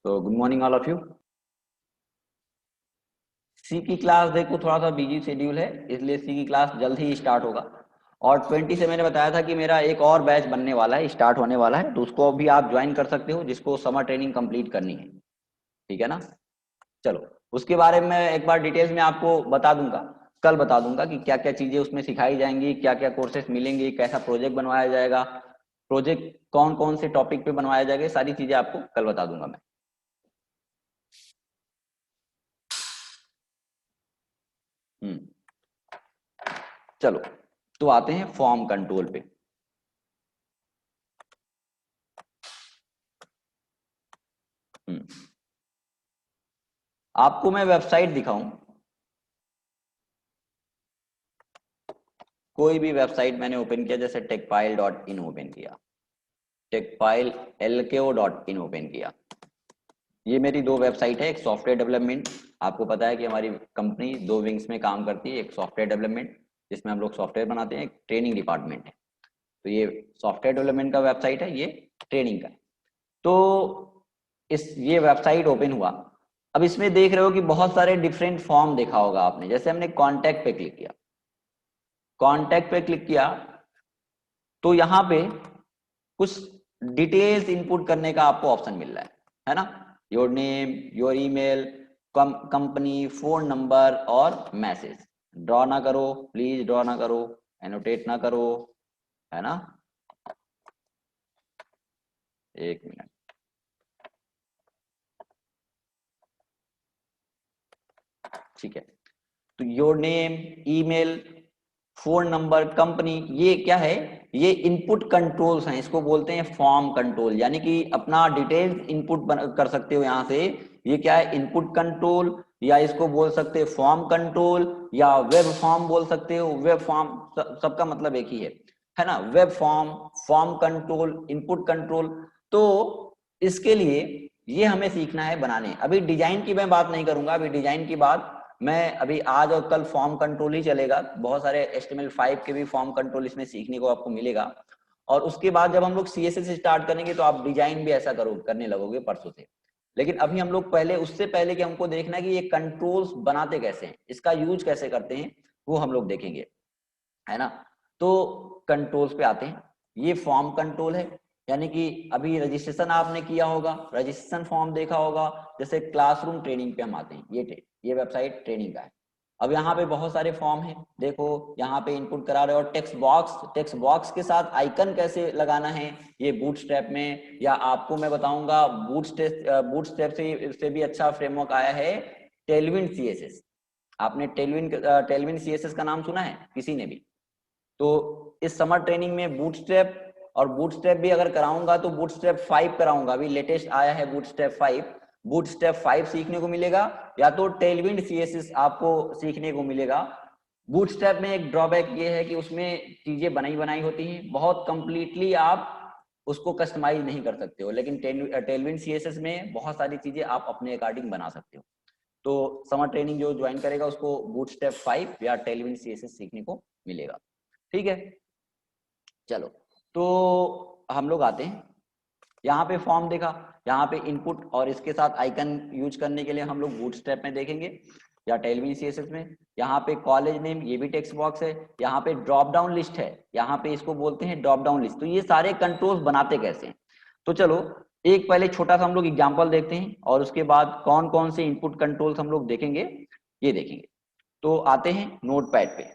तो good morning all of you. C की class देखो थोड़ा सा बिजी शेड्यूल है, इसलिए सी की क्लास जल्द ही स्टार्ट होगा। और 20 से मैंने बताया था कि मेरा एक और बैच बनने वाला है, स्टार्ट होने वाला है, तो उसको भी आप ज्वाइन कर सकते हो जिसको समर ट्रेनिंग कंप्लीट करनी है। ठीक है ना। चलो, उसके बारे में एक बार डिटेल्स में आपको बता दूंगा, कल बता दूंगा कि क्या क्या चीजें उसमें सिखाई जाएंगी, क्या क्या कोर्सेस मिलेंगे, कैसा प्रोजेक्ट बनवाया जाएगा, प्रोजेक्ट कौन कौन से टॉपिक पे बनवाया जाएगा, सारी चीजें आपको कल बता दूंगा मैं। हम्म। चलो, तो आते हैं फॉर्म कंट्रोल पे। हम्म। आपको मैं वेबसाइट दिखाऊं, कोई भी वेबसाइट मैंने ओपन किया, जैसे techpile.in ओपन किया, techpile.lko.in ओपन किया। ये मेरी दो वेबसाइट है, एक सॉफ्टवेयर डेवलपमेंट। आपको पता है कि हमारी कंपनी दो विंग्स में काम करती है, एक सॉफ्टवेयर डेवलपमेंट जिसमें हम लोग सॉफ्टवेयर बनाते हैं, एक ट्रेनिंग डिपार्टमेंट है। तो ये सॉफ्टवेयर डेवलपमेंट का वेबसाइट है, ये ट्रेनिंग का है। तो ये वेबसाइट ओपन हुआ। अब इसमें देख रहे हो कि बहुत सारे डिफरेंट फॉर्म देखा होगा आपने। जैसे हमने कॉन्टैक्ट पे क्लिक किया, कॉन्टैक्ट पे क्लिक किया तो यहाँ पे कुछ डिटेल्स इनपुट करने का आपको ऑप्शन मिल रहा है ना। Your name, your email, company, phone number और मैसेज। ड्रॉ ना करो प्लीज, ड्रॉ ना करो, एनोटेट ना करो, है ना। एक मिनट। ठीक है, तो your name, email, phone number, company, ये क्या है, ये इनपुट कंट्रोल्स हैं, इसको बोलते हैं फॉर्म कंट्रोल। यानी कि अपना डिटेल्स इनपुट कर सकते हो यहाँ से। ये क्या है, इनपुट कंट्रोल, या इसको बोल सकते हैं फॉर्म कंट्रोल, या वेब फॉर्म बोल सकते हो। वेब फॉर्म सबका मतलब एक ही है ना। Web form, form control, input control. तो इसके लिए ये हमें सीखना है बनाने। अभी डिजाइन की मैं बात नहीं करूंगा, अभी डिजाइन की बात मैं अभी आज और कल फॉर्म कंट्रोल ही चलेगा। बहुत सारे HTML5 के भी फॉर्म कंट्रोल इसमें सीखने को आपको मिलेगा। और उसके बाद जब हम लोग CSS स्टार्ट करेंगे तो आप डिजाइन भी ऐसा करने लगोगे परसों से। लेकिन अभी हम लोग पहले, उससे पहले कि हमको देखना है कि ये कंट्रोल्स बनाते कैसे हैं, इसका यूज कैसे करते हैं, वो हम लोग देखेंगे, है ना। तो कंट्रोल्स पे आते हैं। ये फॉर्म कंट्रोल है, यानी कि अभी रजिस्ट्रेशन आपने किया होगा, रजिस्ट्रेशन फॉर्म देखा होगा। जैसे क्लासरूम ट्रेनिंग पे हम आते हैं, ये वेबसाइट ट्रेनिंग का है। अब यहाँ पे बहुत सारे फॉर्म हैं, देखो यहाँ पे इनपुट करा रहे हो। टेक्स्ट बॉक्स के साथ आइकन कैसे लगाना है, ये बूटस्ट्रैप में, या आपको मैं बताऊंगा बूटस्ट्रैप से भी अच्छा फ्रेमवर्क आया है, टेलविन CSS। आपने टेलविन CSS का नाम सुना है किसी ने भी? तो इस समर ट्रेनिंग में बूटस्ट्रैप, और बूटस्ट्रैप भी अगर कराऊंगा तो बूटस्ट्रैप 5 कराऊंगा। अभी लेटेस्ट आया है बूटस्ट्रैप 5 सीखने को मिलेगा, या तो टेलविंड CSS आपको सीखने को मिलेगा। बूटस्ट्रैप में एक ड्रॉबैक ये है कि उसमें चीजें बनाई बनाई होती हैं, बहुत कंप्लीटली आप उसको कस्टमाइज नहीं कर सकते हो। लेकिन टेलविंड CSS में बहुत सारी चीजें आप अपने अकॉर्डिंग बना सकते हो। तो समर ट्रेनिंग जो ज्वाइन करेगा उसको बूटस्ट्रैप 5 या टेलविंड CSS सीखने को मिलेगा। ठीक है। चलो, तो हम लोग आते हैं, यहाँ पे फॉर्म देखा, यहाँ पे इनपुट और इसके साथ आइकन यूज करने के लिए हम लोग बूटस्ट्रैप में देखेंगे या टेलविन CSS में। यहाँ पे कॉलेज नेम, ये भी टेक्स्ट बॉक्स है। यहाँ पे ड्रॉप डाउन लिस्ट है, यहाँ पे इसको बोलते हैं ड्रॉप डाउन लिस्ट। तो ये सारे कंट्रोल्स बनाते कैसे हैं, तो चलो एक पहले छोटा सा हम लोग एग्जाम्पल देखते हैं, और उसके बाद कौन कौन से इनपुट कंट्रोल्स हम लोग देखेंगे ये देखेंगे। तो आते हैं नोटपैड पे।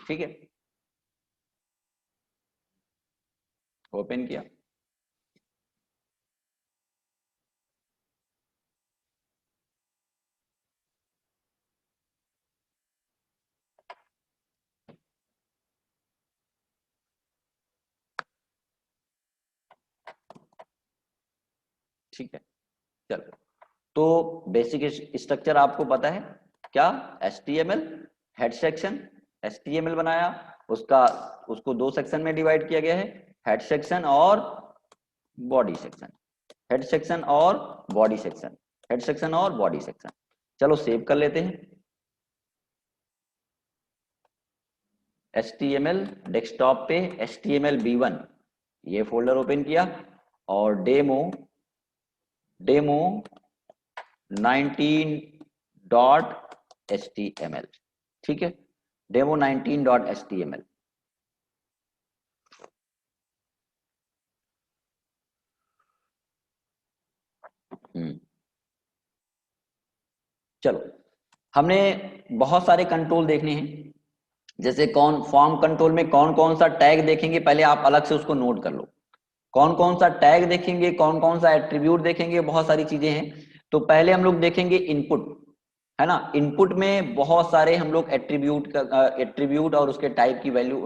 ठीक है, ओपन किया। ठीक है, चलो, तो बेसिक स्ट्रक्चर आपको पता है क्या। HTML हेड सेक्शन, HTML बनाया, उसका उसको दो सेक्शन में डिवाइड किया गया है, हेड सेक्शन और बॉडी सेक्शन, हेड सेक्शन और बॉडी सेक्शन, हेड सेक्शन और बॉडी सेक्शन। चलो सेव कर लेते हैं। HTML डेस्कटॉप पे HTML v1 ये फोल्डर ओपन किया। और डेमो 19.html, ठीक है, डेमो 19.html। चलो, हमने बहुत सारे कंट्रोल देखने हैं, जैसे कौन फॉर्म कंट्रोल में कौन कौन सा टैग देखेंगे, पहले आप अलग से उसको नोट कर लो। कौन कौन सा टैग देखेंगे, कौन कौन सा एट्रीब्यूट देखेंगे, बहुत सारी चीजें हैं। तो पहले हम लोग देखेंगे इनपुट, है ना। इनपुट में बहुत सारे हम लोग एट्रीब्यूट और उसके टाइप की वैल्यू,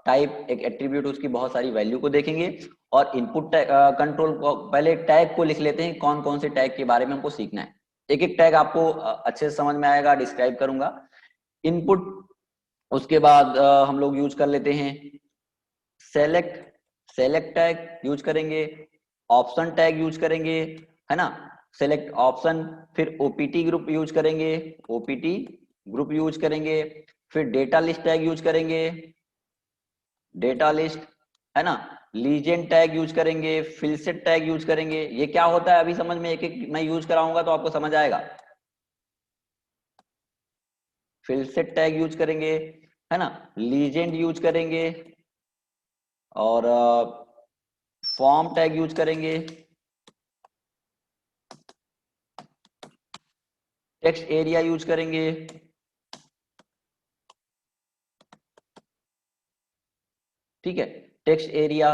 टाइप एक एट्रीब्यूट उसकी बहुत सारी वैल्यू को देखेंगे। और इनपुट कंट्रोल को पहले टैग को लिख लेते हैं, कौन कौन से टैग के बारे में हमको सीखना है। एक एक टैग आपको अच्छे से समझ में आएगा, डिस्क्राइब करूंगा। इनपुट, उसके बाद हम लोग यूज कर लेते हैं सेलेक्ट टैग यूज करेंगे, ऑप्शन टैग यूज करेंगे, है ना, सेलेक्ट ऑप्शन। फिर ओपीटी ग्रुप यूज करेंगे, ओपीटी ग्रुप यूज करेंगे। फिर डेटा लिस्ट टैग यूज करेंगे, डेटा लिस्ट, है ना। लीजेंड टैग यूज करेंगे, फिलसेट टैग यूज करेंगे। ये क्या होता है अभी समझ में, एक एक मैं यूज कराऊंगा तो आपको समझ आएगा। फिलसेट टैग यूज करेंगे, है ना, लीजेंड यूज करेंगे, और फॉर्म टैग यूज करेंगे, टेक्स्ट एरिया यूज करेंगे, ठीक है, टेक्स्ट एरिया।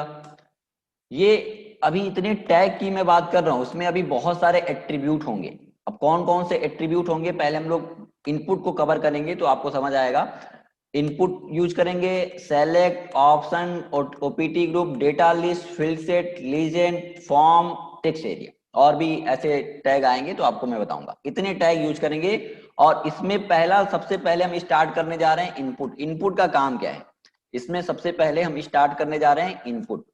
ये अभी इतने टैग की मैं बात कर रहा हूं, उसमें अभी बहुत सारे एट्रीब्यूट होंगे। अब कौन कौन से एट्रीब्यूट होंगे, पहले हम लोग इनपुट को कवर करेंगे तो आपको समझ आएगा। इनपुट यूज करेंगे select, option, OPT group, data list, field set, legend, form, text area. और भी ऐसे टैग आएंगे तो आपको मैं बताऊंगा, इतने टैग यूज करेंगे। और इसमें पहला, सबसे पहले हम स्टार्ट करने जा रहे हैं इनपुट। इनपुट का काम क्या है, इसमें सबसे पहले हम स्टार्ट करने जा रहे हैं इनपुट।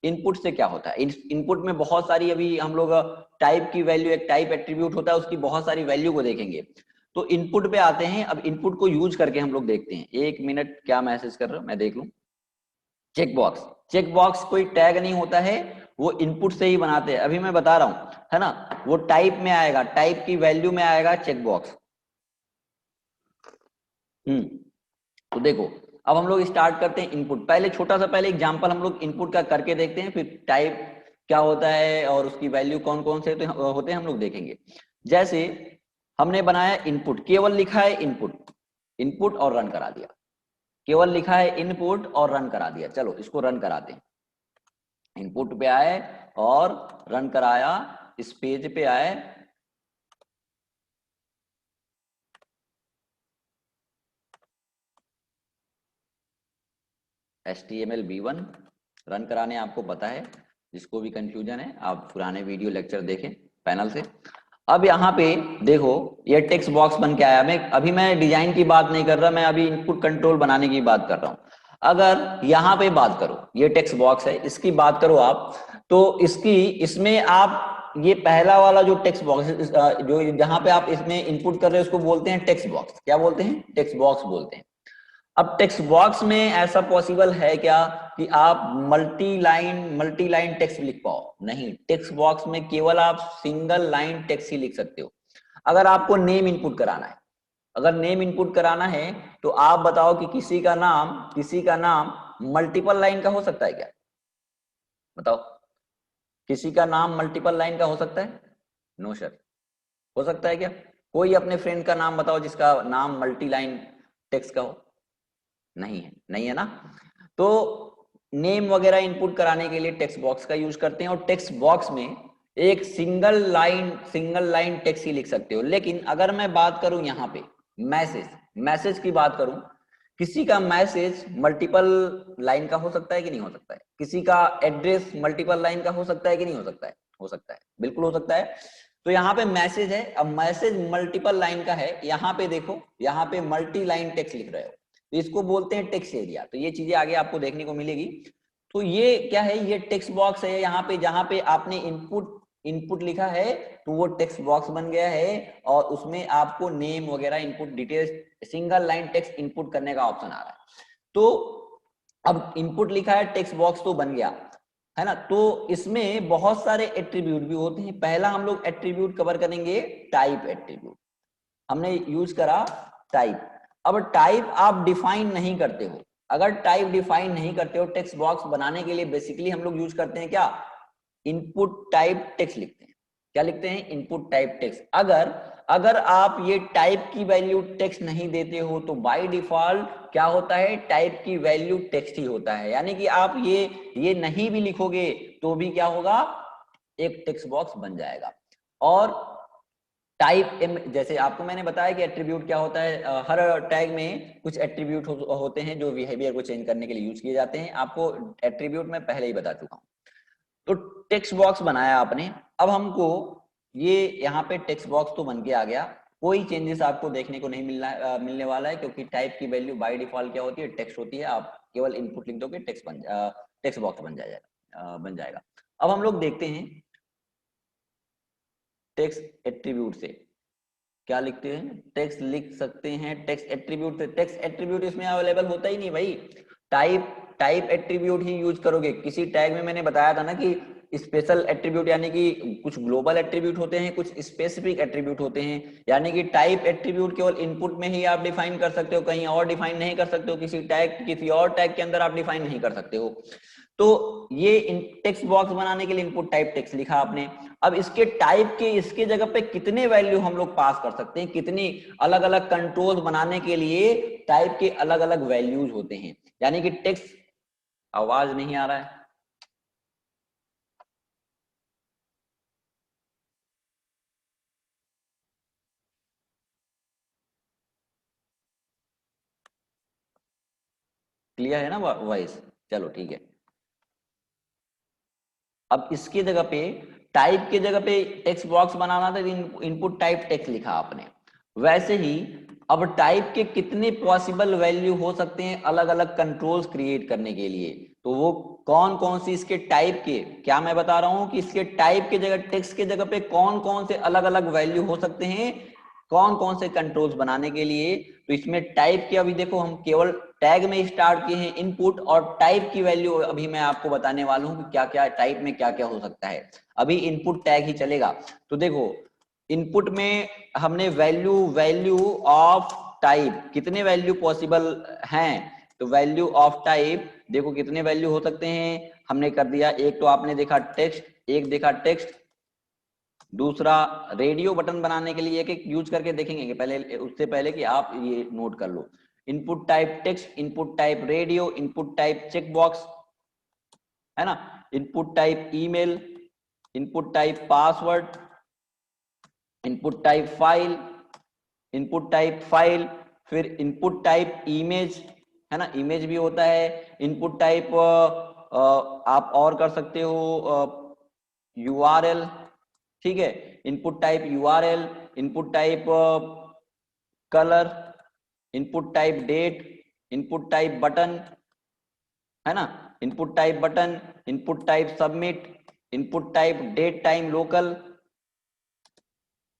इनपुट से क्या होता है, इनपुट में बहुत सारी, अभी हम लोग टाइप की वैल्यू, एक टाइप एट्रीब्यूट होता है, उसकी बहुत सारी वैल्यू को देखेंगे। तो इनपुट पे आते हैं। अब इनपुट को यूज करके हम लोग देखते हैं। एक मिनट, क्या मैसेज कर रहे हो मैं देख लूं। चेक बॉक्स, चेक बॉक्स कोई टैग नहीं होता है, वो इनपुट से ही बनाते हैं। अभी मैं बता रहा हूं, है ना, वो टाइप में आएगा, टाइप की वैल्यू में आएगा चेक बॉक्स। तो देखो, अब हम लोग स्टार्ट करते हैं इनपुट। पहले छोटा सा, पहले एग्जांपल हम लोग इनपुट का करके देखते हैं, फिर टाइप क्या होता है और उसकी वैल्यू कौन कौन से होते हैं हम लोग देखेंगे। जैसे हमने बनाया इनपुट, केवल लिखा है इनपुट, इनपुट और रन करा दिया। केवल लिखा है इनपुट और रन करा दिया। चलो इसको रन कराते हैं। इनपुट पे आए और रन कराया, इस पेज पे आए, HTML v1 रन कराने, आपको पता है, जिसको भी कंफ्यूजन है आप पुराने वीडियो लेक्चर देखें पैनल से। अब यहाँ पे देखो, ये टेक्स्ट बॉक्स बन के आया। मैं डिजाइन की बात नहीं कर रहा, मैं अभी इनपुट कंट्रोल बनाने की बात कर रहा हूँ। अगर यहाँ पे बात करो, ये टेक्स्ट बॉक्स है, इसकी बात करो आप, तो इसमें आप ये पहला वाला जो टेक्स्ट बॉक्स, जो जहां पे आप इसमें इनपुट कर रहे हो, उसको बोलते हैं टेक्स्ट बॉक्स। क्या बोलते हैं, टेक्स्ट बॉक्स बोलते हैं। अब टेक्स्ट बॉक्स में ऐसा पॉसिबल है क्या कि आप मल्टी लाइन टेक्स्ट लिख पाओ? नहीं, टेक्स्ट बॉक्स में केवल आप सिंगल लाइन टेक्स्ट ही लिख सकते हो। अगर आपको नेम इनपुट कराना है, अगर नेम इनपुट कराना है, तो आप बताओ कि किसी का नाम मल्टीपल लाइन का हो सकता है क्या? बताओ, किसी का नाम मल्टीपल लाइन का हो सकता है? No sir. हो सकता है क्या? कोई अपने फ्रेंड का नाम बताओ जिसका नाम मल्टी लाइन टेक्स्ट का हो। नहीं है, नहीं है ना। तो नेम वगैरह इनपुट कराने के लिए टेक्स्ट बॉक्स का यूज करते हैं, और टेक्स्ट बॉक्स में एक सिंगल लाइन टेक्स्ट ही लिख सकते हो। लेकिन अगर मैं बात करूं यहाँ पे मैसेज की बात करूं, किसी का मैसेज मल्टीपल लाइन का हो सकता है कि नहीं हो सकता है? किसी का एड्रेस मल्टीपल लाइन का हो सकता है कि नहीं हो सकता है? हो सकता है, बिल्कुल हो सकता है। तो यहाँ पे मैसेज है, अब मैसेज मल्टीपल लाइन का है। यहाँ पे देखो, यहाँ पे मल्टी लाइन टेक्स्ट लिख रहे हो, तो इसको बोलते हैं टेक्स्ट एरिया। तो ये चीजें आगे आपको देखने को मिलेगी। तो ये क्या है, ये टेक्स्ट बॉक्स है। यहाँ पे जहां पे आपने इनपुट लिखा है, तो वो टेक्स्ट बॉक्स बन गया है, और उसमें आपको नेम वगैरह input details, single line text input करने का ऑप्शन आ रहा है। तो अब इनपुट लिखा है, टेक्स्ट बॉक्स तो बन गया। है ना। तो इसमें बहुत सारे एट्रीब्यूट भी होते हैं। पहला हम लोग एट्रीब्यूट कवर करेंगे टाइप एट्रीब्यूट। हमने यूज करा टाइप। अब टाइप आप डिफाइन नहीं करते हो, अगर टाइप डिफाइन नहीं करते हो, टेक्स्ट बॉक्स बनाने के लिए बेसिकली हम लोग यूज करते हैं क्या, इनपुट टाइप टेक्स्ट लिखते हैं। क्या लिखते हैं, इनपुट टाइप टेक्स्ट। अगर अगर आप ये टाइप की वैल्यू टेक्स्ट नहीं देते हो तो बाय डिफॉल्ट क्या होता है, टाइप की वैल्यू टेक्स्ट ही होता है। यानी कि आप ये नहीं भी लिखोगे तो भी क्या होगा, एक टेक्स्ट बॉक्स बन जाएगा। और टाइप जैसे आपको मैंने बताया कि एट्रीब्यूट क्या होता है, हर टैग में कुछ एट्रीब्यूट होते हैं जो बिहेवियर को चेंज करने के लिए यूज किए जाते हैं। आपको एट्रीब्यूट मैं पहले ही बता चुका हूं। तो टेक्स्ट बॉक्स बनाया आपने, अब हमको ये यहाँ पे टेक्स्ट बॉक्स तो बन के आ गया, कोई चेंजेस आपको देखने को नहीं मिलने वाला है, क्योंकि टाइप की वैल्यू बाय डिफॉल्ट क्या होती है, टेक्स्ट होती है। आप केवल इनपुट लिख दोगे, टेक्स्ट बॉक्स बन जाएगा। अब हम लोग देखते हैं टेक्स्ट एट्रीब्यूट से क्या लिखते हैं, टेक्स्ट लिख सकते हैं टेक्स्ट एट्रीब्यूट से। टेक्स्ट एट्रीब्यूट इसमें अवेलेबल होता ही नहीं भाई, टाइप एट्रीब्यूट ही यूज करोगे। किसी टैग में मैंने बताया था ना कि स्पेशल एट्रीब्यूट यानी कि कुछ ग्लोबल एट्रीब्यूट होते हैं, कुछ स्पेसिफिक एट्रीब्यूट होते हैं। यानी कि टाइप एट्रीब्यूट केवल इनपुट में ही आप डिफाइन कर सकते हो, कहीं और डिफाइन नहीं कर सकते हो, किसी और टैग के अंदर आप डिफाइन नहीं कर सकते हो। तो ये टेक्स्ट बॉक्स बनाने के लिए इनपुट टाइप टेक्स्ट लिखा आपने। अब इसके टाइप के इसके जगह पे कितने वैल्यू हम लोग पास कर सकते हैं, कितनी अलग अलग कंट्रोल बनाने के लिए टाइप के अलग अलग वैल्यूज होते हैं। यानी कि टेक्स्ट, आवाज नहीं आ रहा है, क्लियर है ना वॉइस, चलो ठीक है। अब इसके जगह पे टाइप के जगह पे टेक्स्ट बॉक्स बनाना था, इनपुट टाइप टेक्स्ट लिखा आपने। वैसे ही अब टाइप के कितने पॉसिबल वैल्यू हो सकते हैं अलग अलग कंट्रोल्स क्रिएट करने के लिए, तो वो कौन कौन सी इसके टाइप के, क्या मैं बता रहा हूं कि इसके टाइप के जगह टेक्स्ट के जगह पे कौन कौन से अलग अलग वैल्यू हो सकते हैं, कौन कौन से कंट्रोल्स बनाने के लिए। तो इसमें टाइप के, अभी देखो हम केवल टैग में स्टार्ट किए हैं इनपुट, और टाइप की वैल्यू अभी मैं आपको बताने वाला हूं कि क्या क्या टाइप में क्या क्या हो सकता है। अभी इनपुट टैग ही चलेगा। तो देखो इनपुट में हमने वैल्यू वैल्यू ऑफ टाइप, कितने वैल्यू पॉसिबल हैं, तो वैल्यू ऑफ टाइप देखो कितने वैल्यू हो सकते हैं, हमने कर दिया। एक तो आपने देखा टेक्स्ट, एक देखा टेक्स्ट, दूसरा रेडियो बटन बनाने के लिए एक एक यूज करके देखेंगे कि पहले, उससे पहले कि आप ये नोट कर लो। Input type text, input type radio, input type check box, है ना, input type email, input type password, input type file, input type file, फिर इनपुट टाइप इमेज, है ना, इमेज भी होता है। इनपुट टाइप आप और कर सकते हो यूआरएल, ठीक है, input type URL, input type colour, input type date, input type button, है ना, input type button, input type submit, input type date time local,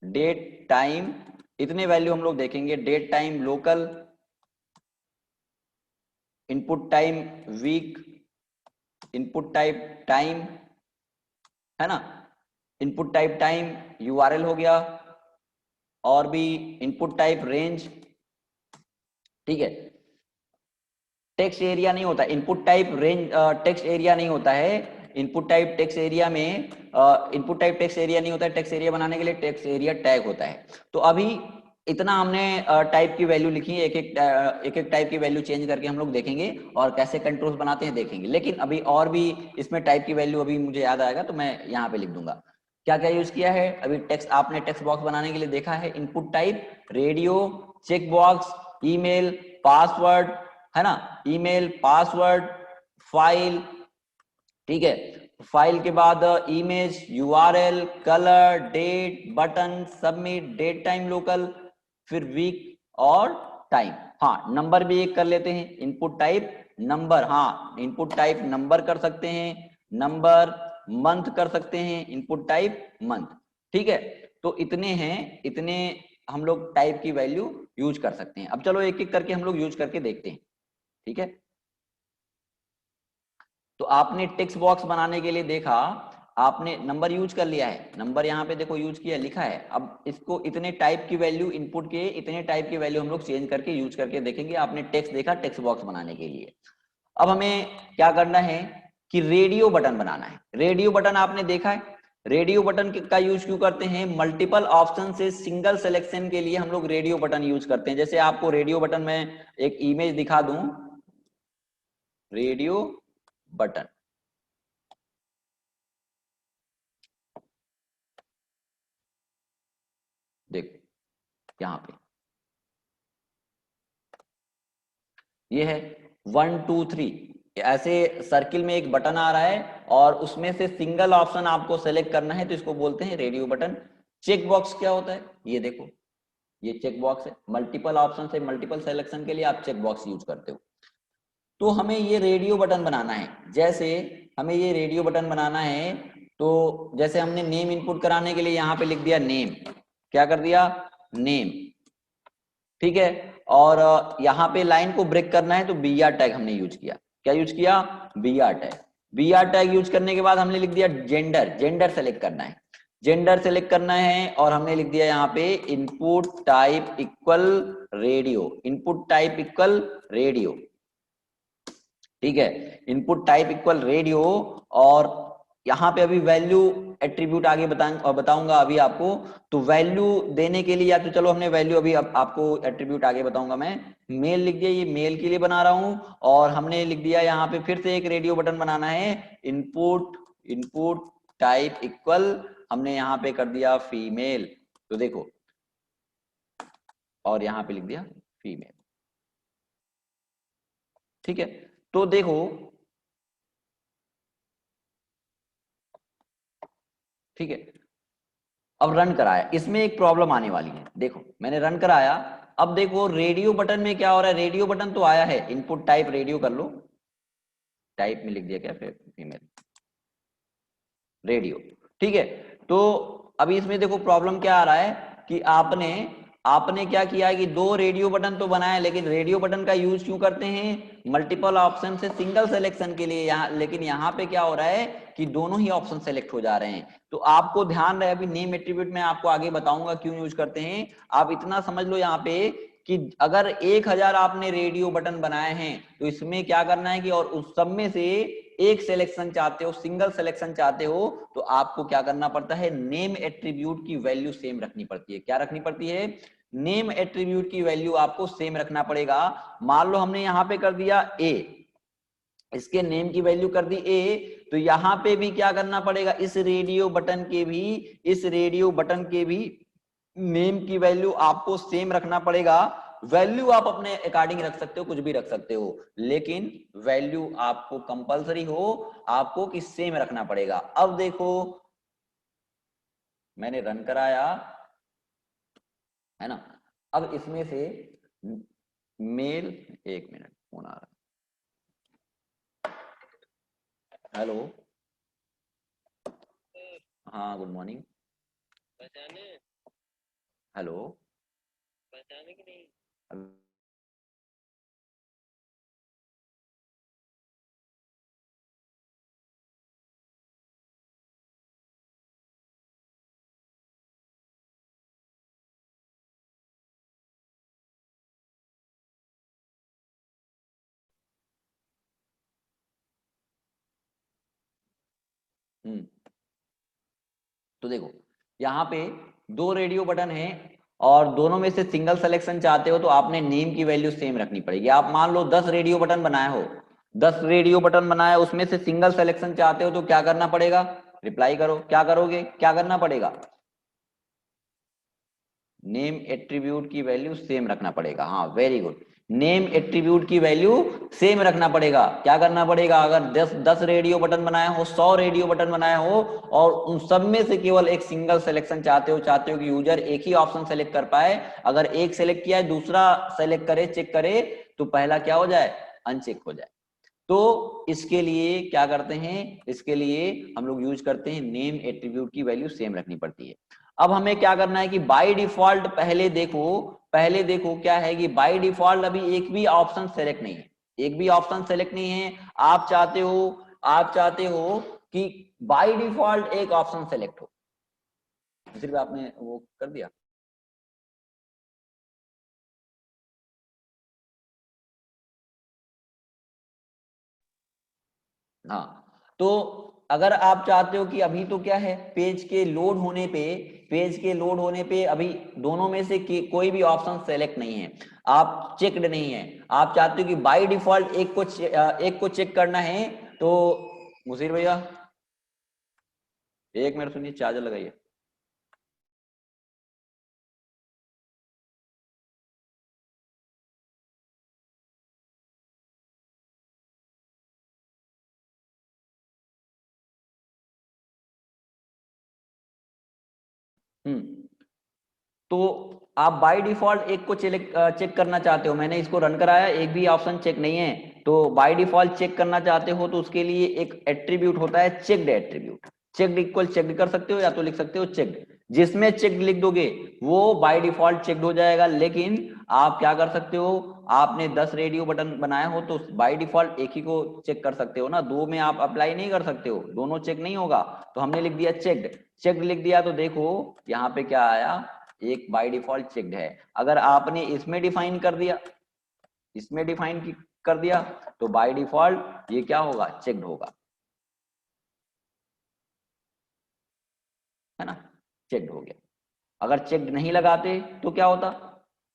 date time, इतने वैल्यू हम लोग देखेंगे। Date time local, input time week, input type time, है ना, input type time URL हो गया, और भी इनपुट टाइप रेंज, ठीक है। टेक्स्ट एरिया नहीं होता, input type range text area नहीं होता है। इनपुट टाइप टेक्स्ट एरिया में इनपुट टाइप टेक्स्ट एरिया नहीं होता है, टेक्स्ट एरिया बनाने के लिए टेक्स्ट एरिया टैग होता है। तो अभी इतना हमने टाइप की वैल्यू लिखी है, एक एक टाइप की वैल्यू चेंज करके हम लोग देखेंगे और कैसे कंट्रोल्स बनाते हैं देखेंगे। लेकिन अभी और भी इसमें टाइप की वैल्यू अभी मुझे याद आएगा तो मैं यहाँ पे लिख दूंगा। क्या क्या यूज किया है अभी, टेक्स्ट आपने टेक्स्ट बॉक्स बनाने के लिए देखा है, input type radio, check box, email, password, है ना, ईमेल, पासवर्ड, फाइल, ठीक है, फाइल के बाद image, URL, colour, date, button, submit, date time local, फिर वीक और टाइम। हाँ, नंबर भी एक कर लेते हैं, इनपुट टाइप नंबर, हाँ इनपुट टाइप नंबर कर सकते हैं, नंबर, मंथ कर सकते हैं, इनपुट टाइप मंथ, ठीक है। तो इतने हैं, इतने हम लोग टाइप की वैल्यू यूज कर सकते हैं। अब चलो एक एक करके हम लोग यूज करके देखते हैं, ठीक है। तो आपने टेक्स्ट बॉक्स बनाने के लिए देखा, आपने नंबर यूज कर लिया है, नंबर यहाँ पे देखो यूज किया, लिखा है। अब इसको इतने टाइप की वैल्यू, इनपुट के इतने टाइप की वैल्यू हम लोग चेंज करके यूज करके देखेंगे। आपने टेक्स्ट देखा, टेक्स्ट बॉक्स बनाने के लिए। अब हमें क्या करना है कि रेडियो बटन बनाना है। रेडियो बटन आपने देखा है, रेडियो बटन का यूज क्यों करते हैं? मल्टीपल ऑप्शन से सिंगल सिलेक्शन के लिए हम लोग रेडियो बटन यूज करते हैं। जैसे आपको रेडियो बटन में एक इमेज दिखा दूं, रेडियो बटन, देखो यहां पे ये है 1 2 3, ऐसे सर्किल में एक बटन आ रहा है और उसमें से सिंगल ऑप्शन आपको सेलेक्ट करना है, तो इसको बोलते हैं रेडियो बटन। चेक बॉक्स क्या होता है? ये देखो, ये चेक बॉक्स है, मल्टीपल ऑप्शन से मल्टीपल सिलेक्शन के लिए आप चेक बॉक्स यूज करते हो। तो हमें ये रेडियो बटन बनाना है। जैसे हमें ये रेडियो बटन बनाना है, तो जैसे हमने नेम इनपुट कराने के लिए यहाँ पे लिख दिया नेम, क्या कर दिया? नेम, ठीक है। और यहाँ पे लाइन को ब्रेक करना है तो बीआर टैग हमने यूज किया। क्या यूज किया? BR tag. BR tag use करने के बाद हमने लिख दिया जेंडर, जेंडर सेलेक्ट करना है, जेंडर सेलेक्ट करना है। और हमने लिख दिया यहाँ पे input type equal radio, input type equal radio, ठीक है, इनपुट टाइप इक्वल रेडियो। और यहाँ पे अभी वैल्यू एट्रीब्यूट आगे बताऊंगा अभी आपको। तो वैल्यू देने के लिए, या तो चलो हमने वैल्यू अभी आपको एट्रीब्यूट आगे बताऊंगा मैं। मेल लिख दिया, ये मेल के लिए बना रहा हूं। और हमने लिख दिया यहाँ पे फिर से एक रेडियो बटन बनाना है, इनपुट, इनपुट टाइप इक्वल, हमने यहाँ पे कर दिया फीमेल, तो देखो, और यहाँ पे लिख दिया फीमेल, ठीक है। तो देखो, ठीक है, अब रन कराया, इसमें एक प्रॉब्लम आने वाली है। देखो मैंने रन कराया, अब देखो रेडियो बटन में क्या हो रहा है। रेडियो बटन तो आया है, इनपुट टाइप रेडियो कर लो, टाइप में लिख दिया क्या, फिर फीमेल रेडियो, ठीक है। तो अभी इसमें देखो प्रॉब्लम क्या आ रहा है कि आपने आपने क्या किया है कि दो रेडियो बटन तो बनाया, लेकिन रेडियो बटन का यूज क्यों करते हैं? मल्टीपल ऑप्शन से सिंगल सिलेक्शन के लिए। यहाँ लेकिन यहाँ पे क्या हो रहा है कि दोनों ही ऑप्शन सेलेक्ट हो जा रहे हैं। तो आपको ध्यान रहे, अभी नेम एट्रीब्यूट में आपको आगे बताऊंगा क्यों यूज करते हैं। आप इतना समझ लो यहाँ पे कि अगर 1000 आपने रेडियो बटन बनाए हैं, तो इसमें क्या करना है कि और उस सब में से एक सिलेक्शन चाहते हो, सिंगल सिलेक्शन चाहते हो, तो आपको क्या करना पड़ता है? नेम एट्रीब्यूट की वैल्यू सेम रखनी पड़ती है। क्या रखनी पड़ती है? नेम एट्रीब्यूट की वैल्यू आपको सेम रखना पड़ेगा। मान लो हमने यहां पे कर दिया ए, इसके नेम की वैल्यू कर दी ए, तो यहां पे भी क्या करना पड़ेगा? इस रेडियो बटन के भी, इस रेडियो बटन के भी नेम की वैल्यू आपको सेम रखना पड़ेगा। वैल्यू आप अपने अकॉर्डिंग रख सकते हो, कुछ भी रख सकते हो, लेकिन वैल्यू आपको कंपलसरी हो, आपको कि सेम रखना पड़ेगा। अब देखो मैंने रन कराया, है ना। अब इसमें से मेल, एक मिनट फोन आ रहा है, हेलो, हाँ गुड मॉर्निंग, हेलो, तो देखो यहाँ पे दो रेडियो बटन है और दोनों में से सिंगल सिलेक्शन चाहते हो, तो आपने नेम की वैल्यू सेम रखनी पड़ेगी। आप मान लो 10 रेडियो बटन बनाए हो, 10 रेडियो बटन बनाया, उसमें से सिंगल सिलेक्शन चाहते हो, तो क्या करना पड़ेगा? रिप्लाई करो, क्या करोगे, क्या करना पड़ेगा? नेम एट्रीब्यूट की वैल्यू सेम रखना पड़ेगा। हाँ वेरी गुड, नेम एट्रीब्यूट की वैल्यू सेम रखना पड़ेगा। क्या करना पड़ेगा? अगर 10 रेडियो बटन बनाए हो, 100 रेडियो बटन बनाए हो, और उन सब में से केवल एक सिंगल सिलेक्शन चाहते हो कि यूजर एक ही ऑप्शन सेलेक्ट कर पाए। अगर एक सेलेक्ट किया है, दूसरा सेलेक्ट करे, चेक करे, तो पहला क्या हो जाए? अनचेक हो जाए। तो इसके लिए क्या करते हैं? इसके लिए हम लोग यूज करते हैं नेम एट्रीब्यूट की वैल्यू सेम रखनी पड़ती है। अब हमें क्या करना है कि बाय डिफॉल्ट पहले देखो क्या है कि बाय डिफॉल्ट अभी एक भी ऑप्शन सेलेक्ट नहीं है, एक भी ऑप्शन सेलेक्ट नहीं है। आप चाहते हो आप चाहते हो कि बाय डिफॉल्ट एक ऑप्शन सेलेक्ट हो, सिर्फ आपने वो कर दिया। हाँ, तो अगर आप चाहते हो कि अभी तो क्या है, पेज के लोड होने पे, पेज के लोड होने पे अभी दोनों में से कोई भी ऑप्शन सेलेक्ट नहीं है, आप चेक्ड नहीं है, आप चाहते हो कि बाय डिफॉल्ट एक को चेक करना है, तो मुसीर भैया एक मिनट सुनिए, चार्जर लगाइए। तो आप बाय डिफॉल्ट एक को चेक करना चाहते हो, मैंने इसको रन कराया, एक भी ऑप्शन चेक नहीं है, तो बाय डिफॉल्ट चेक करना चाहते हो तो उसके लिए एक एट्रीब्यूट होता है checked attribute. Checked equal checked कर सकते हो या तो लिख सकते हो चेक्ड, जिसमें चेक्ड लिख दोगे वो बाय डिफॉल्ट चेक्ड हो जाएगा। लेकिन आप क्या कर सकते हो, आपने 10 रेडियो बटन बनाया हो तो बाय डिफॉल्ट एक ही को चेक कर सकते हो ना, दो में आप अप्लाई नहीं कर सकते हो, दोनों चेक नहीं होगा। तो हमने लिख दिया चेक्ड, चेक्ड लिख दिया तो देखो यहाँ पे क्या आया, एक बाय डिफॉल्ट चेक्ड है। अगर आपने इसमें डिफाइन कर दिया, इसमें डिफाइन कर दिया तो बाय डिफॉल्ट ये क्या होगा, चेक्ड होगा, है ना, चेक्ड हो गया। अगर चेक नहीं लगाते तो क्या होता,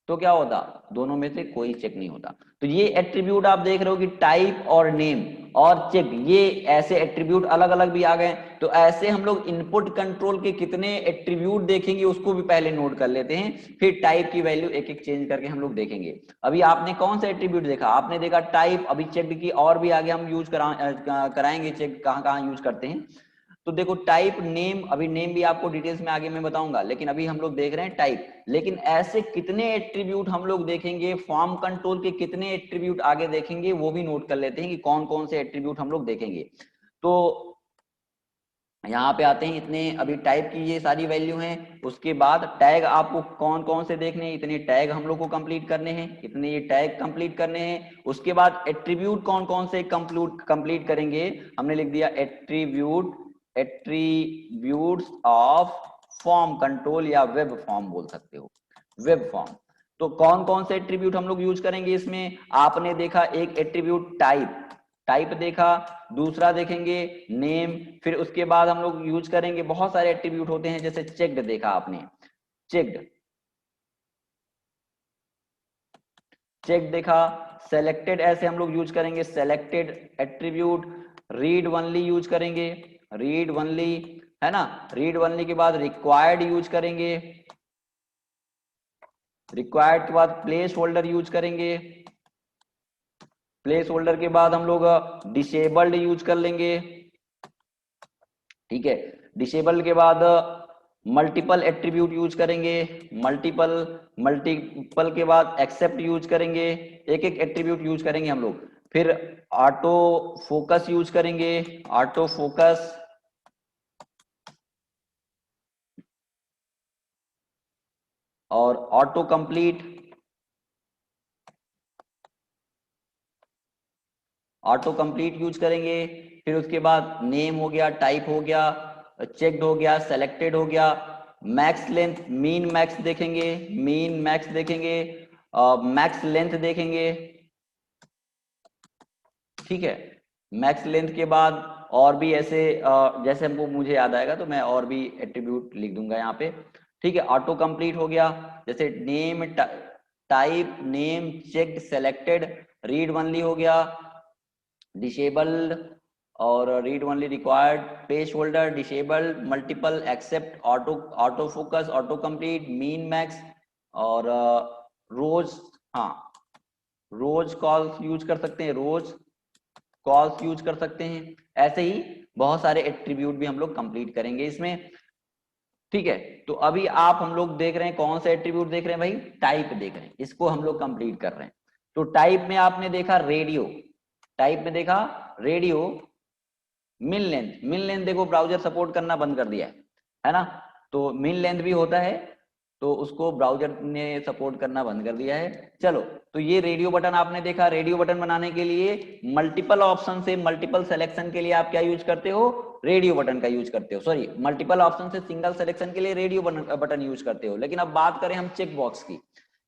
तो क्या होता, दोनों में से कोई चेक नहीं होता। तो ये एट्रीब्यूट आप देख रहे हो कि टाइप और नेम और चेक, ये ऐसे एट्रीब्यूट अलग अलग भी आ गए। तो ऐसे हम लोग इनपुट कंट्रोल के कितने एट्रीब्यूट देखेंगे उसको भी पहले नोट कर लेते हैं, फिर टाइप की वैल्यू एक एक चेंज करके हम लोग देखेंगे। अभी आपने कौन सा एट्रीब्यूट देखा, आपने देखा टाइप, अभी चेक की और भी आगे हम यूज कराएंगे चेक कहाँ कहाँ यूज करते हैं। तो देखो टाइप नेम, अभी नेम भी आपको डिटेल्स में आगे मैं बताऊंगा, लेकिन अभी हम लोग देख रहे हैं टाइप। लेकिन ऐसे कितने एट्रीब्यूट हम लोग देखेंगे, फॉर्म कंट्रोल के कितने एट्रीब्यूट आगे देखेंगे वो भी नोट कर लेते हैं कि कौन कौन से एट्रीब्यूट हम लोग देखेंगे। तो यहाँ पे आते हैं, इतने अभी टाइप की ये सारी वैल्यू हैं। उसके बाद टैग आपको कौन कौन से देखने हैं, इतने टैग हम लोग को कंप्लीट करने हैं, इतने ये टैग कंप्लीट करने हैं। उसके बाद एट्रीब्यूट कौन कौन से कंप्लीट करेंगे, हमने लिख दिया एट्रीब्यूट्स ऑफ फॉर्म कंट्रोल या वेब फॉर्म बोल सकते हो, वेब फॉर्म। तो कौन कौन से एट्रीब्यूट हम लोग यूज करेंगे इसमें, आपने देखा एक एट्रीब्यूट टाइप, टाइप देखा, दूसरा देखेंगे नेम, फिर उसके बाद हम लोग यूज करेंगे बहुत सारे एट्रीब्यूट होते हैं, जैसे चेक्ड देखा आपने, चेक्ड, चेक देखा, सेलेक्टेड ऐसे हम लोग यूज करेंगे selected attribute, read only use करेंगे, रीड ओनली, है ना, रीड ओनली के बाद रिक्वायर्ड यूज करेंगे, रिक्वायर्ड के बाद प्लेस होल्डर यूज करेंगे, प्लेस होल्डर के बाद हम लोग डिसेबल्ड यूज कर लेंगे, ठीक है। डिसेबल के बाद मल्टीपल एट्रीब्यूट यूज करेंगे, मल्टीपल, मल्टीपल के बाद एक्सेप्ट यूज करेंगे, एक एक एट्रीब्यूट यूज करेंगे हम लोग। फिर ऑटो फोकस यूज करेंगे, ऑटो फोकस, और auto complete, auto complete use करेंगे। फिर उसके बाद नेम हो गया, टाइप हो गया, चेक्ड हो गया, सेलेक्टेड हो गया, मैक्स लेंथ, मीन मैक्स देखेंगे, मीन मैक्स देखेंगे, मैक्स लेंथ देखेंगे, ठीक है। मैक्स लेंथ के बाद और भी ऐसे जैसे हमको मुझे याद आएगा तो मैं और भी एट्रीब्यूट लिख दूंगा यहाँ पे, ठीक है। ऑटो कंप्लीट हो गया, जैसे name, type, name, checked, selected, read only हो गया, डिसेबल्ड और read only, required, page holder, disabled, multiple, accept, auto, auto focus, auto complete, min max, और रोज, हाँ रोज कॉल्स यूज कर सकते हैं, रोज कॉल्स यूज कर सकते हैं। ऐसे ही बहुत सारे एट्रीब्यूट भी हम लोग कंप्लीट करेंगे इसमें, ठीक है। तो अभी आप हम लोग देख रहे हैं कौन सा एट्रीब्यूट देख रहे हैं भाई, टाइप देख रहे हैं, इसको हम लोग कंप्लीट कर रहे हैं। तो टाइप में आपने देखा रेडियो, टाइप में देखा radio, min length, min length देखो ब्राउजर सपोर्ट करना बंद कर दिया है ना, तो मिन लेंथ भी होता है, तो उसको ब्राउजर ने सपोर्ट करना बंद कर दिया है। चलो, तो ये रेडियो बटन आपने देखा। रेडियो बटन बनाने के लिए मल्टीपल ऑप्शन से मल्टीपल सिलेक्शन के लिए आप क्या यूज करते हो? रेडियो बटन का यूज करते हो। सॉरी, मल्टीपल ऑप्शन से सिंगल सिलेक्शन के लिए रेडियो बटन यूज करते हो। लेकिन अब बात करें हम चेक बॉक्स की,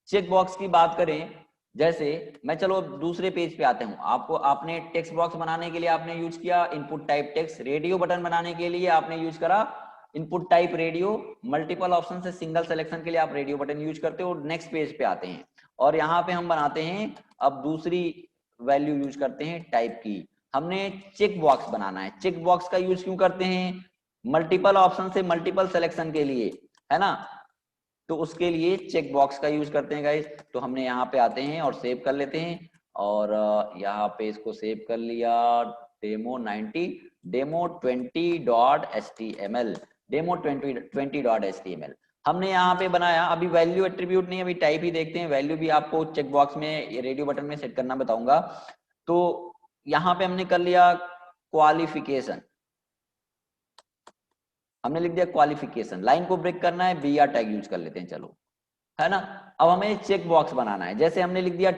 चेक बॉक्स की बात करें, जैसे मैं, चलो दूसरे पेज पे आते हूं। आपको, आपने टेक्स्ट बॉक्स बनाने के लिए आपने यूज किया input type text, radio button बनाने के लिए आपने यूज करा input type radio, multiple option से सिंगल सिलेक्शन के लिए आप रेडियो बटन यूज करते हो। नेक्स्ट पेज पे आते हैं और यहाँ पे हम बनाते हैं अब दूसरी वैल्यू यूज करते हैं टाइप की। हमने चेक बॉक्स बनाना है। चेक बॉक्स का यूज क्यों करते हैं? मल्टीपल ऑप्शन से मल्टीपल सिलेक्शन के लिए, है ना। तो उसके लिए चेक बॉक्स का यूज करते हैं गाइस। तो हमने यहाँ पे आते हैं और सेव कर लेते हैं और यहाँ पे इसको सेव कर लिया, डेमो 90 demo20.html, demo20.html हमने यहाँ पे बनाया। अभी वैल्यू एट्रीब्यूट नहीं, अभी टाइप ही देखते हैं। वैल्यू भी आपको चेक बॉक्स में, रेडियो बटन में सेट करना बताऊंगा। तो यहाँ पे हमने कर लिया क्वालिफिकेशन, हमने लिख दिया क्वालिफिकेशन। लाइन को ब्रेक करना है, BR टैग यूज कर लेते हैं, चलो, है ना। अब हमें चेक बॉक्स बनाना है। जैसे हमने लिख दिया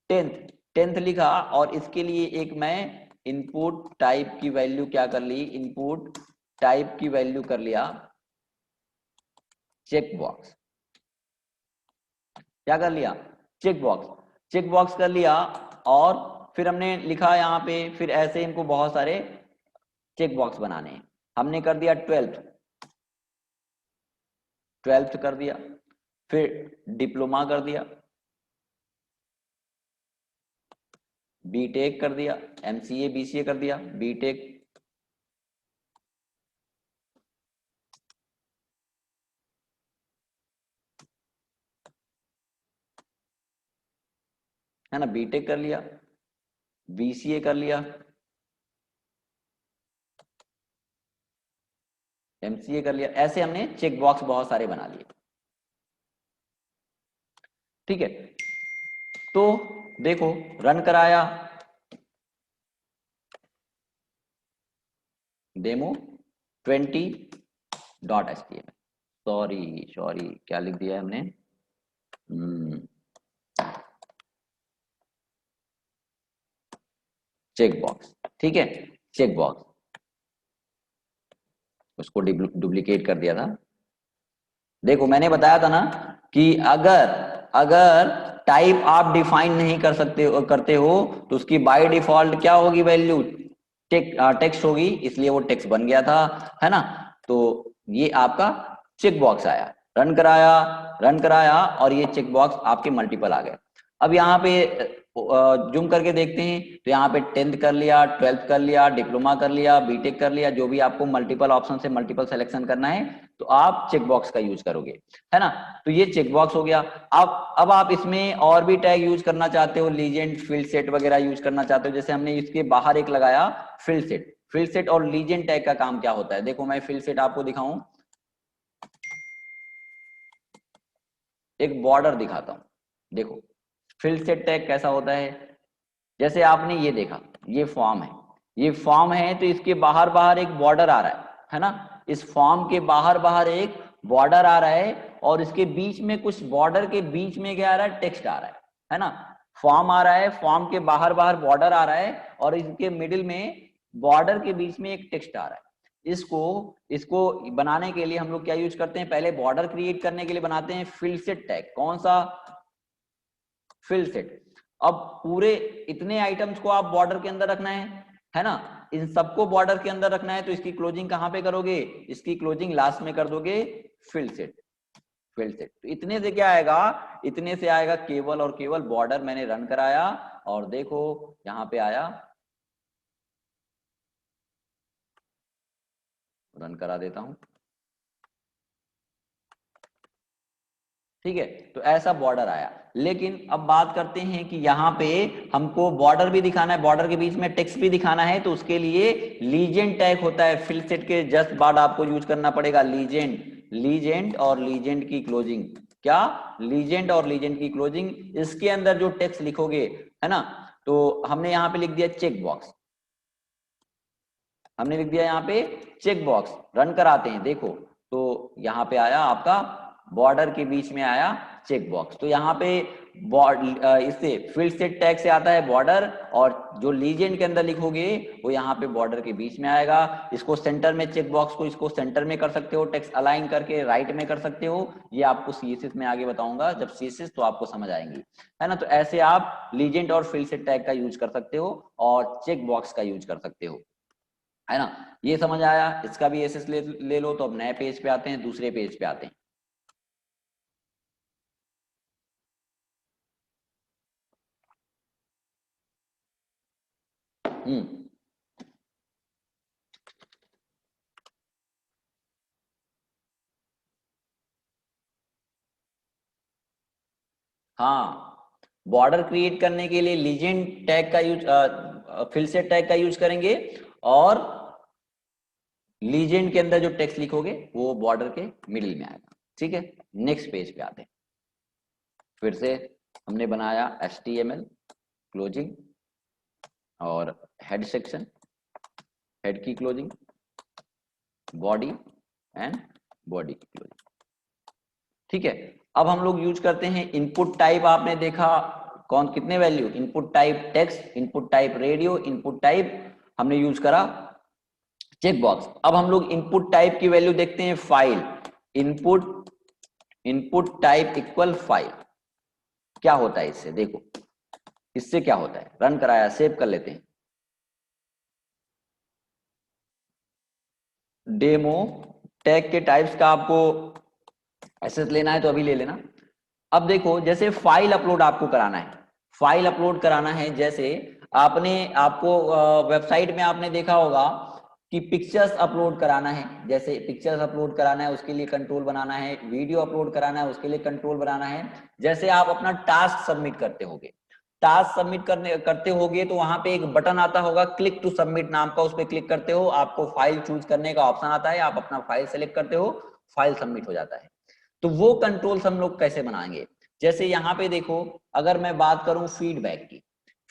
टेंथ लिखा और इसके लिए एक मैं इनपुट टाइप की वैल्यू क्या कर ली, इनपुट टाइप की वैल्यू कर लिया चेक बॉक्स। क्या कर लिया? Check box. चेक बॉक्स कर लिया और फिर हमने लिखा यहाँ पे, फिर ऐसे इनको बहुत सारे चेक बॉक्स बनाने हैं। हमने कर दिया 12th कर दिया, फिर डिप्लोमा कर दिया, बीटेक कर दिया, MCA BCA कर दिया, बीटेक, है ना, बीटेक कर लिया, BCA कर लिया, MCA कर लिया। ऐसे हमने चेक बॉक्स बहुत सारे बना लिए, ठीक है। तो देखो, रन कराया, demo20.html, सॉरी क्या लिख दिया है हमने, चेक बॉक्स, ठीक है, चेक बॉक्स, उसको डुप्लीकेट कर दिया था। देखो मैंने बताया था ना कि अगर अगर टाइप आप डिफाइन नहीं कर सकते करते हो तो उसकी बाय डिफॉल्ट क्या होगी वैल्यू, टेक्स्ट होगी, इसलिए वो टेक्स्ट बन गया था, है ना। तो ये आपका चेक बॉक्स आया, रन कराया और ये चेक बॉक्स आपके मल्टीपल आ गए। अब यहाँ पे जूम करके देखते हैं तो यहाँ पे 10th कर लिया, 12th कर लिया, डिप्लोमा कर लिया, बीटेक कर लिया। जो भी आपको मल्टीपल ऑप्शन से मल्टीपल सिलेक्शन करना है तो आप चेक बॉक्स का यूज करोगे, है ना। तो ये चेक बॉक्स हो गया। अब आप इसमें और भी टैग यूज करना चाहते हो, लीजेंड, फील्ड सेट वगैरह यूज करना चाहते हो। जैसे हमने इसके बाहर एक लगाया फील्ड सेट और लीजेंड टैग का काम क्या होता है, देखो मैं फील्ड सेट आपको दिखाऊं, एक बॉर्डर दिखाता हूं। देखो फील्ड सेट टैग कैसा होता है, जैसे आपने ये देखा, ये फॉर्म है, ये फॉर्म है तो इसके बाहर बाहर एक बॉर्डर आ रहा है ना। इस फॉर्म के बाहर बाहर एक बॉर्डर आ रहा है और इसके बीच में, कुछ बॉर्डर के बीच में क्या आ रहा है, टेक्स्ट आ रहा है ना। फॉर्म आ रहा है, फॉर्म के बाहर बाहर बॉर्डर आ रहा है और इसके मिडिल में, बॉर्डर के बीच में एक टेक्स्ट आ रहा है। इसको इसको बनाने के लिए हम लोग क्या यूज करते हैं, पहले बॉर्डर क्रिएट करने के लिए बनाते हैं फील्ड सेट टैग। कौन सा? Field set. अब पूरे इतने आइटम्स को आप बॉर्डर के अंदर रखना है ना, इन सबको बॉर्डर के अंदर रखना है तो इसकी क्लोजिंग कहां पे करोगे, इसकी क्लोजिंग लास्ट में कर दोगे फील्ड सेट। तो इतने से क्या आएगा, इतने से आएगा केवल और केवल बॉर्डर। मैंने रन कराया और देखो यहां पे आया, रन करा देता हूं, ठीक है। तो ऐसा बॉर्डर आया। लेकिन अब बात करते हैं कि यहाँ पे हमको बॉर्डर भी दिखाना है, बॉर्डर के बीच में टेक्स्ट भी दिखाना है, तो उसके लिए लीजेंड टैग होता है। फील्ड सेट के जस्ट बाद आपको यूज करना पड़ेगा लीजेंड और लीजेंड की क्लोजिंग। क्या? लीजेंड और लीजेंड की क्लोजिंग। इसके अंदर जो टेक्स्ट लिखोगे, है ना, तो हमने यहाँ पे लिख दिया चेक बॉक्स, हमने लिख दिया यहाँ पे चेक बॉक्स। रन कराते हैं, देखो तो यहाँ पे आया आपका बॉर्डर के बीच में आया चेक बॉक्स। तो यहाँ पे इससे फील्ड सेट टैग से आता है बॉर्डर, और जो लीजेंड के अंदर लिखोगे वो यहाँ पे बॉर्डर के बीच में आएगा। इसको सेंटर में, चेक बॉक्स को इसको सेंटर में कर सकते हो, टेक्स्ट अलाइन करके राइट में कर सकते हो। ये आपको सीएसएस में आगे बताऊंगा जब सीएसएस, तो आपको समझ आएंगी, है ना। तो ऐसे आप लीजेंड और फील्ड सेट टैग का यूज कर सकते हो और चेक बॉक्स का यूज कर सकते हो, है ना। ये समझ आया, इसका भी एसएस ले लो। तो अब नए पेज पे आते हैं, दूसरे पेज पे आते हैं। हम्म, हाँ, बॉर्डर क्रिएट करने के लिए लीजेंड टैग का यूज, फिल से टैग का यूज करेंगे, और लीजेंड के अंदर जो टेक्स्ट लिखोगे वो बॉर्डर के मिडिल में आएगा, ठीक है। नेक्स्ट पेज पे आते हैं। फिर से हमने बनाया HTML क्लोजिंग और हेड सेक्शन, हेड की क्लोजिंग, बॉडी एंड बॉडी की क्लोजिंग, ठीक है। अब हम लोग यूज करते हैं इनपुट टाइप। आपने देखा कौन कितने value, input type text, input type radio, input type हमने यूज करा चेक बॉक्स। अब हम लोग इनपुट टाइप की वैल्यू देखते हैं file. Input, input type equal file. क्या होता है इससे, देखो इससे क्या होता है, रन कराया, सेव कर लेते हैं। डेमो टैग के टाइप्स का आपको एक्सेस लेना है तो अभी ले लेना। अब देखो, जैसे फाइल अपलोड आपको कराना है, फाइल अपलोड कराना है, जैसे आपने, आपको वेबसाइट में आपने देखा होगा कि पिक्चर्स अपलोड कराना है, जैसे पिक्चर्स अपलोड कराना है उसके लिए कंट्रोल बनाना है, वीडियो अपलोड कराना है उसके लिए कंट्रोल बनाना है। जैसे आप अपना टास्क सबमिट करते होगे, टास्क सबमिट करते होगे तो वहां पे एक बटन आता होगा क्लिक टू सबमिट नाम का, उस पर क्लिक करते हो, आपको फाइल चूज करने का ऑप्शन आता है, आप अपना फाइल सेलेक्ट करते हो, फाइल सबमिट हो जाता है। तो वो कंट्रोल्स हम लोग कैसे बनाएंगे, जैसे यहाँ पे देखो, अगर मैं बात करूं फीडबैक की,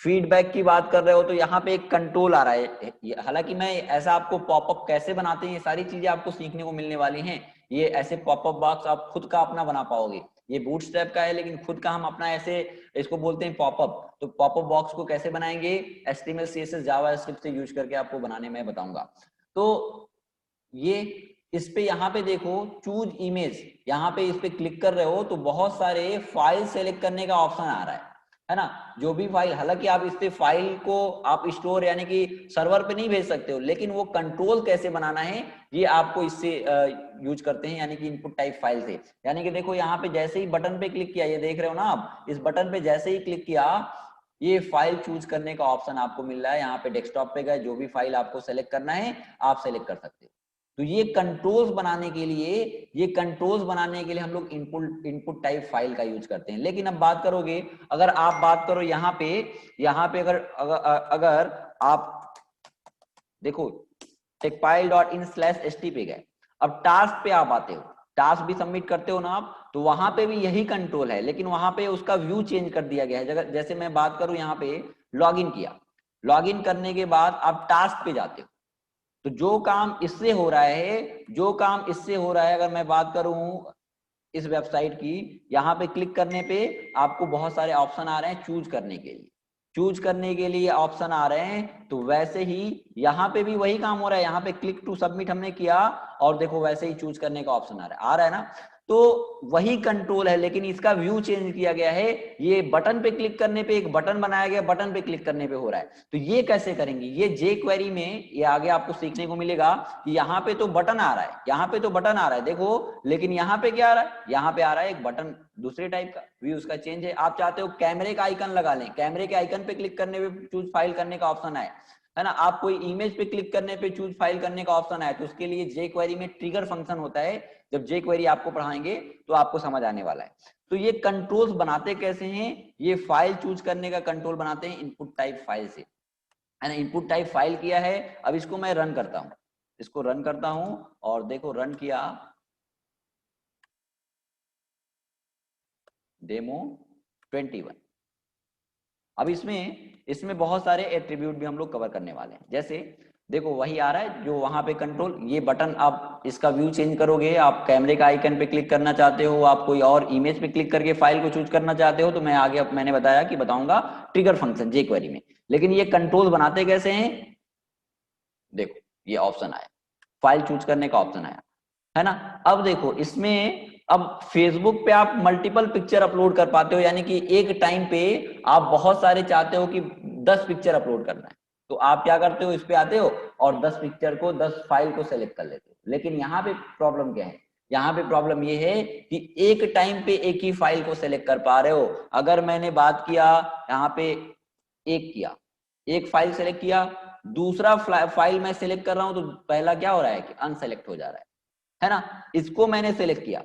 फीडबैक की बात कर रहे हो तो यहाँ पे एक कंट्रोल आ रहा है। हालांकि मैं ऐसा आपको पॉपअप कैसे बनाते हैं ये सारी चीजें आपको सीखने को मिलने वाली हैं। ये ऐसे पॉपअप बॉक्स आप खुद का अपना बना पाओगे। ये बूटस्ट्रैप का है लेकिन खुद का हम अपना ऐसे, इसको बोलते हैं पॉपअप। तो पॉपअप बॉक्स को कैसे बनाएंगे, HTML CSS जावास्क्रिप्ट से यूज करके आपको बनाने में बताऊंगा। तो ये इस पे, यहाँ पे देखो चूज इमेज, यहाँ पे इस पे क्लिक कर रहे हो तो बहुत सारे फाइल सेलेक्ट करने का ऑप्शन आ रहा है ना। जो भी फाइल, हालांकि आप इससे फाइल को आप स्टोर यानी कि सर्वर पे नहीं भेज सकते हो, लेकिन वो कंट्रोल कैसे बनाना है ये आपको इससे यूज करते हैं, यानी कि इनपुट टाइप फाइल से। यानी कि देखो यहाँ पे जैसे ही बटन पे क्लिक किया, ये देख रहे हो ना आप, इस बटन पे जैसे ही क्लिक किया, ये फाइल चूज करने का ऑप्शन आपको मिल रहा है। यहाँ पे डेस्कटॉप पे गए, जो भी फाइल आपको सेलेक्ट करना है आप सेलेक्ट कर सकते हो। तो ये कंट्रोल्स बनाने के लिए, ये कंट्रोल्स बनाने के लिए हम लोग इनपुट टाइप फाइल का यूज करते हैं। लेकिन अब बात करोगे, अगर आप बात करो यहाँ पे, अगर आप देखो techpile.in/st पे गए, अब टास्क पे आप आते हो, टास्क भी सबमिट करते हो ना आप, तो वहां पे भी यही कंट्रोल है, लेकिन वहां पे उसका व्यू चेंज कर दिया गया है। जैसे मैं बात करूं, यहाँ पे लॉगिन किया, लॉगिन करने के बाद आप टास्क पे जाते हो, तो जो काम इससे हो रहा है, जो काम इससे हो रहा है, अगर मैं बात करूं इस वेबसाइट की, यहाँ पे क्लिक करने पे आपको बहुत सारे ऑप्शन आ रहे हैं चूज करने के लिए, चूज करने के लिए ऑप्शन आ रहे हैं। तो वैसे ही यहाँ पे भी वही काम हो रहा है, यहाँ पे क्लिक टू सबमिट हमने किया और देखो वैसे ही चूज करने का ऑप्शन आ रहा है ना। तो वही कंट्रोल है, लेकिन इसका व्यू चेंज किया गया है। ये बटन पे क्लिक करने पे एक बटन बनाया गया, बटन पे क्लिक करने पे हो रहा है। तो ये कैसे करेंगे, ये जे क्वेरी में ये आगे आपको सीखने को मिलेगा कि यहाँ पे तो बटन आ रहा है, यहाँ पे तो बटन आ रहा है देखो, लेकिन यहाँ पे क्या आ रहा है, यहाँ पे आ रहा है एक बटन दूसरे टाइप का, व्यू उसका चेंज है। आप चाहते हो कैमरे का आइकन लगा लें, कैमरे के आइकन पे क्लिक करने पे चूज फाइल करने का ऑप्शन है ना। आप कोई इमेज पे क्लिक करने पे चूज फाइल करने का ऑप्शन है, तो उसके लिए जे क्वेरी में ट्रिगर फंक्शन होता है। जब जे क्वेरी आपको पढ़ाएंगे तो आपको समझ आने वाला है। तो ये कंट्रोल्स बनाते कैसे हैं, ये फाइल चूज करने का कंट्रोल बनाते हैं इनपुट टाइप फाइल से, है ना। इनपुट टाइप फाइल किया है, अब इसको मैं रन करता हूं, इसको रन करता हूं और देखो रन किया, डेमो 21। अब इसमें इसमें बहुत सारे एट्रीब्यूट भी हम लोग कवर करने वाले हैं। जैसे देखो वही आ रहा है जो वहां पे कंट्रोल, ये बटन आप इसका व्यू चेंज करोगे, आप कैमरे का आइकन पे क्लिक करना चाहते हो, आप कोई और इमेज पे क्लिक करके फाइल को चूज करना चाहते हो, तो मैं आगे मैंने बताया कि बताऊंगा ट्रिगर फंक्शन jQuery में। लेकिन ये कंट्रोल बनाते कैसे हैं, देखो ये ऑप्शन आया, फाइल चूज करने का ऑप्शन आया, है ना। अब देखो इसमें, अब फेसबुक पे आप मल्टीपल पिक्चर अपलोड कर पाते हो, यानी कि एक टाइम पे आप बहुत सारे चाहते हो कि 10 पिक्चर अपलोड करना है, तो आप क्या करते हो, इस पे आते हो और 10 पिक्चर को 10 फाइल को सेलेक्ट कर लेते हो। लेकिन यहाँ पे प्रॉब्लम क्या है, यहाँ पे प्रॉब्लम ये है कि एक टाइम पे एक ही फाइल को सेलेक्ट कर पा रहे हो। अगर मैंने बात किया यहाँ पे, एक किया, एक फाइल सेलेक्ट किया, दूसरा फाइल मैं सेलेक्ट कर रहा हूं, तो पहला क्या हो रहा है कि अनसेलेक्ट हो जा रहा है ना। इसको मैंने सेलेक्ट किया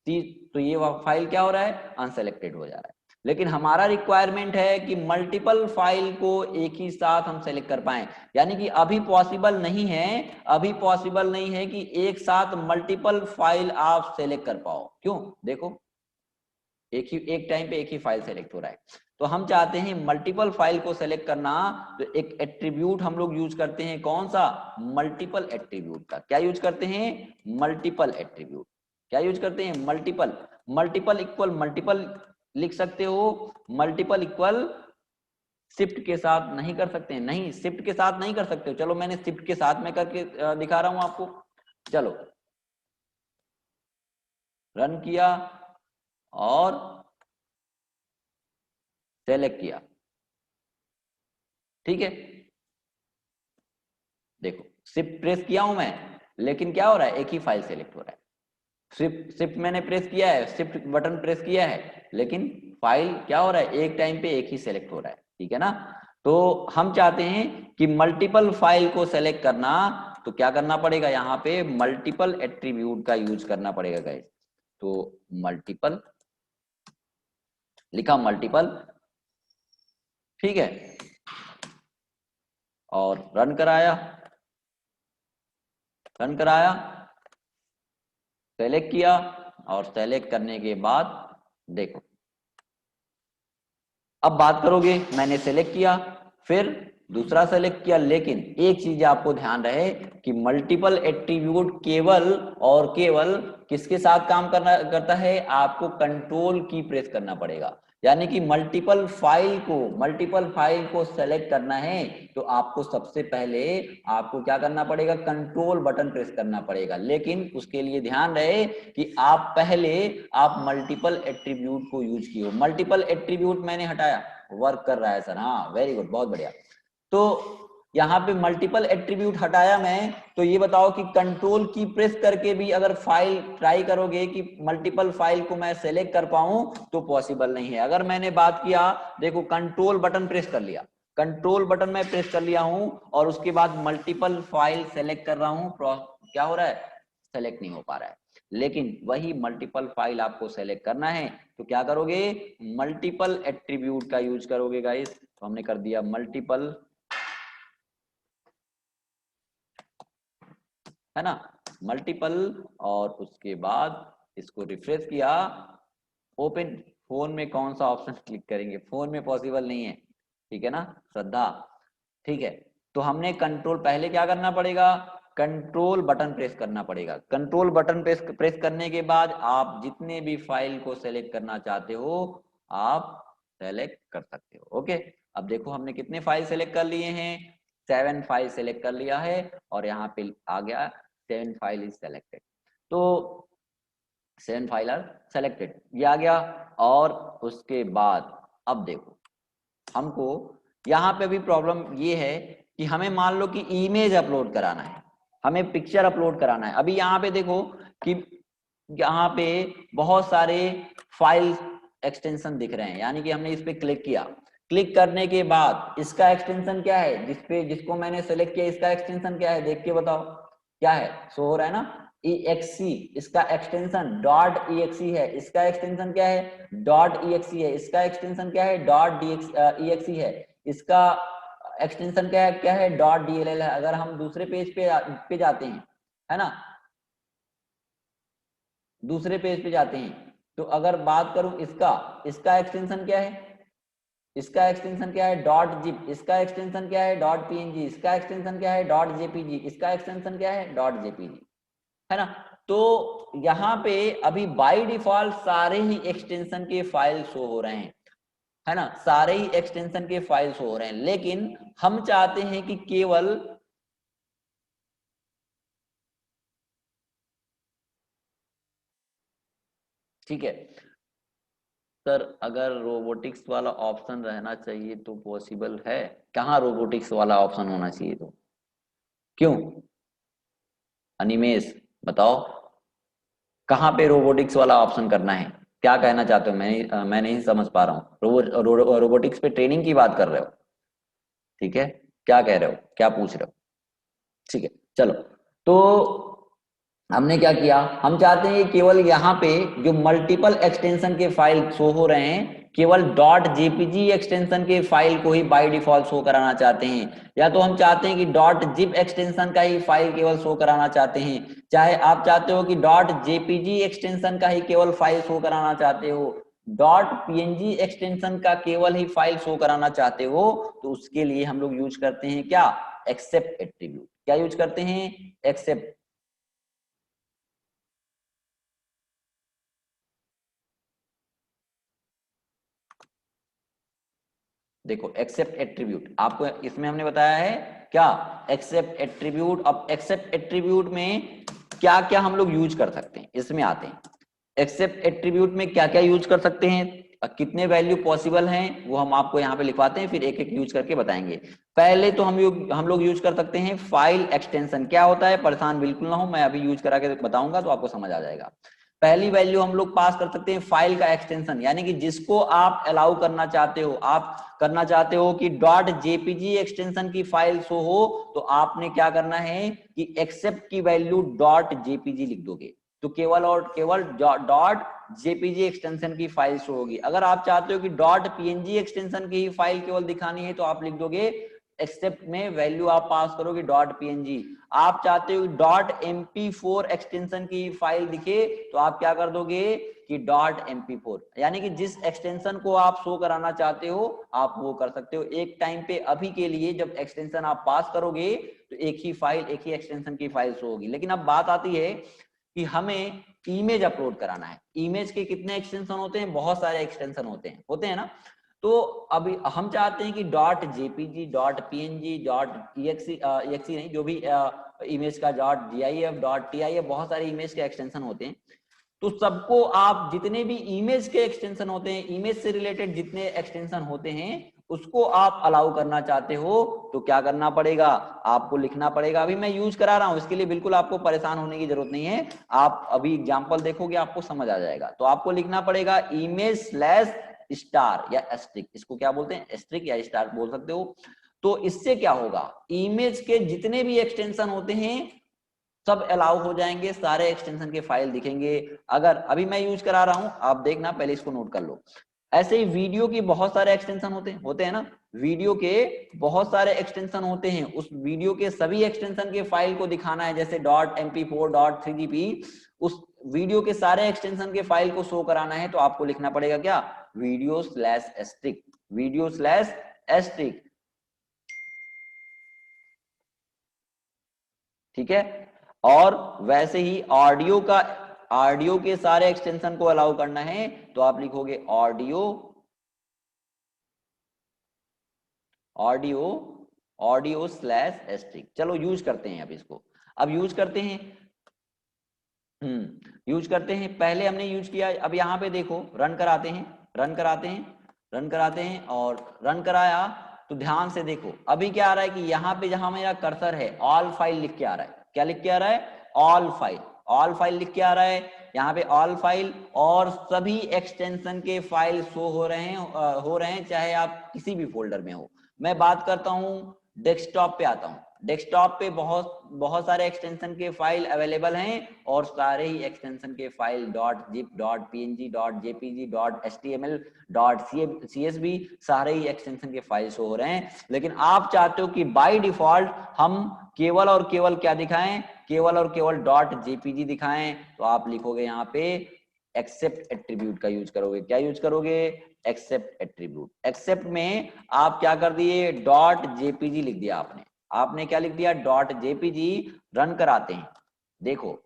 तो ये फाइल क्या हो रहा है, अनसेलेक्टेड हो जा रहा है। लेकिन हमारा रिक्वायरमेंट है कि मल्टीपल फाइल को एक ही साथ हम सेलेक्ट कर पाएं, यानी कि अभी पॉसिबल नहीं है, अभी पॉसिबल नहीं है कि एक साथ मल्टीपल फाइल आप सेलेक्ट कर पाओ। क्यों, देखो एक टाइम पे एक ही फाइल सेलेक्ट हो रहा है। तो हम चाहते हैं मल्टीपल फाइल को सेलेक्ट करना, तो एक एट्रीब्यूट हम लोग यूज करते हैं, कौन सा, मल्टीपल एट्रीब्यूट का। क्या यूज करते हैं, मल्टीपल एट्रीब्यूट। क्या यूज करते हैं, मल्टीपल। मल्टीपल इक्वल मल्टीपल लिख सकते हो, मल्टीपल इक्वल शिफ्ट के साथ नहीं कर सकते हैं, नहीं शिफ्ट के साथ नहीं कर सकते हो। चलो मैंने शिफ्ट के साथ में करके दिखा रहा हूं आपको। चलो रन किया और सेलेक्ट किया, ठीक है। देखो शिफ्ट प्रेस किया हूं मैं, लेकिन क्या हो रहा है, एक ही फाइल सेलेक्ट हो रहा है। शिफ्ट शिफ्ट मैंने प्रेस किया है, शिफ्ट बटन प्रेस किया है, लेकिन फाइल क्या हो रहा है, एक टाइम पे एक ही सेलेक्ट हो रहा है, ठीक है ना। तो हम चाहते हैं कि मल्टीपल फाइल को सेलेक्ट करना, तो क्या करना पड़ेगा, यहाँ पे मल्टीपल एट्रीब्यूट का यूज करना पड़ेगा गाइस। तो मल्टीपल लिखा, मल्टीपल, ठीक है, और रन कराया, रन कराया, सेलेक्ट किया, और सेलेक्ट करने के बाद देखो, अब बात करोगे, मैंने सेलेक्ट किया, फिर दूसरा सेलेक्ट किया, लेकिन एक चीज आपको ध्यान रहे कि मल्टीपल एट्रीब्यूट केवल और केवल किसके साथ काम करता है, आपको कंट्रोल की प्रेस करना पड़ेगा। यानी कि मल्टीपल फाइल को सेलेक्ट करना है, तो आपको सबसे पहले आपको क्या करना पड़ेगा, कंट्रोल बटन प्रेस करना पड़ेगा। लेकिन उसके लिए ध्यान रहे कि आप पहले आप मल्टीपल एट्रीब्यूट को यूज किए हो। मल्टीपल एट्रीब्यूट मैंने हटाया, वर्क कर रहा है सर, हाँ वेरी गुड, बहुत बढ़िया। तो यहाँ पे मल्टीपल एट्रीब्यूट हटाया मैं, तो ये बताओ कि कंट्रोल की प्रेस करके भी अगर फाइल ट्राई करोगे कि मल्टीपल फाइल को मैं सेलेक्ट कर पाऊं, तो पॉसिबल नहीं है। अगर मैंने बात किया, देखो कंट्रोल बटन प्रेस कर लिया, कंट्रोल बटन मैं प्रेस कर लिया हूं, और उसके बाद मल्टीपल फाइल सेलेक्ट कर रहा हूं, क्या हो रहा है, सेलेक्ट नहीं हो पा रहा है। लेकिन वही मल्टीपल फाइल आपको सेलेक्ट करना है, तो क्या करोगे, मल्टीपल एट्रीब्यूट का यूज करोगे गाइस। तो हमने कर दिया मल्टीपल, है ना, मल्टीपल, और उसके बाद इसको रिफ्रेश किया, ओपन। फोन में कौन सा ऑप्शन क्लिक करेंगे, फोन में पॉसिबल नहीं है, ठीक है ना श्रद्धा, ठीक है। तो हमने कंट्रोल, पहले क्या करना पड़ेगा, कंट्रोल बटन प्रेस करना पड़ेगा। कंट्रोल बटन प्रेस करने के बाद आप जितने भी फाइल को सेलेक्ट करना चाहते हो आप सेलेक्ट कर सकते हो, ओके। अब देखो हमने कितने फाइल सेलेक्ट कर लिए हैं, 7 फाइल सेलेक्ट कर लिया है, और यहाँ पे आ गया 7 फाइल इज सेलेक्टेड। तो 7 फाइल आर सेलेक्टेड, ये आ गया। और उसके बाद अब देखो हमको यहाँ पे भी प्रॉब्लम ये है कि हमें मान लो कि इमेज अपलोड कराना है, हमें पिक्चर अपलोड कराना है। अभी यहाँ पे देखो कि यहाँ पे बहुत सारे फाइल एक्सटेंशन दिख रहे हैं, यानी कि हमने इस पे क्लिक किया, क्लिक करने के बाद इसका एक्सटेंशन क्या है, जिसको मैंने सेलेक्ट किया इसका एक्सटेंशन क्या है, देख के बताओ क्या है, शो हो रहा है ना, exe, इसका एक्सटेंशन डॉट exe है, इसका एक्सटेंशन क्या है, डॉट exe है, इसका एक्सटेंशन क्या है, डॉट exe है, इसका एक्सटेंशन क्या है, डॉट dll है। अगर हम दूसरे पेज पे जाते हैं, है ना, दूसरे पेज पे जाते हैं, तो अगर बात करूं इसका, इसका एक्सटेंशन क्या है, इसका एक्सटेंशन क्या है डॉट जिप, इसका एक्सटेंशन क्या है डॉट पीएनजी, इसका एक्सटेंशन क्या है डॉट जेपीजी, इसका एक्सटेंशन क्या है डॉट जेपीजी, है ना। तो यहाँ पे अभी बाय डिफॉल्ट सारे ही एक्सटेंशन के फाइल शो हो रहे हैं, है ना, सारे ही एक्सटेंशन के फाइल शो हो रहे हैं, लेकिन हम चाहते हैं कि केवल ठीक है सर, अगर रोबोटिक्स वाला ऑप्शन रहना चाहिए तो पॉसिबल है, कहाँ रोबोटिक्स वाला ऑप्शन होना चाहिए तो, क्यों अनिमेश बताओ, कहाँ पे रोबोटिक्स वाला ऑप्शन करना है, क्या कहना चाहते हो, मैं नहीं समझ पा रहा हूँ, रोबोटिक्स पे ट्रेनिंग की बात कर रहे हो, ठीक है, क्या कह रहे हो, क्या पूछ रहे हो, ठीक है चलो। तो हमने क्या किया, हम चाहते हैं कि केवल यहाँ पे जो मल्टीपल एक्सटेंशन के फाइल शो हो रहे हैं केवल डॉट जेपीजी एक्सटेंशन के फाइल को ही बाय डिफॉल्ट शो कराना चाहते हैं, या तो हम चाहते हैं कि डॉट जिप एक्सटेंशन का ही फाइल केवल शो कराना चाहते हैं, चाहे आप चाहते हो कि डॉट जेपीजी एक्सटेंशन का ही केवल फाइल शो कराना चाहते हो, डॉट पीएनजी एक्सटेंशन का केवल ही फाइल शो कराना चाहते हो, तो उसके लिए हम लोग यूज करते हैं क्या, एक्सेप्ट एट्रीब्यूट, क्या यूज करते हैं, एक्सेप्ट। देखो एक्सेप्ट एट्रीब्यूट आपको इसमें हमने बताया है क्या, एक्सेप्ट एट्रीब्यूट। अब एक्सेप्ट एट्रीब्यूट में क्या क्या हम लोग यूज कर सकते हैं, इसमें आते हैं, एक्सेप्ट एट्रीब्यूट में क्या क्या यूज कर सकते हैं, कितने वैल्यू पॉसिबल हैं वो हम आपको यहाँ पे लिखवाते हैं, फिर एक एक यूज करके बताएंगे। पहले तो हम लोग यूज कर सकते हैं फाइल एक्सटेंशन, क्या होता है परेशान बिल्कुल ना हो, मैं अभी यूज करा के बताऊंगा तो आपको समझ आ जाएगा। पहली वैल्यू हम लोग पास कर सकते हैं फाइल का एक्सटेंशन, यानी कि जिसको आप अलाउ करना चाहते हो, आप करना चाहते हो कि डॉट जेपीजी एक्सटेंशन की फाइल शो हो, तो आपने क्या करना है कि एक्सेप्ट की वैल्यू डॉट जेपीजी लिख दोगे, तो केवल और केवल डॉट जेपीजी एक्सटेंशन की फाइल शो होगी। अगर आप चाहते हो कि डॉट पीएनजी एक्सटेंशन की ही फाइल केवल दिखानी है तो आप लिख दोगे एक्सेप्ट में वैल्यू आप पास करोगे डॉट पीएनजी। आप चाहते हो डॉट MP4 एक्सटेंशन की फाइल दिखे तो आप क्या कर दोगे कि डॉट MP4, यानी कि जिस एक्सटेंशन को आप शो कराना चाहते हो आप वो कर सकते हो एक टाइम पे। अभी के लिए जब एक्सटेंशन आप पास करोगे तो एक ही फाइल, एक ही एक्सटेंशन की फाइल शो होगी। लेकिन अब बात आती है कि हमें इमेज अपलोड कराना है, इमेज के कितने एक्सटेंशन होते हैं, बहुत सारे एक्सटेंशन होते हैं ना। तो अभी हम चाहते हैं कि dot JPG, dot PNG, dot EXE नहीं, जो भी इमेज का डॉट GIF, डॉट TIF, बहुत सारे इमेज के एक्सटेंशन होते हैं, तो सबको आप जितने भी इमेज के एक्सटेंशन होते हैं, इमेज से रिलेटेड जितने एक्सटेंशन होते हैं उसको आप अलाउ करना चाहते हो, तो क्या करना पड़ेगा, आपको लिखना पड़ेगा। अभी मैं यूज करा रहा हूं, इसके लिए बिल्कुल आपको परेशान होने की जरूरत नहीं है, आप अभी एग्जांपल देखोगे आपको समझ आ जाएगा। तो आपको लिखना पड़ेगा इमेज स्लैश स्टार या एस्ट्रिक, इसको क्या बोलते हैं एस्ट्रिक या स्टार बोल सकते हो। तो इससे क्या होगा, इमेज के जितने भी एक्सटेंशन होते हैं सब अलाउ हो जाएंगे, सारे एक्सटेंशन के फाइल दिखेंगे। अगर अभी मैं यूज करा रहा हूं आप देखना, पहले इसको नोट कर लो। ऐसे ही वीडियो की बहुत सारे एक्सटेंशन होते हैं ना, वीडियो के बहुत सारे एक्सटेंशन होते हैं, उस वीडियो के सभी एक्सटेंशन के फाइल को दिखाना है, जैसे डॉट MP4, डॉट 3GP, उस वीडियो के सारे एक्सटेंशन के फाइल को शो कराना है, तो आपको लिखना पड़ेगा क्या, video slash asterisk, video slash asterisk, ठीक है। और वैसे ही ऑडियो के सारे एक्सटेंशन को अलाउ करना है, तो आप लिखोगे audio, audio, audio slash asterisk. चलो यूज करते हैं अब इसको, अब यूज करते हैं, यूज करते हैं। पहले हमने यूज किया, अब यहाँ पे देखो रन कराते हैं, रन कराते हैं, रन कराते हैं, और रन कराया तो ध्यान से देखो अभी क्या आ रहा है कि यहाँ पे जहां मेरा कर्सर है ऑल फाइल लिख के आ रहा है, क्या लिख के आ रहा है, ऑल फाइल, ऑल फाइल लिख के आ रहा है, यहाँ पे ऑल फाइल, और सभी एक्सटेंशन के फाइल शो हो रहे हैं चाहे आप किसी भी फोल्डर में हो। मैं बात करता हूँ डेस्कटॉप पे आता हूँ, डेस्कटॉप पे बहुत बहुत सारे एक्सटेंशन के फाइल अवेलेबल हैं, और सारे ही एक्सटेंशन के file dot zip, dot PNG, dot JPG, dot HTML, dot CSV, सारे ही एक्सटेंशन के फाइल शो हो रहे हैं। लेकिन आप चाहते हो कि बाय डिफॉल्ट हम केवल और केवल क्या दिखाएं, केवल और केवल डॉट जेपीजी दिखाएं, तो आप लिखोगे यहाँ पे एक्सेप्ट एट्रीब्यूट का यूज करोगे। क्या यूज करोगे? Accept attribute. एक्सेप्ट में आप क्या कर दिए, डॉट जेपीजी लिख दिया आपने। आपने क्या लिख दिया? Dot JPG. रन कराते हैं, देखो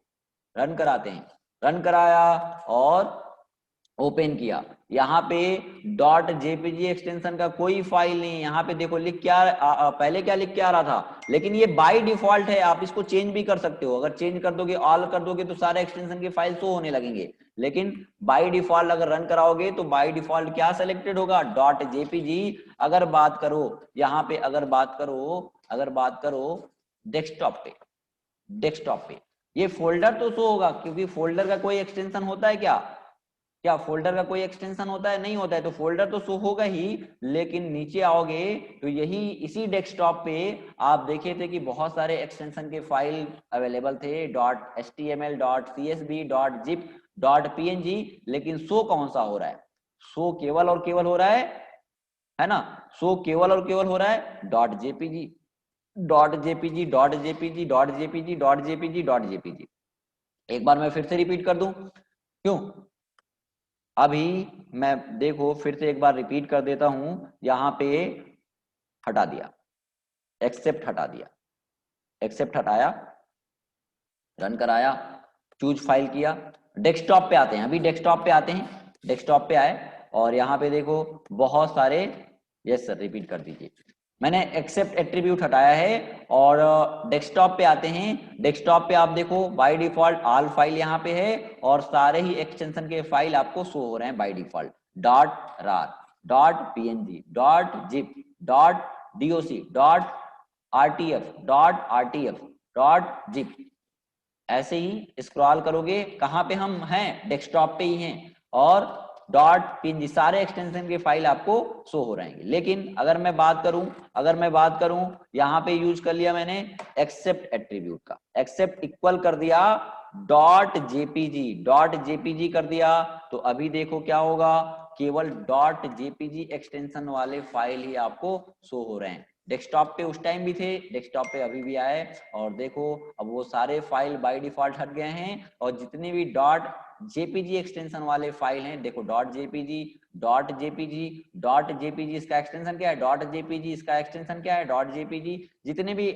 रन कराते हैं, रन कराया और ओपन किया। यहाँ पे डॉट जेपीजी एक्सटेंशन का कोई फाइल नहीं है। यहाँ पे देखो लिख क्या पहले क्या लिख के आ रहा था, लेकिन ये बाय डिफॉल्ट है। आप इसको चेंज भी कर सकते हो। अगर चेंज कर दोगे, ऑल कर दोगे, तो सारे एक्सटेंशन के फाइल शो होने लगेंगे। लेकिन बाय डिफॉल्ट अगर रन कराओगे तो बाय डिफॉल्ट क्या सेलेक्टेड होगा? Dot JPG. अगर बात करो यहाँ पे, अगर बात करो डेस्कटॉप पे, डेस्कटॉप पे ये फोल्डर तो शो होगा, क्योंकि फोल्डर का कोई एक्सटेंशन होता है क्या? क्या फोल्डर का कोई एक्सटेंशन होता है? नहीं होता है। तो फोल्डर तो शो होगा ही, लेकिन नीचे आओगे तो यही इसी डेस्कटॉप पे आप देखे थे कि बहुत सारे एक्सटेंशन के फाइल अवेलेबल थे, dot HTML, dot CSV, dot zip, dot PNG. लेकिन शो कौन सा हो रहा है? शो केवल और केवल हो रहा है ना? शो केवल और केवल हो रहा है dot JPG, dot JPG, dot JPG, dot JPG, dot JPG, dot JPG. एक बार मैं फिर से रिपीट कर दूं, क्यों? अभी मैं देखो फिर से एक बार रिपीट कर देता हूं। यहां पे हटा दिया, एक्सेप्ट हटा दिया, एक्सेप्ट हटाया, रन कराया, चूज फाइल किया, डेस्कटॉप पे आते हैं। अभी डेस्कटॉप पे आते हैं, डेस्कटॉप पे आए और यहाँ पे देखो बहुत सारे, यस सर रिपीट कर दीजिए। मैंने एक्सेप्ट एट्रीब्यूट हटाया है और डेस्कटॉप पे आते हैं। डेस्कटॉप पे आप देखो बाय डिफॉल्ट ऑल फाइल यहाँ पे है और सारे ही एक्सटेंशन के फाइल आपको शो हो रहे हैं बाय डिफॉल्ट। डॉट रार, dot PNG, dot zip, dot DOC, dot RTF, dot RTF, dot zip. ऐसे ही स्क्रॉल करोगे, कहां पे हम हैं? डेस्कटॉप पे ही हैं और डॉट पीएनजी सारे एक्सटेंशन के फाइल आपको शो हो रहेंगे। लेकिन अगर मैं बात करूं यहां पे यूज कर लिया मैंने एक्सेप्ट एट्रीब्यूट का, एक्सेप्ट इक्वल कर दिया डॉट जेपीजी, डॉट जेपीजी कर दिया, तो अभी देखो क्या होगा, केवल डॉट जेपीजी एक्सटेंशन वाले फाइल ही आपको शो हो रहे हैं। डेस्कटॉप पे उस टाइम भी थे, डेस्कटॉप पे अभी भी आए और देखो अब वो सारे फाइल बाय डिफॉल्ट हट गए हैं और जितने भी डॉट जेपीजी एक्सटेंशन वाले फाइल हैं, देखो dot JPG, dot JPG, dot JPG इसका एक्सटेंशन क्या है, डॉट जेपीजी इसका एक्सटेंशन क्या है, डॉट जेपीजी। जितने भी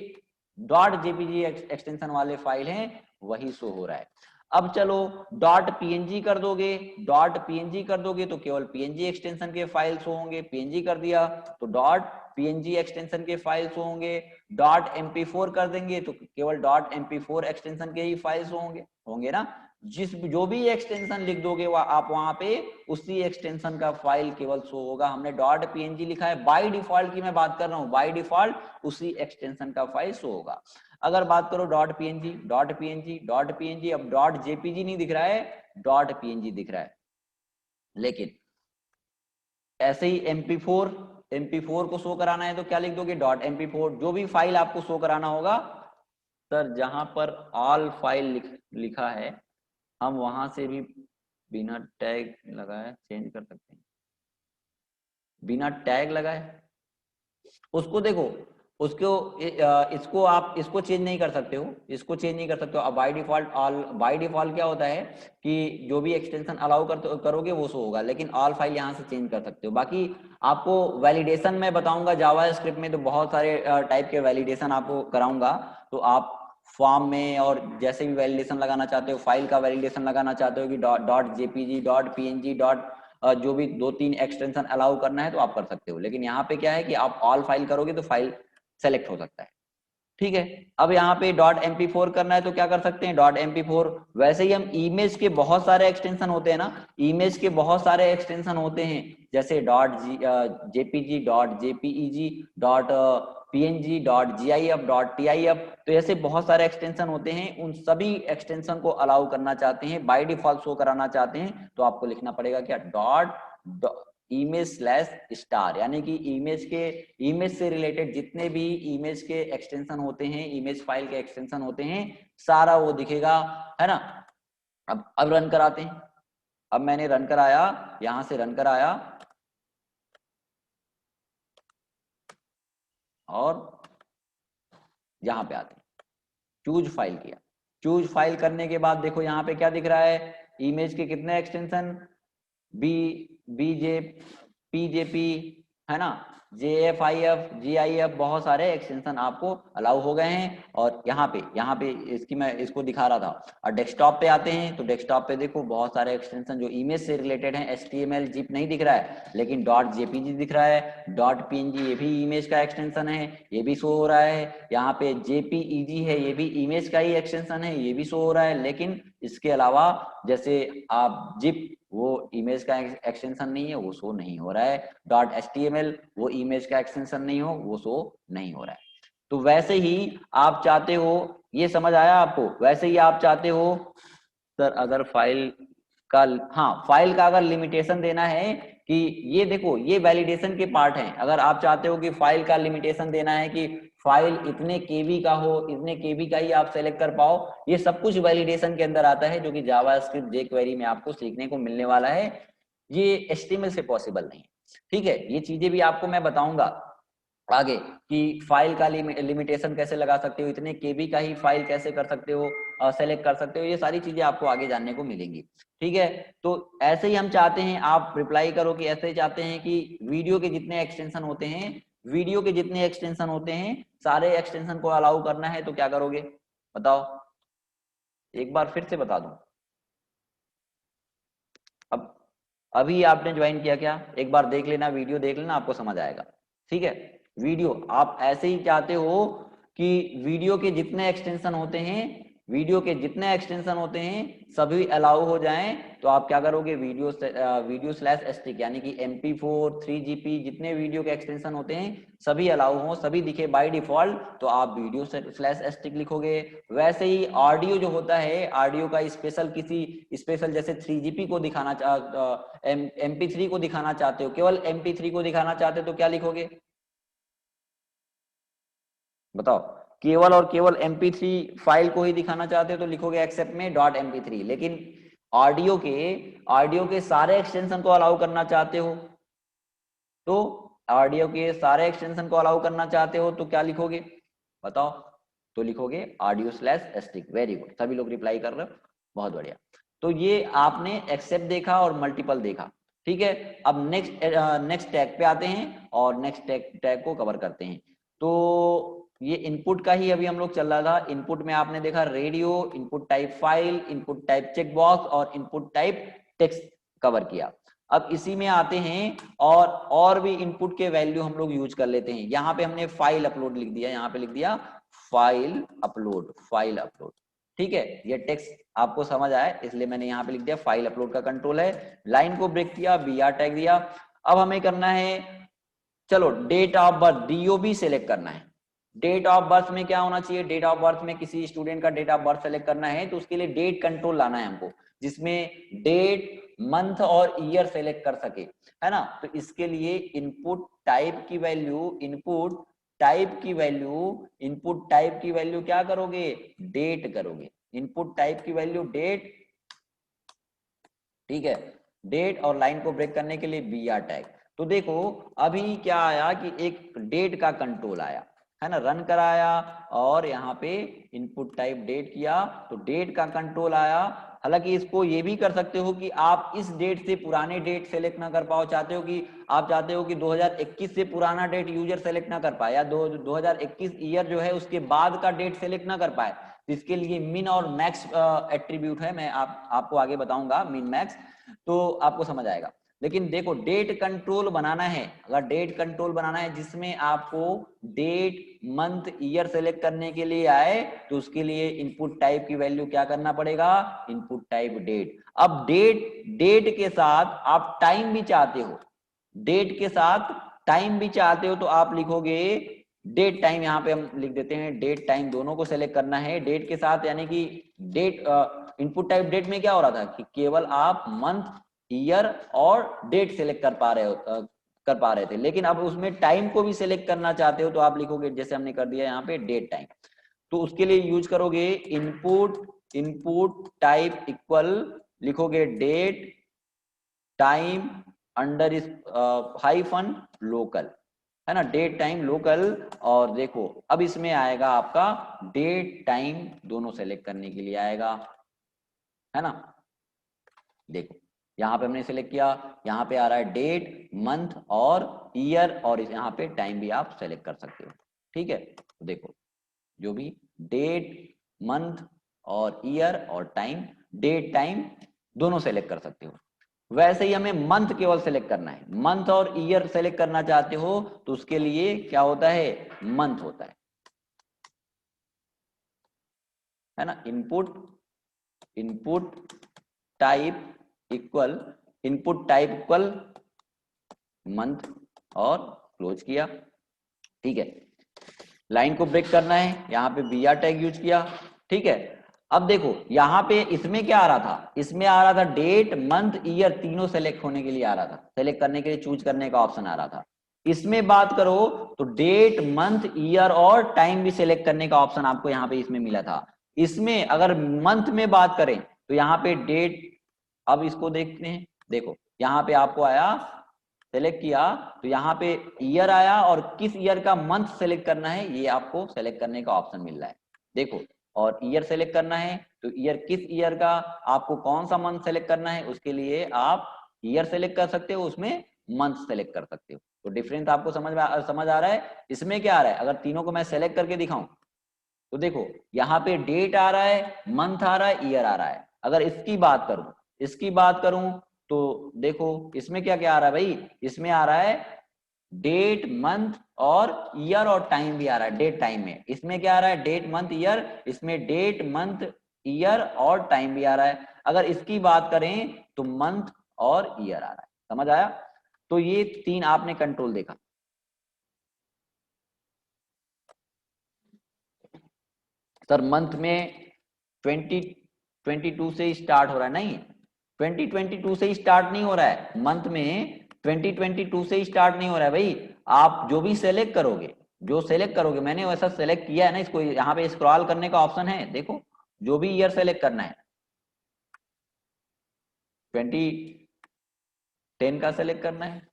डॉट जेपीजी एक्सटेंशन वाले फाइल हैं वही शो हो रहा है। अब चलो डॉट पीएनजी कर दोगे, डॉट पीएनजी कर दोगे तो केवल पीएनजी एक्सटेंशन के फाइल शो होंगे। पीएनजी कर दिया तो डॉट पीएनजी एक्सटेंशन के फाइल्स होंगे। डॉट एमपी4 कर देंगे तो केवल डॉट एमपी4 एक्सटेंशन के ही फाइल्स होंगे होंगे ना। जो भी एक्सटेंशन लिख दोगे आप वहां पे उसी एक्सटेंशन का फाइल केवल शो होगा। हमने डॉट पीएनजी लिखा है, बाय डिफॉल्ट की मैं बात कर रहा हूं, बाय डिफॉल्ट उसी एक्सटेंशन का फाइल शो होगा। अगर बात करो dot PNG, dot PNG, dot PNG, अब डॉट जेपीजी नहीं दिख रहा है, डॉट पीएनजी दिख रहा है। लेकिन ऐसे ही एमपी4 को शो कराना है तो क्या लिख दोगे, डॉट एमपी4। जो भी फाइल आपको शो कराना होगा सर, जहां पर ऑल फाइल लिखा है हम वहां से भी बिना टैग लगाए चेंज कर सकते हैं। बिना टैग लगाए उसको देखो, उसको इसको आप इसको चेंज नहीं कर सकते हो, इसको चेंज नहीं कर सकते हो। अब by default all, by default क्या होता है कि जो भी एक्सटेंशन अलाउ करोगे वो शो होगा, लेकिन ऑल फाइल यहाँ से चेंज कर सकते हो। बाकी आपको वैलिडेशन में बताऊंगा जावा स्क्रिप्ट में, तो बहुत सारे टाइप के वैलिडेशन आपको कराऊंगा। तो आप फॉर्म में और जैसे भी वैलिडेशन लगाना चाहते हो, फाइल का वैलिडेशन लगाना चाहते हो कि dot JPG, dot PNG, dot जो भी 2-3 एक्सटेंशन अलाउ करना है तो आप कर सकते हो। लेकिन यहाँ पे क्या है कि आप ऑल फाइल करोगे तो फाइल सेलेक्ट हो सकता है। ठीक है, अब यहाँ पे डॉट एमपी4 करना है तो क्या कर सकते हैं, डॉट एमपी4। वैसे ही हम इमेज के बहुत सारे एक्सटेंशन होते हैं ना, इमेज के बहुत सारे एक्सटेंशन होते हैं, जैसे dot JPG, dot JPEG, dot PNG, dot GIF, dot TIF. तो ऐसे बहुत सारे एक्सटेंशन होते हैं। उन सभी एक्सटेंशन को अलाउ करना चाहते हैं, बाय डिफॉल्ट शो कराना चाहते हैं, तो आपको लिखना पड़ेगा क्या, डॉट इमेज स्लैश स्टार। यानी कि इमेज से रिलेटेड जितने भी इमेज के एक्सटेंशन होते हैं, इमेज फाइल के एक्सटेंशन होते हैं, सारा वो दिखेगा, है ना। अब रन कराते हैं। अब मैंने रन कराया, यहां से रन कराया और यहां पे आते हैं, चूज फाइल किया। चूज फाइल करने के बाद देखो यहाँ पे क्या दिख रहा है, इमेज के कितने एक्सटेंशन, बी बीजे पीजेपी, है ना, JFIF GIF, बहुत सारे एक्सटेंशन आपको अलाउ हो गए हैं। और यहाँ पे इसकी मैं इसको दिखा रहा था। और डेस्कटॉप पे आते हैं तो डेस्कटॉप पे देखो बहुत सारे एक्सटेंशन जो इमेज से रिलेटेड हैं। HTML जिप नहीं दिख रहा है लेकिन .jpg दिख रहा है, .png ये भी इमेज का एक्सटेंशन है, ये भी शो हो रहा है। यहाँ पे JPEG है, ये भी इमेज का ही एक्सटेंशन है, ये भी शो हो रहा है। लेकिन इसके अलावा जैसे आप जिप, वो इमेज का एक्सटेंशन नहीं है, वो शो नहीं हो रहा है। .html वो इमेज का एक्सटेंशन नहीं हो, वो शो नहीं हो रहा है। तो वैसे ही आप चाहते हो, ये समझ आया आपको, वैसे ही आप चाहते हो सर अगर फाइल का, हाँ फाइल का अगर लिमिटेशन देना है कि ये देखो ये वैलिडेशन के पार्ट हैं। अगर आप चाहते हो कि फाइल का लिमिटेशन देना है कि फाइल इतने केबी का हो, इतने केबी का ही आप सेलेक्ट कर पाओ, ये सब कुछ वैलिडेशन के अंदर आता है, जो कि जावास्क्रिप्ट jQuery में आपको सीखने को मिलने वाला है। ये HTML से पॉसिबल नहीं है। ठीक है, ये चीजें भी आपको मैं बताऊंगा आगे कि फाइल का लिमिटेशन कैसे लगा सकते हो, इतने केबी का ही फाइल कैसे कर सकते हो, सेलेक्ट कर सकते हो। ये सारी चीजें आपको आगे जानने को मिलेंगी। ठीक है, तो ऐसे ही हम चाहते हैं, आप रिप्लाई करो कि ऐसे ही चाहते हैं कि वीडियो के जितने एक्सटेंशन होते हैं, वीडियो के जितने एक्सटेंशन होते हैं सारे एक्सटेंशन को अलाउ करना है, तो क्या करोगे बताओ, एक बार फिर से बता दूं। अब अभी आपने ज्वाइन किया क्या, एक बार देख लेना, वीडियो देख लेना, आपको समझ आएगा। ठीक है, वीडियो आप ऐसे ही चाहते हो कि वीडियो के जितने एक्सटेंशन होते हैं, वीडियो के जितने एक्सटेंशन होते हैं सभी अलाउ हो जाएं, तो आप क्या करोगे, वीडियो स्लैश स्टिक यानी कि MP4 3GP जितने वीडियो के एक्सटेंशन होते हैं सभी अलाउ हो, सभी दिखे बाय डिफॉल्ट, तो आप वीडियो स्लैश स्टिक लिखोगे। वैसे ही ऑडियो जो होता है, ऑडियो का स्पेशल किसी स्पेशल जैसे 3GP को दिखाना MP3 को दिखाना चाहते हो, केवल MP3 को दिखाना चाहते हो तो क्या लिखोगे बताओ, केवल और केवल MP3 फाइल को ही दिखाना चाहते हो तो लिखोगे एक्सेप्ट में .mp3। लेकिन ऑडियो के सारे एक्सटेंशन को अलाउ करना चाहते हो, तो ऑडियो के सारे एक्सटेंशन को अलाउ करना चाहते हो तो क्या लिखोगे बताओ, तो लिखोगे audio slash stick. Very good, सभी लोग रिप्लाई कर रहे हो, बहुत बढ़िया। तो ये आपने एक्सेप्ट देखा और मल्टीपल देखा। ठीक है, अब नेक्स्ट टैग पे आते हैं और नेक्स्ट टैग को कवर करते हैं। तो ये इनपुट का ही अभी हम लोग चल रहा था। इनपुट में आपने देखा radio, input type file, input type checkbox और इनपुट टाइप टेक्स्ट कवर किया। अब इसी में आते हैं और भी इनपुट के वैल्यू हम लोग यूज कर लेते हैं। यहाँ पे हमने फाइल अपलोड लिख दिया, यहाँ पे लिख दिया फाइल अपलोड। ठीक है, ये टेक्स्ट आपको समझ आया इसलिए मैंने यहाँ पे लिख दिया फाइल अपलोड का कंट्रोल है। लाइन को ब्रेक किया, BR टैग दिया। अब हमें करना है, चलो date of birth DOB select करना है। डेट ऑफ बर्थ में क्या होना चाहिए, डेट ऑफ बर्थ में किसी स्टूडेंट का डेट ऑफ बर्थ सेलेक्ट करना है तो उसके लिए डेट कंट्रोल लाना है हमको, जिसमें डेट मंथ और ईयर सेलेक्ट कर सके, है ना। तो इसके लिए इनपुट टाइप की वैल्यू क्या करोगे, डेट करोगे। इनपुट टाइप की वैल्यू डेट, ठीक है, डेट और लाइन को ब्रेक करने के लिए BR टैग। तो देखो अभी क्या आया कि एक डेट का कंट्रोल आया, है ना, रन कराया और यहाँ पे इनपुट टाइप डेट किया तो डेट का कंट्रोल आया। हालांकि इसको ये भी कर सकते हो कि आप इस डेट से पुराने डेट सेलेक्ट ना कर पाओ, चाहते हो कि 2021 से पुराना डेट यूजर सेलेक्ट ना कर पाए, या 2021 ईयर जो है उसके बाद का डेट सेलेक्ट ना कर पाए, तो इसके लिए मिन और मैक्स एट्रीब्यूट है, मैं आपको आगे बताऊंगा मिन मैक्स, तो आपको समझ आएगा। लेकिन देखो डेट कंट्रोल बनाना है, अगर डेट कंट्रोल बनाना है जिसमें आपको डेट मंथ ईयर सेलेक्ट करने के लिए आए, तो उसके लिए इनपुट टाइप की वैल्यू क्या करना पड़ेगा, इनपुट टाइप डेट। अब डेट के साथ आप टाइम भी चाहते हो, डेट के साथ टाइम भी चाहते हो तो आप लिखोगे डेट टाइम। यहाँ पे हम लिख देते हैं डेट टाइम, दोनों को सेलेक्ट करना है डेट के साथ, यानी कि डेट इनपुट टाइप डेट में क्या हो रहा था कि केवल आप मंथ ईयर और डेट सेलेक्ट कर पा रहे थे, लेकिन अब उसमें टाइम को भी सेलेक्ट करना चाहते हो तो आप लिखोगे जैसे हमने कर दिया यहाँ पे डेट टाइम। तो उसके लिए यूज करोगे इनपुट टाइप इक्वल, लिखोगे डेट टाइम अंडर इस हाइफन लोकल, है ना, डेट टाइम लोकल। और देखो अब इसमें आएगा आपका डेट टाइम दोनों सेलेक्ट करने के लिए आएगा, है ना। देखो यहाँ पे हमने सेलेक्ट किया, यहाँ पे आ रहा है डेट, मंथ और ईयर, और यहाँ पे टाइम भी आप सेलेक्ट कर सकते हो। ठीक है, तो देखो जो भी डेट, मंथ और ईयर और टाइम, डेट टाइम दोनों सेलेक्ट कर सकते हो। वैसे ही हमें मंथ केवल सेलेक्ट करना है, मंथ और ईयर सेलेक्ट करना चाहते हो तो उसके लिए क्या होता है, मंथ होता है ना। Input, input type equal, input type equal month और क्लोज किया। ठीक है, लाइन को ब्रेक करना है, यहाँ पे br टैग यूज किया। ठीक है, अब देखो यहाँ पे इसमें क्या आ रहा था, इसमें आ रहा था डेट, मंथ, ईयर तीनों सेलेक्ट होने के लिए आ रहा था, सेलेक्ट करने के लिए चूज करने का ऑप्शन आ रहा था। इसमें बात करो तो डेट, मंथ, ईयर और टाइम भी सेलेक्ट करने का ऑप्शन आपको यहाँ पे इसमें मिला था। इसमें अगर मंथ में बात करें तो यहाँ पे डेट, अब इसको देखते हैं, देखो यहाँ पे आपको आया, सेलेक्ट किया तो यहाँ पे ईयर आया और किस ईयर का मंथ सेलेक्ट करना है ये आपको सेलेक्ट करने का ऑप्शन मिल रहा है। देखो, और ईयर सेलेक्ट करना है तो ईयर, किस ईयर का, आपको कौन सा मंथ सेलेक्ट करना है उसके लिए आप ईयर सेलेक्ट कर सकते हो, उसमें मंथ सेलेक्ट कर सकते हो। तो डिफरेंस आपको समझ आ रहा है। इसमें क्या आ रहा है, अगर तीनों को मैं सेलेक्ट करके दिखाऊं तो देखो यहाँ पे डेट आ रहा है, मंथ आ रहा है, ईयर आ रहा है। अगर इसकी बात करूं, इसकी बात करूं तो देखो इसमें क्या क्या आ रहा है भाई, इसमें आ रहा है डेट, मंथ और ईयर और टाइम भी आ रहा है डेट टाइम में। इसमें क्या आ रहा है, डेट, मंथ, ईयर, इसमें डेट, मंथ, ईयर और टाइम भी आ रहा है। अगर इसकी बात करें तो मंथ और ईयर आ रहा है। समझ आया? तो ये तीन आपने कंट्रोल देखा। सर मंथ में 2022 से स्टार्ट हो रहा है, नहीं 2022 से स्टार्ट नहीं हो रहा है, मंथ में 2022 से स्टार्ट नहीं हो रहा है भाई। आप जो भी सेलेक्ट करोगे, जो सेलेक्ट करोगे, मैंने वैसा सेलेक्ट किया है ना, इसको यहाँ पे स्क्रॉल करने का ऑप्शन है, देखो जो भी ईयर सेलेक्ट करना है 2010 का सेलेक्ट करना है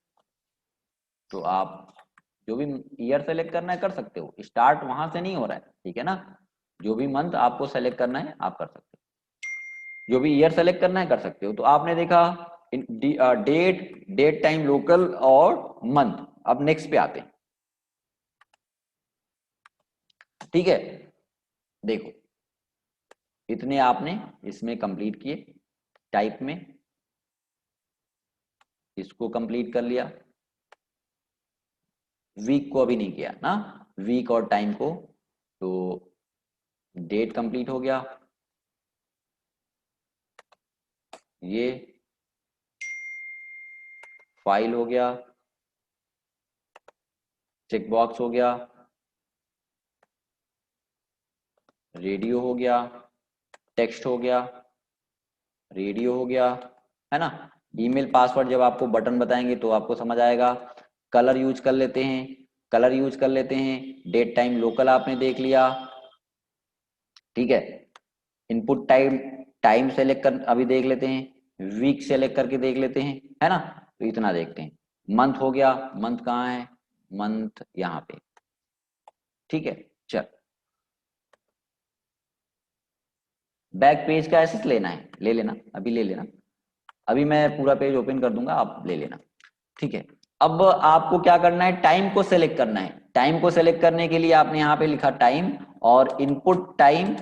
तो आप जो भी ईयर सेलेक्ट करना है कर सकते हो, स्टार्ट वहां से नहीं हो रहा है। ठीक है ना, जो भी मंथ आपको सेलेक्ट करना है आप कर सकते हो, जो भी ईयर सेलेक्ट करना है कर सकते हो। तो आपने देखा डेट, डेट टाइम लोकल और मंथ। अब नेक्स्ट पे आते हैं। ठीक है, देखो इतने आपने इसमें कंप्लीट किए, टाइप में इसको कंप्लीट कर लिया, वीक को अभी नहीं किया ना, वीक और टाइम को। तो डेट कंप्लीट हो गया, ये फाइल हो गया, चेक बॉक्स हो गया, रेडियो हो गया, टेक्स्ट हो गया, रेडियो हो गया, है ना। ईमेल पासवर्ड जब आपको बटन बताएंगे तो आपको समझ आएगा। कलर यूज कर लेते हैं, कलर यूज कर लेते हैं, डेट टाइम लोकल आपने देख लिया। ठीक है, इनपुट टाइम, टाइम सेलेक्ट कर अभी देख लेते हैं, वीक सेलेक्ट करके देख लेते हैं, है ना। तो इतना देखते हैं। मंथ हो गया, मंथ कहाँ है, मंथ यहाँ पे। ठीक है, चल बैक पेज का एसेस लेना है, ले लेना, अभी ले लेना, अभी मैं पूरा पेज ओपन कर दूंगा, आप ले लेना। ठीक है, अब आपको क्या करना है, टाइम को सेलेक्ट करना है। टाइम को सेलेक्ट करने के लिए आपने यहाँ पे लिखा टाइम और input time,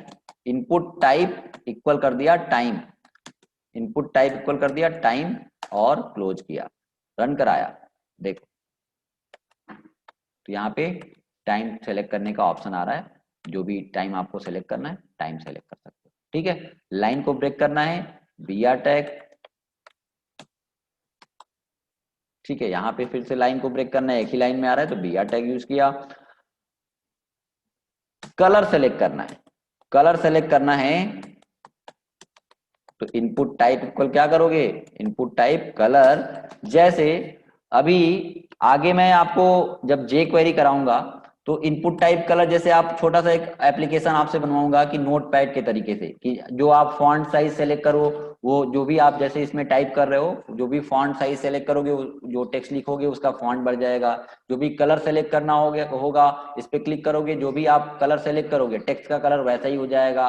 input type equal कर दिया टाइम, इनपुट टाइप इक्वल कर दिया टाइम और क्लोज किया, रन कराया। देखो तो यहाँ पे टाइम सेलेक्ट करने का ऑप्शन आ रहा है, जो भी टाइम आपको सेलेक्ट करना है टाइम सेलेक्ट कर सकते हो। ठीक है, लाइन को ब्रेक करना है, br टैग। ठीक है, यहाँ पे फिर से लाइन को ब्रेक करना है, एक ही लाइन में आ रहा है तो br टैग यूज किया। कलर सेलेक्ट करना है, कलर सेलेक्ट करना है तो इनपुट टाइप इक्वल क्या करोगे, इनपुट टाइप कलर। जैसे अभी आगे मैं आपको जब जे क्वेरी कराऊंगा तो इनपुट टाइप कलर, जैसे आप छोटा सा एक एप्लीकेशन आपसे बनवाऊंगा कि नोट पैड के तरीके से, कि जो आप फॉन्ट साइज सेलेक्ट करो, वो जो भी आप जैसे इसमें टाइप कर रहे हो, जो भी फॉन्ट साइज सेलेक्ट करोगे, जो टेक्स्ट लिखोगे उसका फॉन्ट बढ़ जाएगा। जो भी कलर सेलेक्ट करना होगा इस पे क्लिक करोगे, जो भी आप कलर सेलेक्ट करोगे टेक्स्ट का कलर वैसा ही हो जाएगा,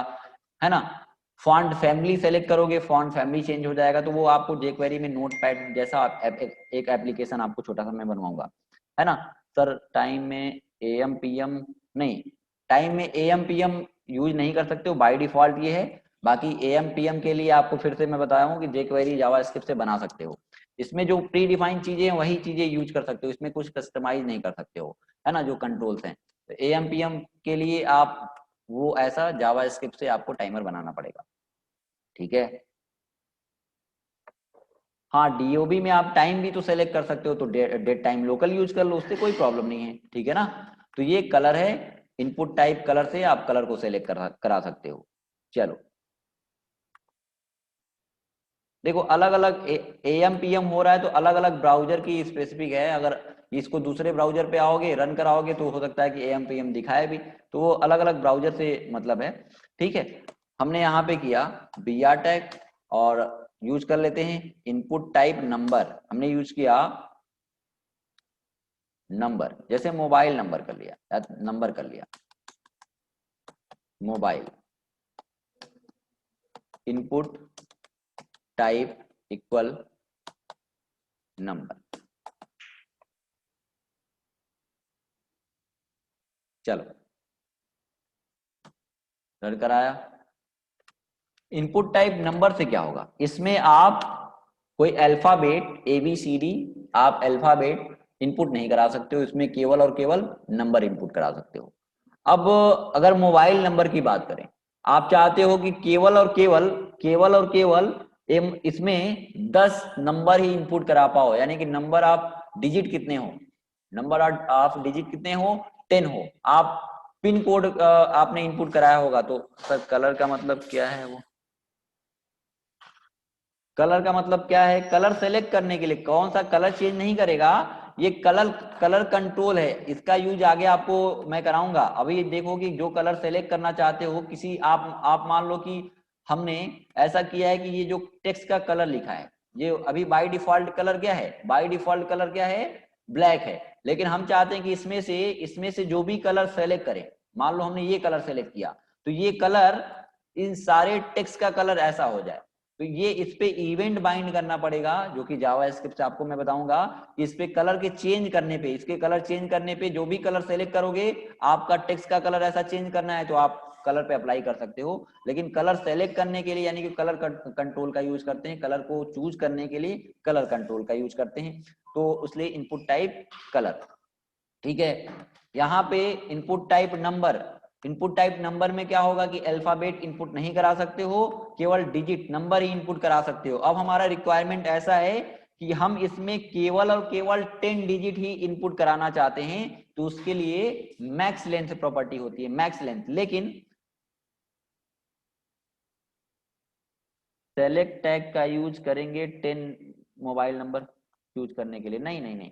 है ना। फॉन्ट फैमिली सेलेक्ट करोगे, फॉन्ट फैमिली चेंज हो जाएगा। तो वो आपको jQuery में नोटपैड जैसा एक एप्लीकेशन आपको छोटा सा मैं बनवाऊंगा, है ना सर। टाइम में AM PM नहीं, टाइम में AM PM यूज नहीं कर सकते हो, बाय डिफॉल्ट ये है। बाकी AM PM के लिए आपको फिर से मैं बताया हूँ कि jQuery जावास्क्रिप्ट से बना सकते हो। इसमें जो प्री डिफाइंड चीजें हैं वही चीजें यूज कर सकते हो, इसमें कुछ कस्टमाइज नहीं कर सकते हो, है ना, जो कंट्रोल्स हैं। तो AM PM के लिए आप वो ऐसा जावास्क्रिप्ट से आपको टाइमर बनाना पड़ेगा, ठीक है। हाँ, DOB में आप टाइम भी तो सेलेक्ट कर सकते हो, तो डेट टाइम लोकल यूज कर लो, उससे कोई प्रॉब्लम नहीं है, ठीक है ना। तो ये कलर है, इनपुट टाइप कलर से आप कलर को सेलेक्ट करा सकते हो। चलो देखो, अलग अलग AM PM हो रहा है तो अलग अलग ब्राउजर की स्पेसिफिक है। अगर इसको दूसरे ब्राउजर पे आओगे रन कराओगे तो हो सकता है कि AM PM दिखाए भी, तो वो अलग अलग ब्राउजर से मतलब है, ठीक है। हमने यहाँ पे किया BR टैग और यूज कर लेते हैं इनपुट टाइप नंबर। हमने यूज किया नंबर, जैसे मोबाइल नंबर कर लिया या नंबर कर लिया, mobile input type equal number. चलो रन कराया। इनपुट टाइप नंबर से क्या होगा, इसमें आप कोई अल्फाबेट ABCD आप अल्फाबेट इनपुट नहीं करा सकते हो, इसमें केवल और केवल नंबर इनपुट करा सकते हो। अब अगर मोबाइल नंबर की बात करें, आप चाहते हो कि केवल और केवल इसमें 10 नंबर ही इनपुट करा पाओ, यानी कि नंबर आप डिजिट कितने हो, नंबर आप डिजिट कितने हो, 10 हो। आप पिन कोड आपने इनपुट कराया होगा, तो सर कलर का मतलब क्या है, वो कलर का मतलब क्या है, कलर सेलेक्ट करने के लिए कौन सा कलर चेंज नहीं करेगा, ये कलर कलर कंट्रोल है, इसका यूज आगे आपको मैं कराऊंगा। अभी देखो कि जो कलर सेलेक्ट करना चाहते हो किसी, आप मान लो कि हमने ऐसा किया है कि ये जो टेक्स्ट का कलर लिखा है, ये अभी बाय डिफॉल्ट कलर क्या है, बाय डिफॉल्ट कलर क्या है, ब्लैक है। लेकिन हम चाहते हैं कि इसमें से जो भी कलर सेलेक्ट करें, मान लो हमने ये कलर सेलेक्ट किया, तो ये कलर इन सारे टेक्स्ट का कलर ऐसा हो जाए। तो ये इस पे इवेंट बाइंड करना पड़ेगा, जो कि जावास्क्रिप्ट से आपको मैं बताऊंगा कि इस पे कलर के चेंज करने पे, इसके कलर चेंज करने पे जो भी कलर सेलेक्ट करोगे, आपका टेक्स्ट का कलर ऐसा चेंज करना है तो आप कलर पे अप्लाई कर सकते हो। लेकिन कलर सेलेक्ट करने के लिए यानी कि कलर कंट्रोल का यूज करते हैं, कलर को चूज करने के लिए कलर कंट्रोल का यूज करते हैं, तो उसलिए इनपुट टाइप कलर, ठीक है। यहाँ पे input type number, input type number में क्या होगा कि अल्फाबेट इनपुट नहीं करा सकते हो, केवल डिजिट नंबर ही इनपुट करा सकते हो। अब हमारा रिक्वायरमेंट ऐसा है कि हम इसमें केवल और केवल 10 डिजिट ही इनपुट कराना चाहते हैं, तो उसके लिए मैक्स लेंथ प्रॉपर्टी होती है, मैक्स लेंथ। लेकिन सेलेक्ट टैग का यूज करेंगे 10 मोबाइल नंबर यूज करने के लिए, नहीं नहीं नहीं,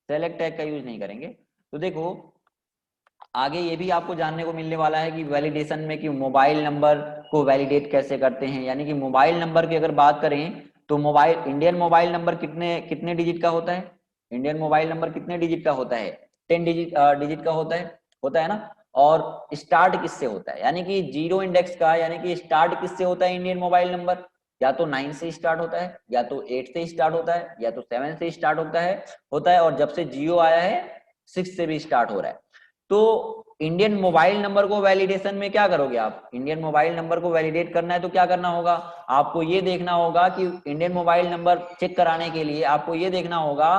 सेलेक्ट टैग का यूज नहीं करेंगे। तो देखो आगे ये भी आपको जानने को मिलने वाला है कि वैलिडेशन में कि मोबाइल नंबर को वैलिडेट कैसे करते हैं। यानी कि मोबाइल नंबर की अगर बात करें तो मोबाइल इंडियन मोबाइल नंबर कितने कितने डिजिट का होता है, इंडियन मोबाइल नंबर कितने डिजिट का होता है, 10 डिजिट का होता है ना। और स्टार्ट किससे होता है, यानी कि जीरो इंडेक्स का, यानी कि स्टार्ट किससे होता है इंडियन मोबाइल नंबर, या तो 9 से स्टार्ट होता है, या तो 8 से स्टार्ट होता है, या तो 7 से स्टार्ट होता है। और जब से जियो आया है 6 से भी स्टार्ट हो रहा है। तो इंडियन मोबाइल नंबर को वैलिडेशन में क्या करोगे आप, इंडियन मोबाइल नंबर को वैलिडेट करना है तो क्या करना होगा, आपको ये देखना होगा कि इंडियन मोबाइल नंबर चेक कराने के लिए आपको ये देखना होगा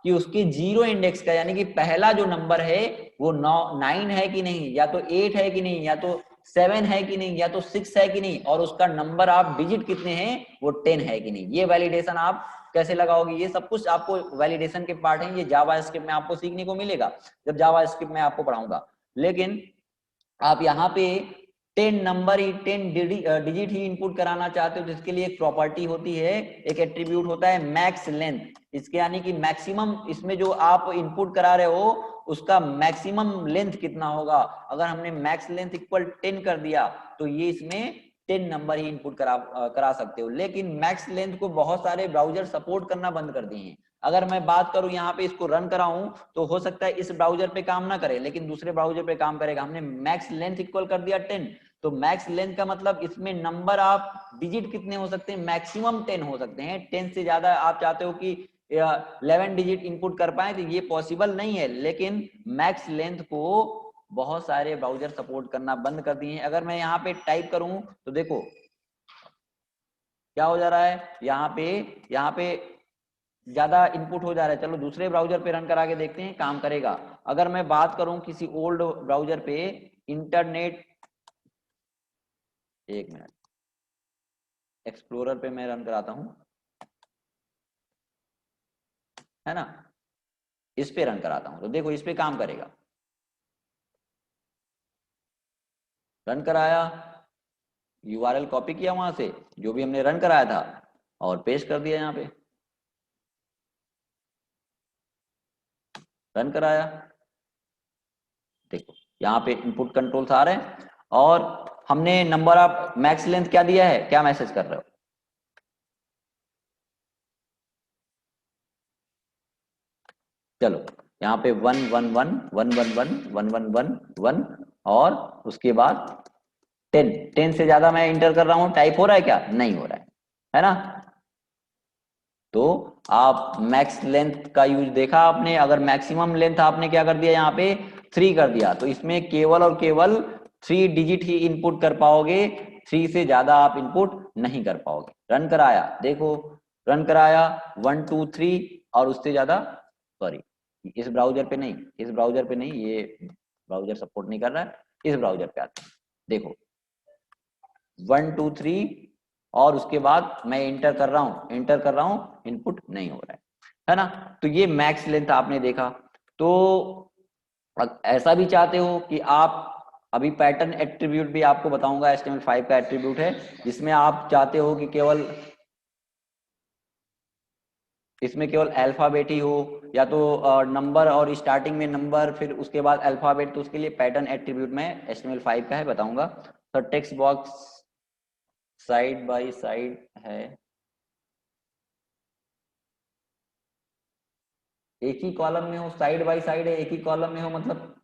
कि उसके जीरो इंडेक्स का, यानी कि पहला जो नंबर है वो 9 है कि नहीं, या तो 8 है कि नहीं, या तो 7 है कि नहीं, या तो 6 है कि नहीं, और उसका नंबर आप डिजिट कितने हैं वो 10 है कि नहीं। ये वैलिडेशन आप कैसे लगाओगे, ये सब कुछ आपको वैलिडेशन के पार्ट हैं, ये जावास्क्रिप्ट में आपको सीखने को मिलेगा जब जावास्क्रिप्ट में आपको पढ़ाऊंगा। लेकिन आप यहाँ पे 10 नंबर ही 10 डिजिट ही इनपुट कराना चाहते हो, जिसके लिए एक प्रॉपर्टी होती है, एक एट्रीब्यूट होता है मैक्स लेंथ। इसके यानी कि मैक्सिमम, इसमें जो आप इनपुट करा रहे हो उसका मैक्सिमम लेंथ कितना होगा। अगर हमने मैक्स लेंथ इक्वल 10 कर दिया तो ये इसमें 10 नंबर ही इनपुट करा सकते हो। लेकिन मैक्स लेंथ को बहुत सारे ब्राउजर सपोर्ट करना बंद कर दिए हैं, अगर मैं बात करूं यहाँ पे इसको रन कराऊं तो हो सकता है इस ब्राउजर पे काम ना करे लेकिन दूसरे ब्राउजर पे काम करेगा। हमने मैक्स लेंथ इक्वल कर दिया 10, तो मैक्स लेंथ का मतलब इसमें नंबर आप डिजिट कितने हो सकते हैं, मैक्सिमम 10 हो सकते हैं। 10 से ज्यादा आप चाहते हो कि 11 डिजिट इनपुट कर पाए तो ये पॉसिबल नहीं है, लेकिन मैक्स लेंथ को बहुत सारे ब्राउजर सपोर्ट करना बंद कर दिए हैं। अगर मैं यहाँ पे टाइप करूं तो देखो क्या हो जा रहा है, यहाँ पे ज्यादा इनपुट हो जा रहा है। चलो दूसरे ब्राउजर पे रन करा के देखते हैं काम करेगा। अगर मैं बात करूं किसी ओल्ड ब्राउजर पे इंटरनेट, एक मिनट, एक्सप्लोरर पे मैं रन कराता हूं, है ना, इस पे रन कराता हूं तो देखो इस पे काम करेगा। रन कराया, यूआरएल कॉपी किया वहां से जो भी हमने रन कराया था और पेस्ट कर दिया यहाँ पे, रन कराया। देखो यहाँ पे इनपुट कंट्रोल्स आ रहे हैं और हमने नंबर ऑफ मैक्स लेंथ क्या दिया है, क्या मैसेज कर रहे हो, चलो यहाँ पे 1 1 1 1 1 1 1 1 और उसके बाद 10, 10 से ज्यादा मैं इंटर कर रहा हूं, टाइप हो रहा है क्या, नहीं हो रहा है ना। तो आप मैक्स लेंथ का यूज देखा आपने, अगर मैक्सिमम लेंथ आपने क्या कर दिया यहाँ पे 3 कर दिया तो इसमें केवल और केवल 3 डिजिट ही इनपुट कर पाओगे, 3 से ज्यादा आप इनपुट नहीं कर पाओगे। रन कराया, देखो रन कराया 1 2 3 और उससे ज्यादा, सॉरी इस ब्राउजर पे नहीं, इस ब्राउजर पे नहीं, ये ब्राउजर सपोर्ट नहीं कर रहा है, इस ब्राउजर पे आते हैं। देखो 1 2 3 और उसके बाद मैं इंटर कर रहा हूं, इंटर कर रहा हूं, इनपुट नहीं हो रहा है ना। तो ये मैक्स लेंथ आपने देखा। तो ऐसा भी चाहते हो कि आप, अभी पैटर्न एट्रीब्यूट भी आपको बताऊंगा, HTML5 का एट्रीब्यूट है जिसमें आप चाहते हो कि केवल इसमें केवल अल्फाबेट ही हो, या तो नंबर और स्टार्टिंग में नंबर फिर उसके बाद अल्फाबेट, तो उसके लिए पैटर्न एट्रीब्यूट में HTML5 का है, बताऊंगा। तो text box side by side है, एक ही कॉलम में हो, साइड बाय साइड है एक ही कॉलम में हो, मतलब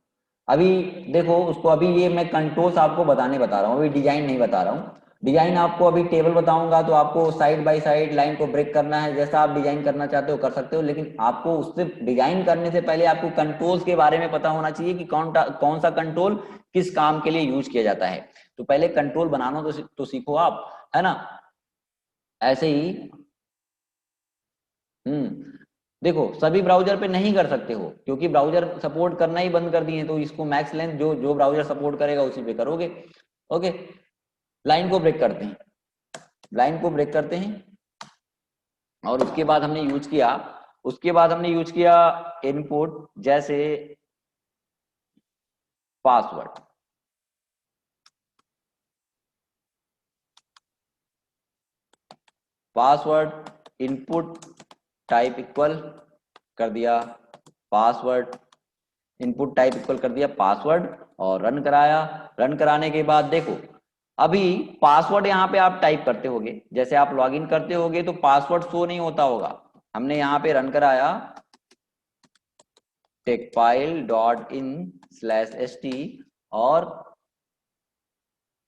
अभी देखो उसको, अभी ये मैं कंट्रोल्स आपको बता रहा हूँ, अभी डिजाइन नहीं बता रहा हूँ। डिजाइन आपको अभी टेबल बताऊंगा तो आपको साइड बाय साइड लाइन को ब्रेक करना है, जैसा आप डिजाइन करना चाहते हो कर सकते हो, लेकिन आपको उससे डिजाइन करने से पहले आपको कंट्रोल्स के बारे में पता होना चाहिए कि कौन सा कंट्रोल किस काम के लिए यूज किया जाता है। तो पहले कंट्रोल बनाना तो सीखो आप, है ना। ऐसे ही देखो सभी ब्राउजर पे नहीं कर सकते हो क्योंकि ब्राउजर सपोर्ट करना ही बंद कर दिए हैं, तो इसको मैक्स लेंथ जो जो ब्राउजर सपोर्ट करेगा उसी पे करोगे। ओके, लाइन को ब्रेक करते हैं, लाइन को ब्रेक करते हैं और उसके बाद हमने यूज किया, उसके बाद हमने यूज किया इनपुट, जैसे password, password input type equal कर दिया पासवर्ड, इनपुट टाइप इक्वल कर दिया पासवर्ड और रन कराया। रन कराने के बाद देखो अभी पासवर्ड यहाँ पे आप टाइप करते होगे, जैसे आप लॉगिन करते होगे तो पासवर्ड शो नहीं होता होगा। हमने यहाँ पे रन कराया techfile.in/st और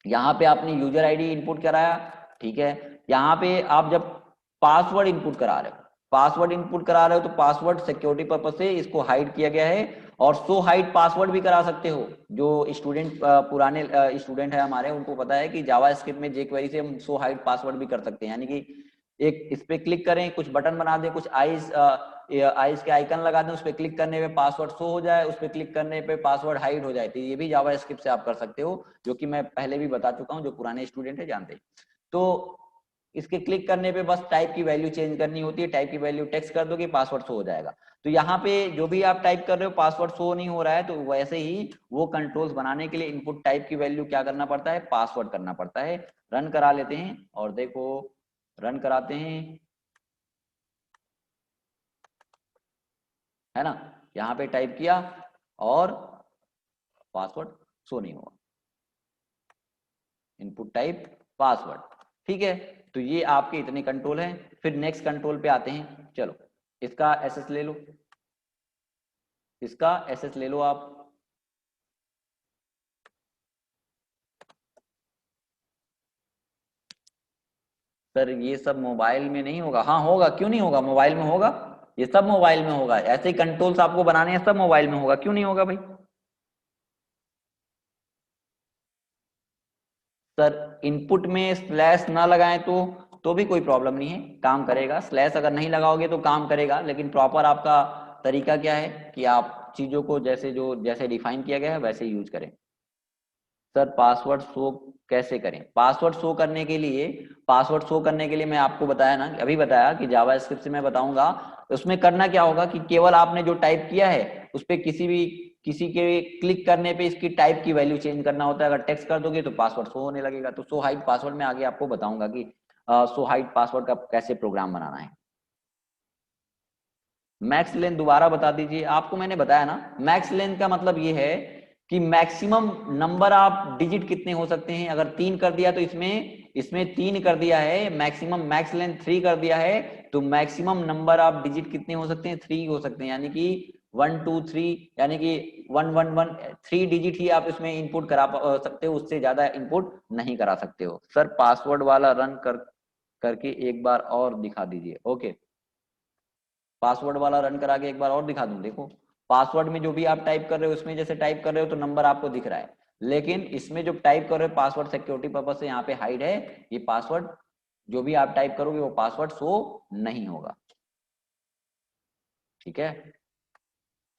यहाँ पे आपने यूजर आईडी इनपुट कराया, ठीक है। यहाँ पे आप जब पासवर्ड इनपुट करा रहे हो, पासवर्ड इनपुट करा रहे हो तो पासवर्ड सिक्योरिटी पर्पज से इसको हाइड किया गया है, और सो हाइड पासवर्ड भी करा सकते हो। जो स्टूडेंट पुराने स्टूडेंट है हमारे, उनको पता है कि जावा स्क्रिप्ट में jQuery से हम सो हाइड पासवर्ड भी कर सकते हैं, यानी कि एक इस पे क्लिक करें, कुछ बटन बना दें, कुछ आइज के आइकन लगा दें, उस पर क्लिक करने पे पासवर्ड शो हो जाए, उस पर क्लिक करने पे पासवर्ड हाइड हो जाए। तो ये भी जावा स्क्रिप्ट से आप कर सकते हो, जो कि मैं पहले भी बता चुका हूँ, जो पुराने स्टूडेंट है जानते हैं। तो इसके क्लिक करने पे बस टाइप की वैल्यू चेंज करनी होती है, टाइप की वैल्यू टेक्स्ट कर दो कि पासवर्ड शो हो जाएगा। तो यहाँ पे जो भी आप टाइप कर रहे हो पासवर्ड शो नहीं हो रहा है, तो वैसे ही वो कंट्रोल्स बनाने के लिए इनपुट टाइप की वैल्यू क्या करना पड़ता है, पासवर्ड करना पड़ता है। रन करा लेते हैं और देखो रन कराते हैं, है ना, यहाँ पे टाइप किया और पासवर्ड शो नहीं हुआ, इनपुट टाइप पासवर्ड, ठीक है। तो ये आपके इतने कंट्रोल हैं। फिर नेक्स्ट कंट्रोल पे आते हैं, चलो इसका एसएस ले लो, इसका एसएस ले लो आप। सर ये सब मोबाइल में नहीं होगा। हाँ होगा, क्यों नहीं होगा, मोबाइल में होगा, ये सब मोबाइल में होगा। ऐसे ही कंट्रोल्स आपको बनाने हैं, सब मोबाइल में होगा, क्यों नहीं होगा भाई। सर इनपुट में स्लैश ना लगाएं तो भी कोई प्रॉब्लम नहीं है, काम करेगा। स्लैश अगर नहीं लगाओगे तो काम करेगा, लेकिन प्रॉपर आपका तरीका क्या है कि आप चीजों को जैसे डिफाइन किया गया है वैसे यूज करें। सर पासवर्ड शो कैसे करें? पासवर्ड शो करने के लिए मैं आपको बताया ना, अभी बताया कि जावास्क्रिप्ट से मैं बताऊंगा। उसमें करना क्या होगा कि केवल आपने जो टाइप किया है उस पे किसी के क्लिक करने पे इसकी टाइप की वैल्यू चेंज करना होता है। अगर टेक्स्ट कर दोगे तो पासवर्ड शो होने लगेगा। तो शो हाइड पासवर्ड में आगे आपको बताऊंगा कि शो हाइड पासवर्ड का कैसे प्रोग्राम बनाना है। मैक्स लेंथ दोबारा बता दीजिए। आपको मैंने बताया ना, मैक्स लेंथ का मतलब ये है कि मैक्सिमम नंबर आप डिजिट कितने हो सकते हैं। अगर 3 कर दिया तो इसमें इसमें 3 कर दिया है, मैक्सिमम मैक्स लेंथ 3 कर दिया है, तो मैक्सिमम नंबर आप डिजिट कितने हो सकते हैं, 3 हो सकते हैं। यानी कि 1 2 3, यानी कि 1 1 1 3 डिजिट ही आप इसमें इनपुट करा सकते हो, उससे ज्यादा इनपुट नहीं करा सकते हो। सर पासवर्ड वाला रन करके एक बार और दिखा दीजिए। ओके, पासवर्ड वाला रन करा के एक बार और दिखा दूं। देखो पासवर्ड में जो भी आप टाइप कर रहे हो, उसमें जैसे टाइप कर रहे हो तो नंबर आपको दिख रहा है, लेकिन इसमें जो टाइप कर रहे हो पासवर्ड सिक्योरिटी पर्पज से यहाँ पे हाइड है। ये पासवर्ड जो भी आप टाइप करोगे वो पासवर्ड शो नहीं होगा। ठीक है,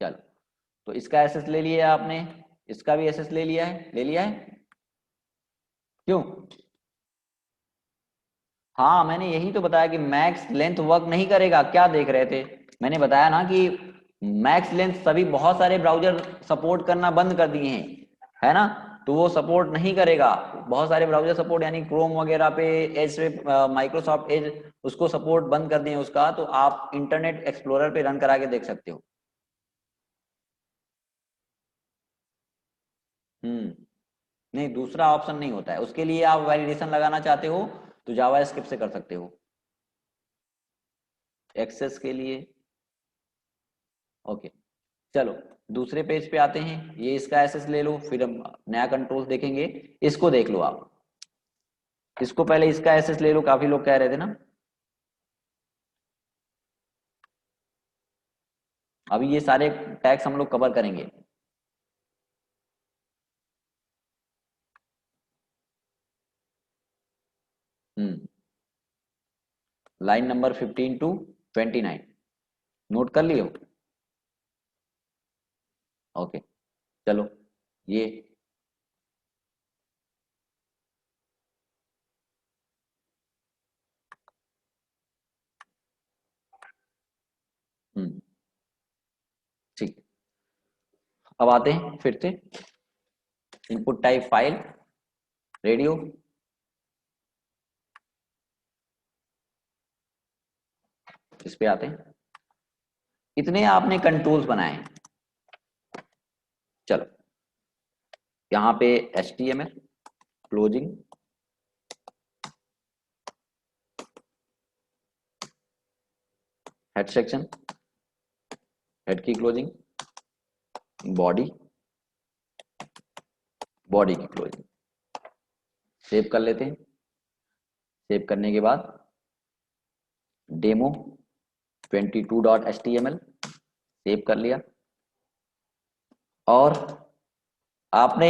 चलो। तो इसका एसएस ले लिया आपने, इसका भी एसएस ले लिया है, ले लिया है। क्यों? हाँ मैंने यही तो बताया कि मैक्स लेंथ वर्क नहीं करेगा। क्या देख रहे थे, मैंने बताया ना कि मैक्स लेंथ सभी बहुत सारे ब्राउजर सपोर्ट करना बंद कर दिए हैं, है ना। तो वो सपोर्ट नहीं करेगा। बहुत सारे ब्राउजर सपोर्ट, यानी क्रोम वगैरह पे, एज पे, माइक्रोसॉफ्ट एज उसको सपोर्ट बंद कर दिए उसका। तो आप इंटरनेट एक्सप्लोरर पे रन करा के देख सकते हो। नहीं, दूसरा ऑप्शन नहीं होता है उसके लिए। आप वैलिडेशन लगाना चाहते हो तो जावा स्क्रिप्ट से कर सकते हो एक्सेस के लिए। ओके, चलो दूसरे पेज पे आते हैं। ये इसका एसएस ले लो, फिर हम नया कंट्रोल देखेंगे। इसको देख लो आप, इसको पहले इसका एसएस ले लो, काफी लोग कह रहे थे ना। अभी ये सारे टैग्स हम लोग कवर करेंगे। हम्म, लाइन नंबर 15 to 29 नोट कर लियो। ओके, चलो ये हम्म, ठीक। अब आते हैं फिर से इनपुट टाइप फाइल रेडियो। इस पे आते हैं। इतने आपने कंट्रोल्स बनाए हैं। चलो यहाँ पे HTML closing, head section, head की क्लोजिंग, बॉडी, बॉडी की क्लोजिंग। सेव कर लेते हैं। सेव करने के बाद डेमो 22.html सेव कर लिया। और आपने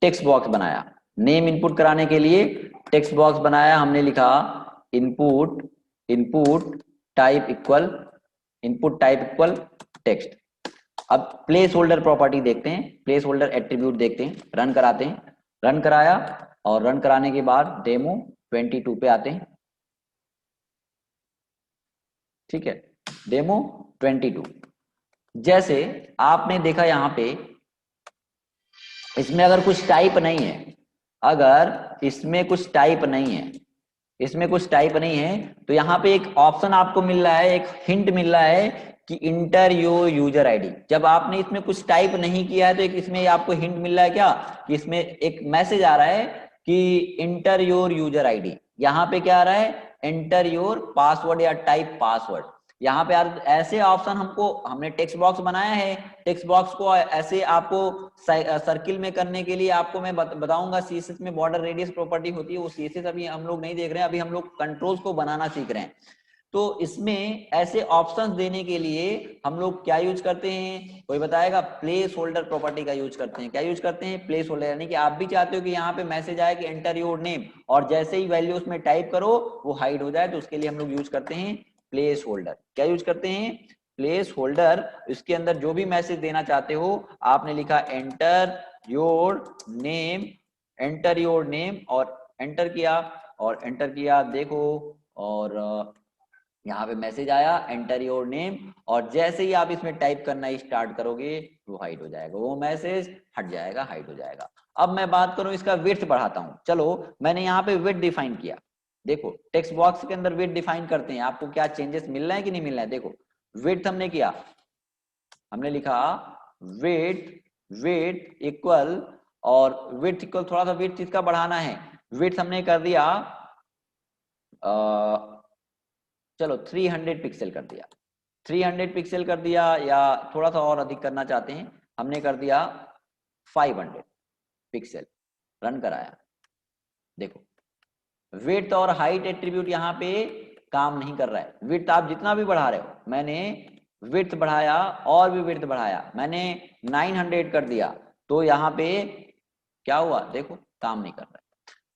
टेक्स्ट बॉक्स बनाया नेम इनपुट कराने के लिए। टेक्स्ट बॉक्स बनाया, हमने लिखा input input type equal input type equal text. अब प्लेस होल्डर प्रॉपर्टी देखते हैं, प्लेस होल्डर एट्रीब्यूट देखते हैं, रन कराते हैं। रन कराया, और रन कराने के बाद डेमो 22 पे आते हैं। ठीक है, डेमो 22। जैसे आपने देखा यहाँ पे, इसमें अगर कुछ टाइप नहीं है, अगर इसमें कुछ टाइप नहीं है, इसमें कुछ टाइप नहीं है, तो यहाँ पे एक ऑप्शन आपको मिल रहा है, एक हिंट मिल रहा है कि इंटर योर यूजर आईडी। जब आपने इसमें कुछ टाइप नहीं किया है तो एक इसमें आपको हिंट मिल रहा है क्या, कि इसमें एक मैसेज आ रहा है कि इंटर योर यूजर आईडी। यहाँ पे क्या आ रहा है, एंटर योर पासवर्ड या टाइप पासवर्ड। यहाँ पे यार ऐसे ऑप्शन हमने टेक्स्ट बॉक्स बनाया है, टेक्स्ट बॉक्स को ऐसे आपको सर्किल में करने के लिए आपको मैं बताऊंगा सीएसएस में बॉर्डर रेडियस प्रॉपर्टी होती है, वो सीएसएस अभी हम लोग नहीं देख रहे हैं, अभी हम लोग कंट्रोल्स को बनाना सीख रहे हैं। तो इसमें ऐसे ऑप्शंस देने के लिए हम लोग क्या यूज करते हैं, कोई बताएगा? प्लेस होल्डर प्रॉपर्टी का यूज करते हैं। क्या यूज करते हैं? प्लेस होल्डर, यानी कि आप भी चाहते हो कि यहाँ पे मैसेज आए कि एंटर योर नेम, और जैसे ही वैल्यू उसमें टाइप करो वो हाइड हो जाए, तो उसके लिए हम लोग यूज करते हैं प्लेस होल्डर। क्या यूज करते हैं? Place holder. इसके अंदर जो भी मैसेज देना चाहते हो, आपने लिखा enter your name, enter your name, और एंटर किया, और एंटर किया, देखो, और यहाँ पे मैसेज आया एंटर योर नेम, और जैसे ही आप इसमें टाइप करना स्टार्ट करोगे वो हाइड हो जाएगा, वो मैसेज हट जाएगा, हाइड हो जाएगा। अब मैं बात करूं इसका विड्थ बढ़ाता हूं। चलो मैंने यहाँ पे विड्थ डिफाइन किया, देखो टेक्स्ट बॉक्स के अंदर विड्थ डिफाइन करते हैं, आपको क्या चेंजेस मिल रहा है कि नहीं मिल रहा है? देखो विड्थ हमने किया, हमने लिखा विड्थ इक्वल, और विड्थ इक्वल, थोड़ा सा विड्थ इसका बढ़ाना है, विड्थ हमने कर दिया चलो 300 पिक्सल कर दिया, 300 पिक्सल कर दिया, या थोड़ा सा और अधिक करना चाहते हैं, हमने कर दिया 500 पिक्सल, रन कराया। देखो विड्थ और हाइट एट्रीब्यूट यहाँ पे काम नहीं कर रहा है। विड्थ आप जितना भी बढ़ा रहे हो, मैंने विड्थ बढ़ाया और भी विड्थ बढ़ाया, मैंने 900 कर दिया, तो यहाँ पे क्या हुआ? देखो काम नहीं कर रहा है।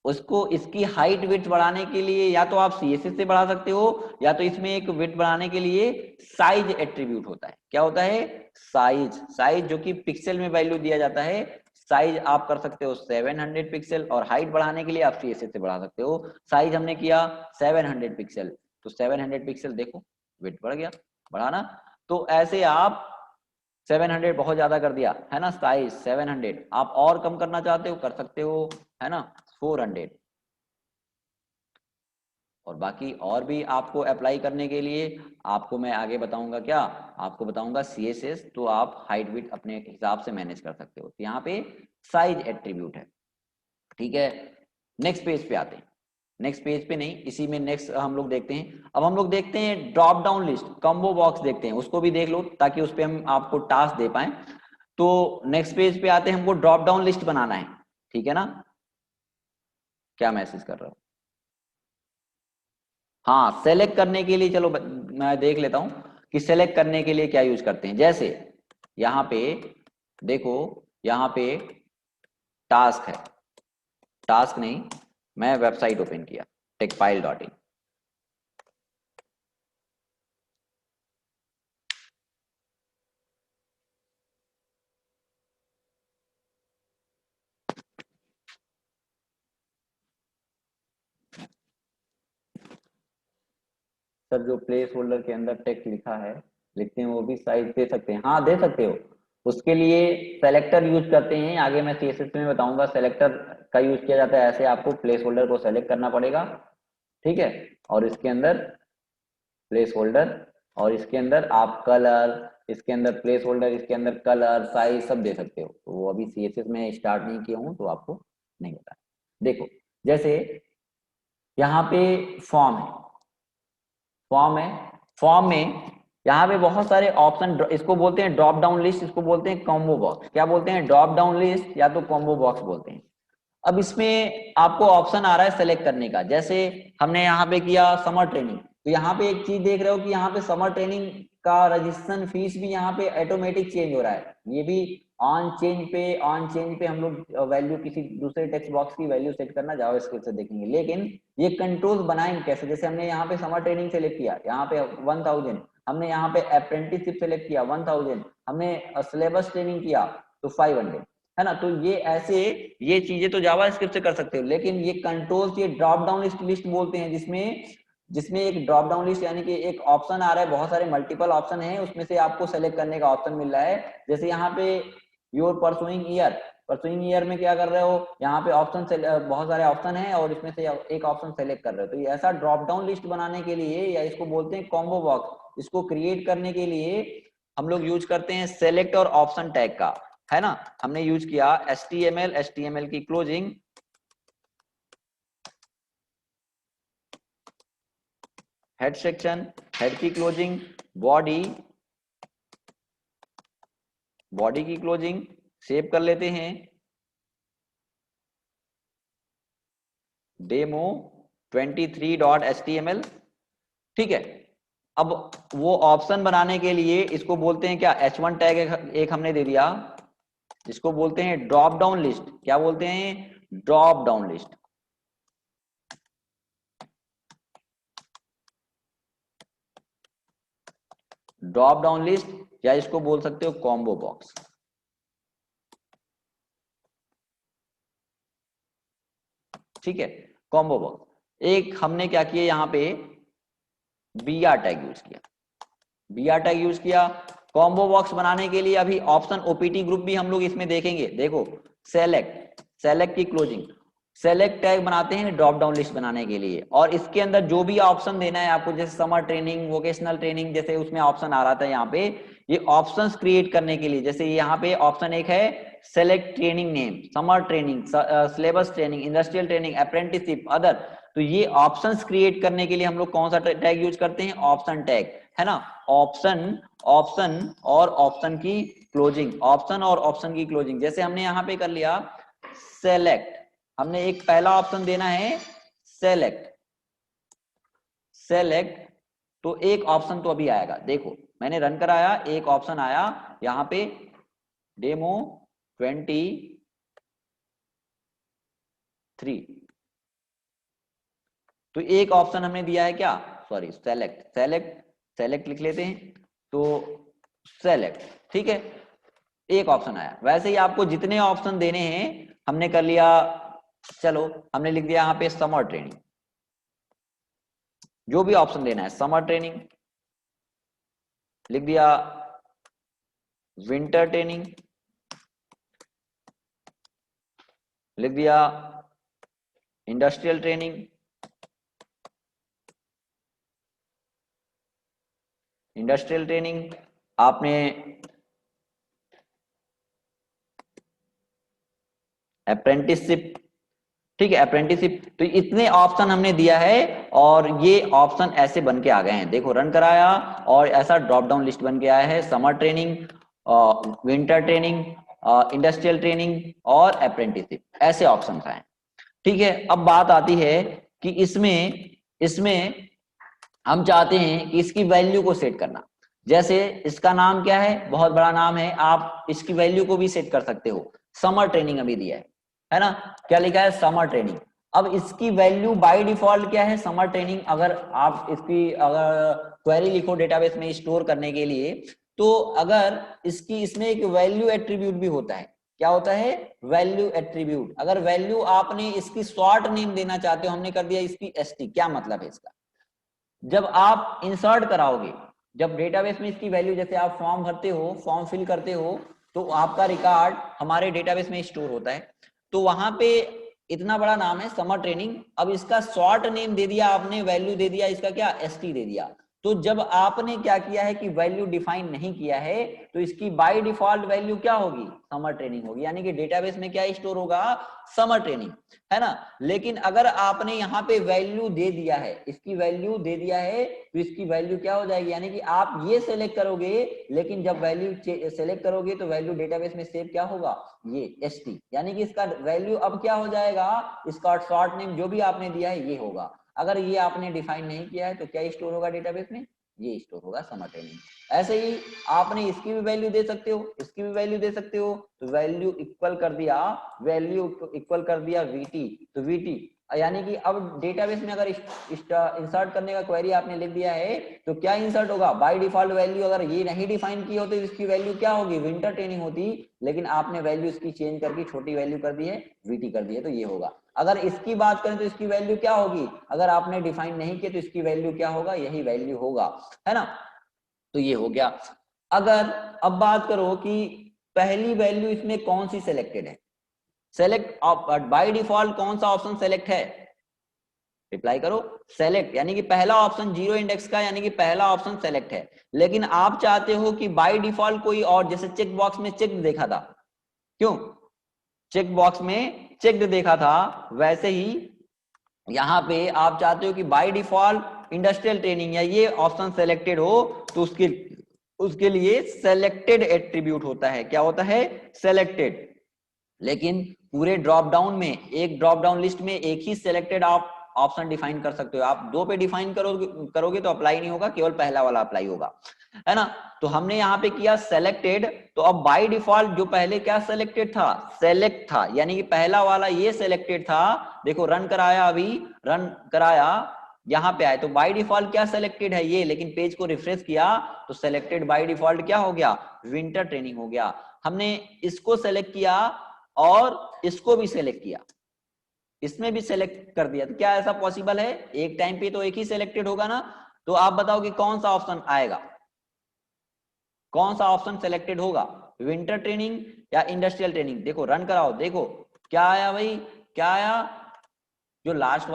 उसको इसकी हाइट विड्थ बढ़ाने के लिए या तो आप सीएसएस से बढ़ा सकते हो, या तो इसमें एक विड्थ बढ़ाने के लिए साइज एट्रीब्यूट होता है। क्या होता है? साइज। साइज जो कि पिक्सल में वैल्यू दिया जाता है, साइज आप कर सकते हो 700 पिक्सल, और हाइट बढ़ाने के लिए आप सीएसएस से बढ़ा सकते हो। साइज हमने किया 700 पिक्सल, तो 700 पिक्सल, देखो विड्थ बढ़ गया, बढ़ाना। तो ऐसे आप 700 बहुत ज्यादा कर दिया है ना, साइज 700, आप और कम करना चाहते हो कर सकते हो, है ना, 400। और बाकी और भी आपको अप्लाई करने के लिए आपको मैं आगे बताऊंगा, क्या आपको बताऊंगा सीएसएस, तो आप हाइट विड्थ अपने हिसाब से मैनेज कर सकते हो। तो यहाँ पे साइज एट्रीब्यूट है, ठीक है। नेक्स्ट पेज पे आते हैं, नेक्स्ट पेज पे नहीं, इसी में नेक्स्ट हम लोग देखते हैं। अब हम लोग देखते हैं drop down list, combo box देखते हैं, उसको भी देख लो ताकि उस पर हम आपको टास्क दे पाए। तो नेक्स्ट पेज पे आते हैं, हमको ड्रॉप डाउन लिस्ट बनाना है, ठीक है ना? क्या मैसेज कर रहा हूं? हाँ, सेलेक्ट करने के लिए चलो मैं देख लेता हूं कि सेलेक्ट करने के लिए क्या यूज करते हैं। जैसे यहाँ पे देखो, यहाँ पे टास्क है, टास्क नहीं, मैं वेबसाइट ओपन किया techfile.in, सर जो प्लेस होल्डर के अंदर टेक्स्ट लिखा है, लिखते हैं, वो भी साइज दे सकते हैं? हाँ दे सकते हो। उसके लिए सेलेक्टर यूज करते हैं, आगे मैं सीएसएस में बताऊंगा सेलेक्टर का यूज किया जाता है। ऐसे आपको प्लेस होल्डर को सेलेक्ट करना पड़ेगा, ठीक है, और इसके अंदर प्लेस होल्डर, और इसके अंदर आप कलर, इसके अंदर प्लेस होल्डर, इसके अंदर कलर, साइज सब दे सकते हो। तो वो अभी सीएसएस में स्टार्ट नहीं किया हूँ तो आपको नहीं पता। देखो जैसे यहाँ पे फॉर्म है, फॉर्म है, फॉर्म में यहाँ पे बहुत सारे ऑप्शन, इसको बोलते हैं ड्रॉप डाउन लिस्ट, इसको बोलते हैं कॉम्बो बॉक्स। क्या बोलते हैं? ड्रॉप डाउन लिस्ट या तो कॉम्बो बॉक्स बोलते हैं। अब इसमें आपको ऑप्शन आ रहा है सेलेक्ट करने का, जैसे हमने यहाँ पे किया समर ट्रेनिंग, तो यहाँ पे एक चीज देख रहे हो कि यहाँ पे समर ट्रेनिंग का रजिस्ट्रेशन फीस भी यहाँ पे ऑटोमेटिक चेंज हो रहा है। ये भी ऑन चेंज पे हम लोग वैल्यू किसी दूसरे टेक्स्ट बॉक्स की वैल्यू सेट करना जावास्क्रिप्ट से देखेंगे। लेकिन ये कंट्रोल्स बनाएंगे कैसे? जैसे हमने यहाँ पे समर ट्रेनिंग सेलेक्ट किया, यहाँ पे 1000, हमने यहाँ पे अप्रेंटिसशिप सेलेक्ट किया 1000, हमने सिलेबस ट्रेनिंग किया तो 500, है ना। तो ये ऐसे, ये चीजें तो जावास्क्रिप्ट से कर सकते हो, लेकिन ये कंट्रोल्स, ये ड्रॉप डाउन लिस्ट बोलते हैं, जिसमें जिसमें एक ड्रॉप डाउन लिस्ट यानी कि एक ऑप्शन आ रहा है, बहुत सारे मल्टीपल ऑप्शन है, उसमें से आपको सेलेक्ट करने का ऑप्शन मिल रहा है। जैसे यहाँ पे your pursuing year, pursuing year में क्या कर रहे हो, यहाँ पे ऑप्शन से बहुत सारे ऑप्शन है और इसमें से एक ऑप्शन सेलेक्ट कर रहे हो। तो ये ऐसा ड्रॉप डाउन लिस्ट बनाने के लिए, या इसको बोलते हैं कॉम्बो बॉक्स, इसको क्रिएट करने के लिए हम लोग यूज करते हैं सेलेक्ट और ऑप्शन टैग का, है ना। हमने यूज किया HTML की क्लोजिंग, हेड सेक्शन, हेड की क्लोजिंग, बॉडी, बॉडी की क्लोजिंग सेव कर लेते हैं, डेमो 23.html। ठीक है, अब वो ऑप्शन बनाने के लिए इसको बोलते हैं क्या, H1 टैग एक हमने दे दिया, इसको बोलते हैं ड्रॉप डाउन लिस्ट। क्या बोलते हैं, drop down list. Drop down list, या इसको बोल सकते हो कॉम्बो बॉक्स। ठीक है, कॉम्बो बॉक्स। एक हमने क्या किया, यहां पे BR टैग यूज किया, BR टैग यूज किया। कॉम्बो बॉक्स बनाने के लिए अभी ऑप्शन OPT ग्रुप भी हम लोग इसमें देखेंगे। देखो, सेलेक्ट, सेलेक्ट की क्लोजिंग, सेलेक्ट टैग बनाते हैं ड्रॉप डाउन लिस्ट बनाने के लिए, और इसके अंदर जो भी ऑप्शन देना है आपको, जैसे समर ट्रेनिंग, वोकेशनल ट्रेनिंग, जैसे उसमें ऑप्शन आ रहा था यहाँ पे, ये ऑप्शंस क्रिएट करने के लिए, जैसे यहाँ पे ऑप्शन एक है select training name, summer training, syllabus training, industrial training, apprenticeship, other. तो ये ऑप्शंस क्रिएट करने के लिए हम लोग कौन सा टैग यूज करते हैं, ऑप्शन टैग, है ना। ऑप्शन, ऑप्शन और ऑप्शन की क्लोजिंग, ऑप्शन और ऑप्शन की क्लोजिंग। जैसे हमने यहाँ पे कर लिया सेलेक्ट, हमने एक पहला ऑप्शन देना है सेलेक्ट, सेलेक्ट, तो एक ऑप्शन तो अभी आएगा। देखो मैंने रन कराया, एक ऑप्शन आया यहाँ पे, डेमो 23। तो एक ऑप्शन हमने दिया है क्या, सॉरी सेलेक्ट, सेलेक्ट, सेलेक्ट लिख लेते हैं, तो सेलेक्ट। ठीक है, एक ऑप्शन आया। वैसे ही आपको जितने ऑप्शन देने हैं हमने कर लिया। चलो हमने लिख दिया यहाँ पे समर ट्रेनिंग, जो भी ऑप्शन देना है, समर ट्रेनिंग लिख दिया, विंटर ट्रेनिंग लिख दिया, इंडस्ट्रियल ट्रेनिंग, इंडस्ट्रियल ट्रेनिंग आपने अप्रेंटिसशिप। ठीक है, अप्रेंटिसशिप। तो इतने ऑप्शन हमने दिया है और ये ऑप्शन ऐसे बन के आ गए हैं। देखो रन कराया और ऐसा ड्रॉप डाउन लिस्ट बन के आया है, summer training, winter training, industrial training और अप्रेंटिसशिप, ऐसे ऑप्शन आए। ठीक है, अब बात आती है कि इसमें इसमें हम चाहते हैं कि इसकी वैल्यू को सेट करना। जैसे इसका नाम क्या है, बहुत बड़ा नाम है, आप इसकी वैल्यू को भी सेट कर सकते हो। समर ट्रेनिंग अभी दिया है ना, क्या लिखा है, समर ट्रेनिंग। अब इसकी वैल्यू बाय डिफॉल्ट क्या है, समर ट्रेनिंग। अगर आप इसकी अगर क्वेरी लिखो डेटाबेस में स्टोर करने के लिए, तो अगर इसकी इसमें एक वैल्यू एट्रीब्यूट भी होता है। क्या होता है, वैल्यू एट्रीब्यूट। अगर वैल्यू आपने इसकी शॉर्ट नेम देना चाहते हो, हमने कर दिया इसकी ST। क्या मतलब है इसका, जब आप इंसर्ट कराओगे, जब डेटाबेस में इसकी वैल्यू, जैसे आप फॉर्म भरते हो, फॉर्म फिल करते हो, तो आपका रिकॉर्ड हमारे डेटाबेस में स्टोर होता है। तो वहां पे इतना बड़ा नाम है समर ट्रेनिंग, अब इसका शॉर्ट नेम दे दिया आपने, वैल्यू दे दिया इसका क्या, ST दे दिया। तो जब आपने क्या किया है कि वैल्यू डिफाइन नहीं किया है, तो इसकी बाय डिफॉल्ट वैल्यू क्या होगी, समर ट्रेनिंग होगी। यानी कि डेटाबेस में क्या स्टोर होगा, समर ट्रेनिंग, है ना। लेकिन अगर आपने यहाँ पे वैल्यू दे दिया है, इसकी वैल्यू दे दिया है, तो इसकी वैल्यू क्या हो जाएगी, यानी कि आप ये सेलेक्ट करोगे, लेकिन जब वैल्यू सेलेक्ट करोगे तो वैल्यू डेटाबेस में सेव क्या होगा, ये ST। यानी कि इसका वैल्यू अब क्या हो जाएगा, इसका शॉर्ट नेम जो भी आपने दिया है ये होगा। अगर ये आपने डिफाइन नहीं किया है तो क्या स्टोर होगा डेटाबेस में, ये स्टोर होगा समर ट्रेनिंग। ऐसे ही आपने इसकी भी वैल्यू दे सकते हो, इसकी भी वैल्यू दे सकते हो। तो वैल्यू इक्वल कर दिया, वैल्यू इक्वल कर दिया VT, तो VT यानी कि अब डेटाबेस में अगर इंसर्ट करने का क्वेरी आपने लिख दिया है, तो क्या इंसर्ट होगा, बाय डिफॉल्ट वैल्यू अगर ये नहीं डिफाइन की होती तो इसकी वैल्यू क्या होगी, विंटर ट्रेनिंग होती। लेकिन आपने वैल्यू इसकी चेंज करके छोटी वैल्यू कर दी है, VT कर दी है, तो ये होगा। अगर इसकी बात करें तो इसकी वैल्यू क्या होगी, अगर आपने डिफाइन नहीं किया तो इसकी वैल्यू क्या होगा, यही वैल्यू होगा, है ना। तो ये हो गया। अगर अब बात करो कि पहली वैल्यू इसमें कौन सी सिलेक्टेड है, सेलेक्ट बाय डिफॉल्ट कौन सा ऑप्शन सेलेक्ट है, रिप्लाई करो, सेलेक्ट। यानी कि पहला ऑप्शन 0 इंडेक्स का, यानी कि पहला ऑप्शन सेलेक्ट है। लेकिन आप चाहते हो कि बाय डिफॉल्ट कोई और, जैसे चेक बॉक्स में चेक देखा था, क्यों, चेक बॉक्स में चेक देखा था, वैसे ही यहां पे आप चाहते हो कि बाय डिफॉल्ट इंडस्ट्रियल ट्रेनिंग या ये ऑप्शन सेलेक्टेड हो तो उसके लिए सेलेक्टेड एट्रीब्यूट होता है। क्या होता है? सेलेक्टेड। लेकिन पूरे ड्रॉप डाउन में, एक ड्रॉप डाउन लिस्ट में एक ही सिलेक्टेड आप ऑप्शन डिफाइन कर सकते हो। आप दो पे डिफाइन करोगे तो अप्लाई नहीं होगा, केवल पहला वाला अप्लाई होगा, है ना। तो हमने यहाँ पे किया सेलेक्टेड, तो अब बाय डिफॉल्ट जो पहले क्या सेलेक्टेड था? सेलेक्ट था, यानी कि पहला वाला ये सेलेक्टेड था। देखो रन कराया, अभी रन कराया, यहाँ पे आए तो बाय डिफॉल्ट क्या सेलेक्टेड है ये, लेकिन पेज को रिफ्रेश किया तो सेलेक्टेड बाय डिफॉल्ट क्या हो गया? विंटर ट्रेनिंग हो गया। हमने इसको सेलेक्ट किया और इसको भी सेलेक्ट किया, इसमें भी सेलेक्ट कर दिया, तो क्या ऐसा पॉसिबल है? एक टाइम पे तो एक ही सेलेक्टेड होगा ना। तो आप बताओ कि कौन सा ऑप्शन आएगा, कौन सा ऑप्शन सेलेक्टेड होगा? विंटर ट्रेनिंग या इंडस्ट्रियल ट्रेनिंग? देखो रन कराओ, देखो क्या आया भाई, क्या आया? जो लास्ट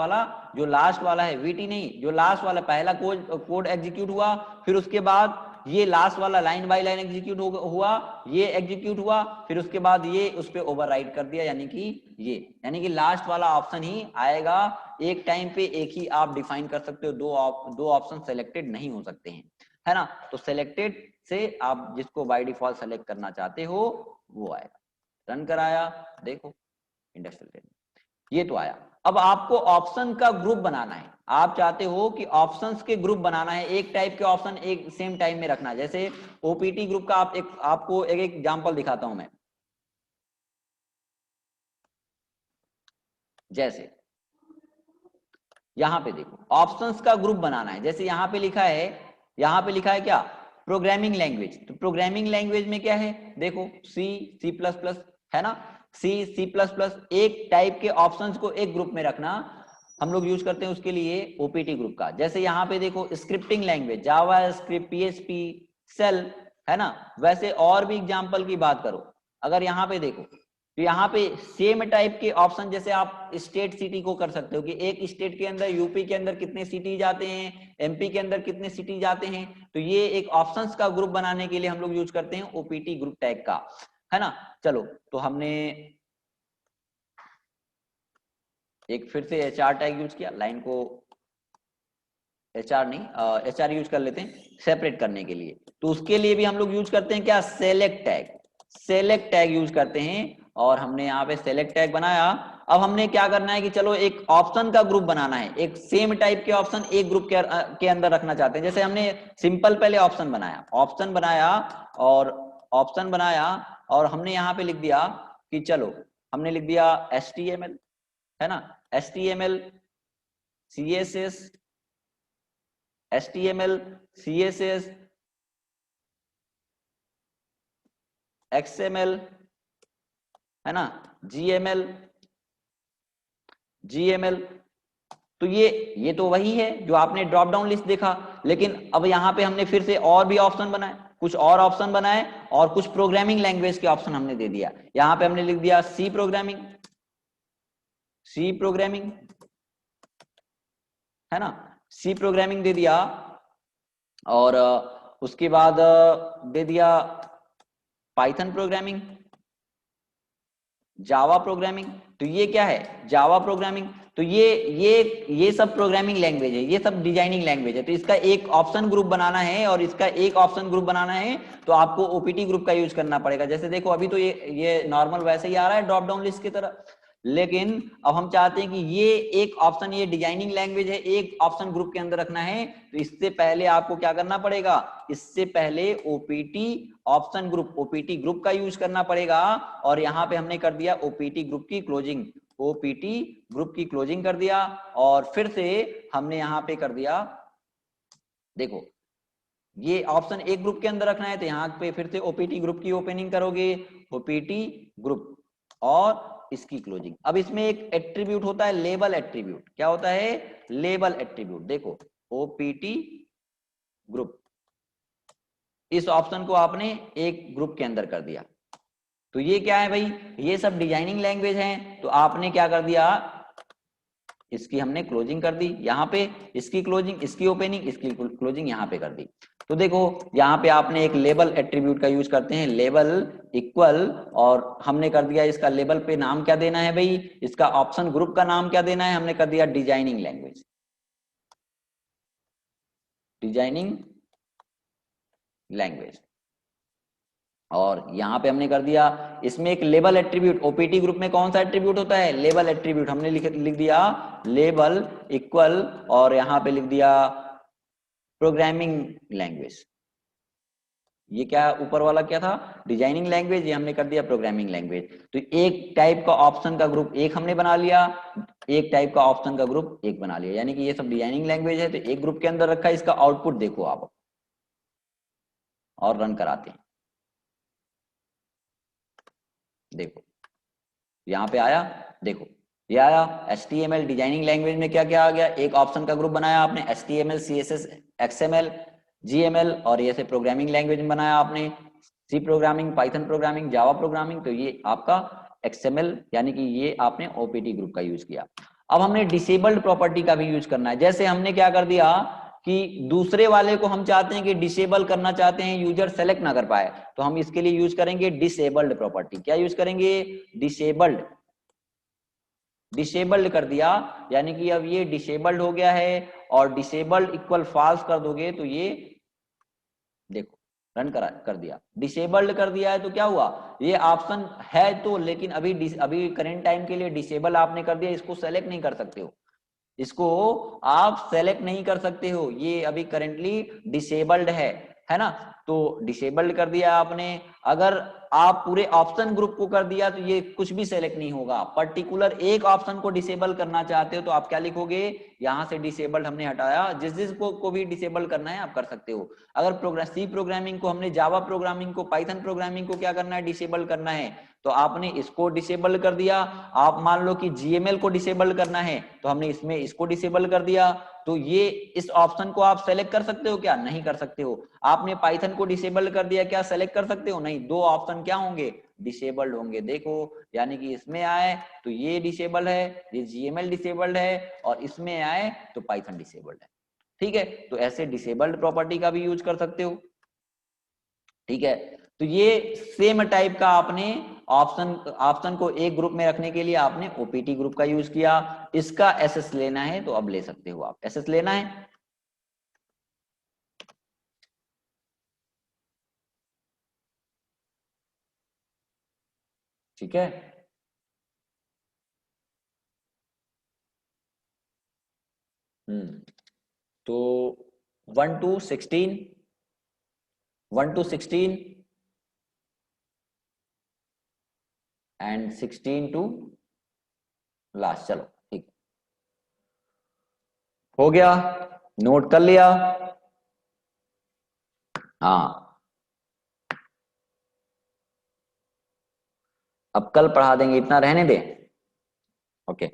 वाला है, वीटी नहीं, जो लास्ट वाला पहला कोड एग्जीक्यूट हुआ, फिर उसके बाद ये लास्ट वाला लाइन बाय लाइन एग्जीक्यूट हुआ, ये एग्जीक्यूट हुआ, फिर उसके बाद ये उस पे ओवरराइड कर दिया, यानी कि लास्ट वाला ऑप्शन ही आएगा। एक टाइम पे एक ही आप डिफाइन कर सकते हो, दो ऑप्शन सेलेक्टेड नहीं हो सकते हैं, है ना। तो सेलेक्टेड से आप जिसको बाय डिफॉल्ट सेलेक्ट करना चाहते हो वो आएगा। रन कराया, देखो इंडस्ट्रियल ट्रेनिंग, ये तो आया। अब आपको ऑप्शन का ग्रुप बनाना है, आप चाहते हो कि ऑप्शंस के ग्रुप बनाना है, एक टाइप के ऑप्शन एक सेम टाइम में रखना है। जैसे ओपीटी ग्रुप का आपको एक एग्जांपल दिखाता हूं मैं। जैसे यहां पे देखो ऑप्शंस का ग्रुप बनाना है, जैसे यहां पे लिखा है क्या? Programming language. तो प्रोग्रामिंग लैंग्वेज में क्या है? देखो सी प्लस प्लस, है ना। सी प्लस प्लस, एक टाइप के ऑप्शंस को एक ग्रुप में रखना हम लोग यूज करते हैं उसके लिए ओपीटी ग्रुप का। जैसे यहाँ पे देखो स्क्रिप्टिंग लैंग्वेज, जावा स्क्रिप्ट, पीएचपी, सेल, है ना। वैसे और भी एग्जांपल की बात करो, अगर यहाँ पे देखो तो यहाँ पे सेम टाइप के ऑप्शन, जैसे आप स्टेट सिटी को कर सकते हो कि एक स्टेट के अंदर, यूपी के अंदर कितने सिटी जाते हैं, एमपी के अंदर कितने सिटी जाते हैं। तो ये एक ऑप्शंस का ग्रुप बनाने के लिए हम लोग यूज करते हैं ओपीटी ग्रुप टैग का, है ना। चलो तो हमने एक फिर से एचआर टैग यूज किया, लाइन को एचआर नहीं, एचआर यूज कर लेते हैं सेपरेट करने के लिए। तो उसके लिए भी हम लोग यूज करते हैं क्या? सेलेक्ट टैग यूज करते हैं। और हमने यहाँ पे सेलेक्ट टैग बनाया। अब हमने क्या करना है कि चलो एक ऑप्शन का ग्रुप बनाना है, एक सेम टाइप के ऑप्शन एक ग्रुप के अंदर रखना चाहते हैं। जैसे हमने सिंपल पहले ऑप्शन बनाया और हमने यहाँ पे लिख दिया कि चलो हमने लिख दिया HTML, है ना, HTML CSS XML, है ना, GML। तो ये तो वही है जो आपने ड्रॉप डाउन लिस्ट देखा, लेकिन अब यहाँ पे हमने फिर से और भी ऑप्शन बनाए, कुछ और ऑप्शन बनाए और कुछ प्रोग्रामिंग लैंग्वेज के ऑप्शन हमने दे दिया। यहाँ पे हमने लिख दिया सी प्रोग्रामिंग, है ना, सी प्रोग्रामिंग दे दिया। और उसके बाद दे दिया पाइथन प्रोग्रामिंग, जावा प्रोग्रामिंग। तो ये क्या है? जावा प्रोग्रामिंग। तो ये सब प्रोग्रामिंग लैंग्वेज है, ये सब डिजाइनिंग लैंग्वेज है। तो इसका एक ऑप्शन ग्रुप बनाना है और इसका एक ऑप्शन ग्रुप बनाना है, तो आपको ओपीटी ग्रुप का यूज करना पड़ेगा। जैसे देखो अभी तो ये नॉर्मल वैसे ही आ रहा है ड्रॉप डाउन लिस्ट की तरह, लेकिन अब हम चाहते हैं कि ये एक ऑप्शन, ये डिजाइनिंग लैंग्वेज है, एक ऑप्शन ग्रुप के अंदर रखना है। तो इससे पहले आपको क्या करना पड़ेगा? इससे पहले OPT option group, OPT group का यूज करना पड़ेगा। और यहाँ पे हमने कर दिया ओपीटी ग्रुप की क्लोजिंग, ओपीटी ग्रुप की क्लोजिंग कर दिया। और फिर से हमने यहाँ पे कर दिया, देखो ये ऑप्शन एक ग्रुप के अंदर रखना है, तो यहाँ पे फिर से ओपीटी ग्रुप की ओपनिंग करोगे, ओपीटी ग्रुप और इसकी क्लोजिंग। अब इसमें एक एट्रीब्यूट होता है लेबल एट्रीब्यूट। क्या होता है? Label attribute. देखो ओपीटी ग्रुप, इस ऑप्शन को आपने एक ग्रुप के अंदर कर दिया। तो ये क्या है भाई? ये सब डिजाइनिंग लैंग्वेज हैं। तो आपने क्या कर दिया? इसकी हमने क्लोजिंग कर दी यहाँ पे, इसकी क्लोजिंग, इसकी ओपनिंग, इसकी क्लोजिंग यहाँ पे कर दी। तो देखो यहाँ पे आपने एक लेबल एट्रीब्यूट का यूज करते हैं, लेबल इक्वल, और हमने कर दिया इसका लेबल पे नाम क्या देना है भाई, इसका ऑप्शन ग्रुप का नाम क्या देना है, हमने कर दिया डिजाइनिंग लैंग्वेज। Designing language. और यहां पे हमने कर दिया, इसमें एक लेबल एट्रीब्यूट, ओपीटी ग्रुप में कौन सा एट्रीब्यूट होता है, लेबल एट्रीब्यूट। हमने लिख दिया लेबल इक्वल, और यहां पे लिख दिया प्रोग्रामिंग लैंग्वेज। ये क्या ऊपर वाला क्या था, डिजाइनिंग लैंग्वेज, ये हमने कर दिया प्रोग्रामिंग लैंग्वेज। तो एक टाइप का ऑप्शन का ग्रुप एक हमने बना लिया, एक टाइप का ऑप्शन का ग्रुप एक बना लिया, यानी कि ये सब डिजाइनिंग लैंग्वेज है, तो एक ग्रुप के अंदर रखा है। इसका आउटपुट देखो आप, और रन कराते हैं। देखो यहाँ पे आया, देखो ये आया HTML डिजाइनिंग लैंग्वेज में क्या क्या आ गया, एक ऑप्शन का ग्रुप बनाया आपने, HTML CSS XML GML, और ये से प्रोग्रामिंग लैंग्वेज में बनाया आपने, C programming, Python programming, Java programming. तो ये आपका XML, यानी कि ये आपने OPT ग्रुप का यूज किया। अब हमने डिसेबल्ड प्रॉपर्टी का भी यूज करना है। जैसे हमने क्या कर दिया कि दूसरे वाले को हम चाहते हैं कि डिसेबल करना चाहते हैं, यूजर सेलेक्ट ना कर पाए, तो हम इसके लिए यूज करेंगे डिसेबल्ड प्रॉपर्टी। क्या यूज करेंगे, डिसेबल्ड। डिसेबल्ड कर दिया, यानी कि अब ये डिसेबल्ड हो गया है, और डिसेबल्ड इक्वल फॉल्स कर दोगे तो ये देखो रन कर दिया। डिसेबल्ड कर दिया है तो क्या हुआ, ये ऑप्शन है तो, लेकिन अभी करंट टाइम के लिए डिसेबल आपने कर दिया, इसको सेलेक्ट नहीं कर सकते हो, इसको आप सेलेक्ट नहीं कर सकते हो, ये अभी करेंटली डिसेबल्ड है ना। तो डिसेबल्ड कर दिया आपने। अगर आप पूरे ऑप्शन ग्रुप को कर दिया तो ये कुछ भी सेलेक्ट नहीं होगा, पर्टिकुलर एक ऑप्शन को डिसेबल करना चाहते हो तो आप क्या लिखोगे, यहां से डिसेबल्ड हमने हटाया, जिस को भी डिसेबल करना है आप कर सकते हो। अगर सी प्रोग्रामिंग को हमने, जावा प्रोग्रामिंग को, पाइथन प्रोग्रामिंग को क्या करना है, डिसेबल करना है, तो आपने इसको डिसेबल कर दिया। आप मान लो कि जीएमएल को डिसेबल करना है तो हमने इसमें इसको डिसेबल कर दिया। तो ये इस ऑप्शन को आप सेलेक्ट कर सकते हो क्या, नहीं कर सकते हो। आपने पाइथन को डिसेबल कर दिया, क्या सेलेक्ट कर सकते हो, नहीं। दो ऑप्शन क्या होंगे, डिसेबल्ड होंगे। देखो यानी कि इसमें आए तो ये डिसेबल है, ये जीएमएल डिसेबल्ड है, और इसमें आए तो पाइथन डिसेबल्ड है। ठीक है, तो ऐसे डिसेबल्ड प्रॉपर्टी का भी यूज कर सकते हो। ठीक है, तो ये सेम टाइप का आपने ऑप्शन को एक ग्रुप में रखने के लिए आपने ओपीटी ग्रुप का यूज किया। इसका एसएस लेना है तो अब ले सकते हो आप, एसएस लेना है। ठीक है, तो 1 to 16, 1 to 16 and 16 to last. चलो ठीक, हो गया, नोट कर लिया। हाँ, अब कल पढ़ा देंगे, इतना रहने दें। ओके,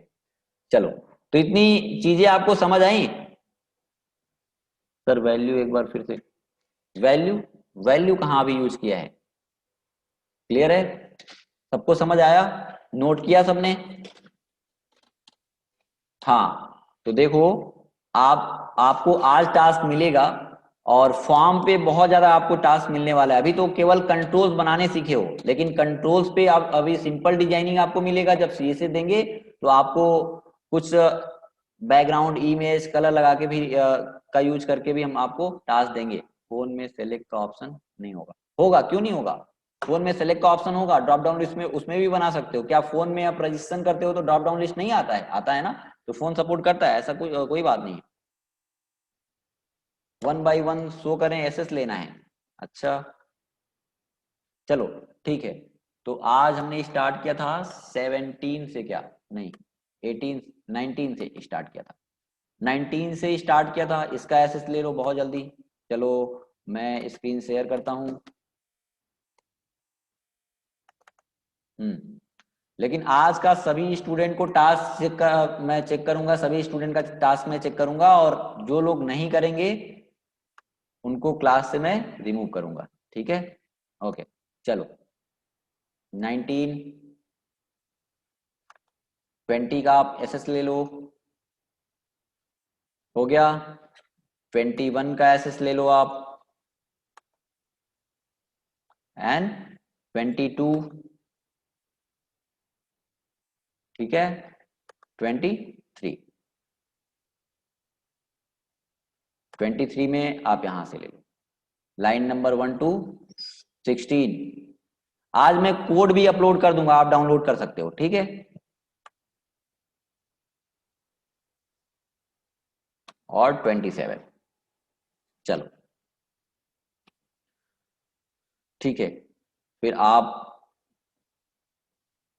चलो, तो इतनी चीजें आपको समझ आई। सर वैल्यू एक बार फिर से, वैल्यू, वैल्यू कहाँ अभी यूज किया है, क्लियर है, सबको समझ आया, नोट किया सबने। हाँ, तो देखो, आपको आज टास्क मिलेगा, और फॉर्म पे बहुत ज्यादा आपको टास्क मिलने वाला है। अभी तो केवल कंट्रोल्स बनाने सीखे हो, लेकिन कंट्रोल्स पे आप अभी सिंपल डिजाइनिंग आपको मिलेगा। जब सीएसए देंगे तो आपको कुछ बैकग्राउंड इमेज कलर लगा के भी का यूज करके भी हम आपको टास्क देंगे। फोन में सेलेक्ट का ऑप्शन नहीं होगा, होगा क्यों नहीं होगा, फोन में सेलेक्ट का ऑप्शन होगा, ड्रॉप डाउन लिस्ट में उसमें भी बना सकते हो। क्या फोन में आप रजिस्ट्रेशन करते हो तो ड्रॉप डाउन लिस्ट नहीं आता है, आता है ना, तो फोन सपोर्ट करता है, ऐसा कोई बात नहीं। 1 by 1 शो करें, एसएस लेना है। अच्छा, चलो ठीक है, तो आज हमने स्टार्ट किया था 17 से, क्या नहीं 18, 19 से स्टार्ट किया था, 19 से स्टार्ट किया था। इसका एसएस ले लो बहुत जल्दी। चलो, मैं स्क्रीन शेयर करता हूँ। लेकिन आज का सभी स्टूडेंट को टास्क मैं चेक करूंगा, सभी स्टूडेंट का टास्क मैं चेक करूंगा, और जो लोग नहीं करेंगे उनको क्लास से मैं रिमूव करूंगा। ठीक है, ओके, चलो, 19, 20 का आप एसएस ले लो, हो गया। 21 का एसएस ले लो आप, एंड 22, ठीक है, 23। 23 में आप यहां से ले लो, लाइन नंबर 1 to 16। आज मैं कोड भी अपलोड कर दूंगा, आप डाउनलोड कर सकते हो, ठीक है। और 27, चलो ठीक है। फिर आप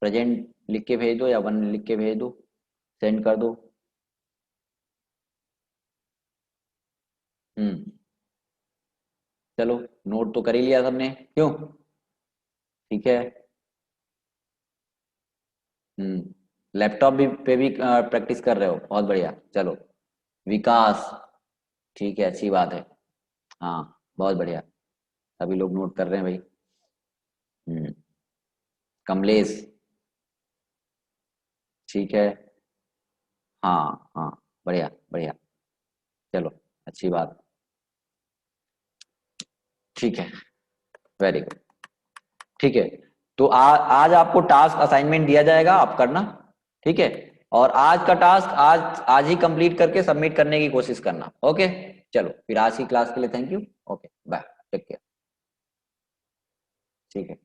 प्रेजेंट लिख के भेज दो या 1 लिख के भेज दो, सेंड कर दो। चलो नोट तो कर ही लिया सबने, क्यों? ठीक है। लैपटॉप भी पे भी प्रैक्टिस कर रहे हो, बहुत बढ़िया, चलो। विकास, ठीक है, अच्छी बात है। हाँ, बहुत बढ़िया, सभी लोग नोट कर रहे हैं भाई। हम्म कमलेश, ठीक है। हाँ हाँ, बढ़िया बढ़िया, चलो, अच्छी बात, ठीक है, वेरी गुड। ठीक है, तो आज आपको टास्क असाइनमेंट दिया जाएगा, आप करना, ठीक है। और आज का टास्क आज आज ही कंप्लीट करके सबमिट करने की कोशिश करना, ओके। चलो फिर आज की क्लास के लिए thank you, okay bye, take care, ठीक है।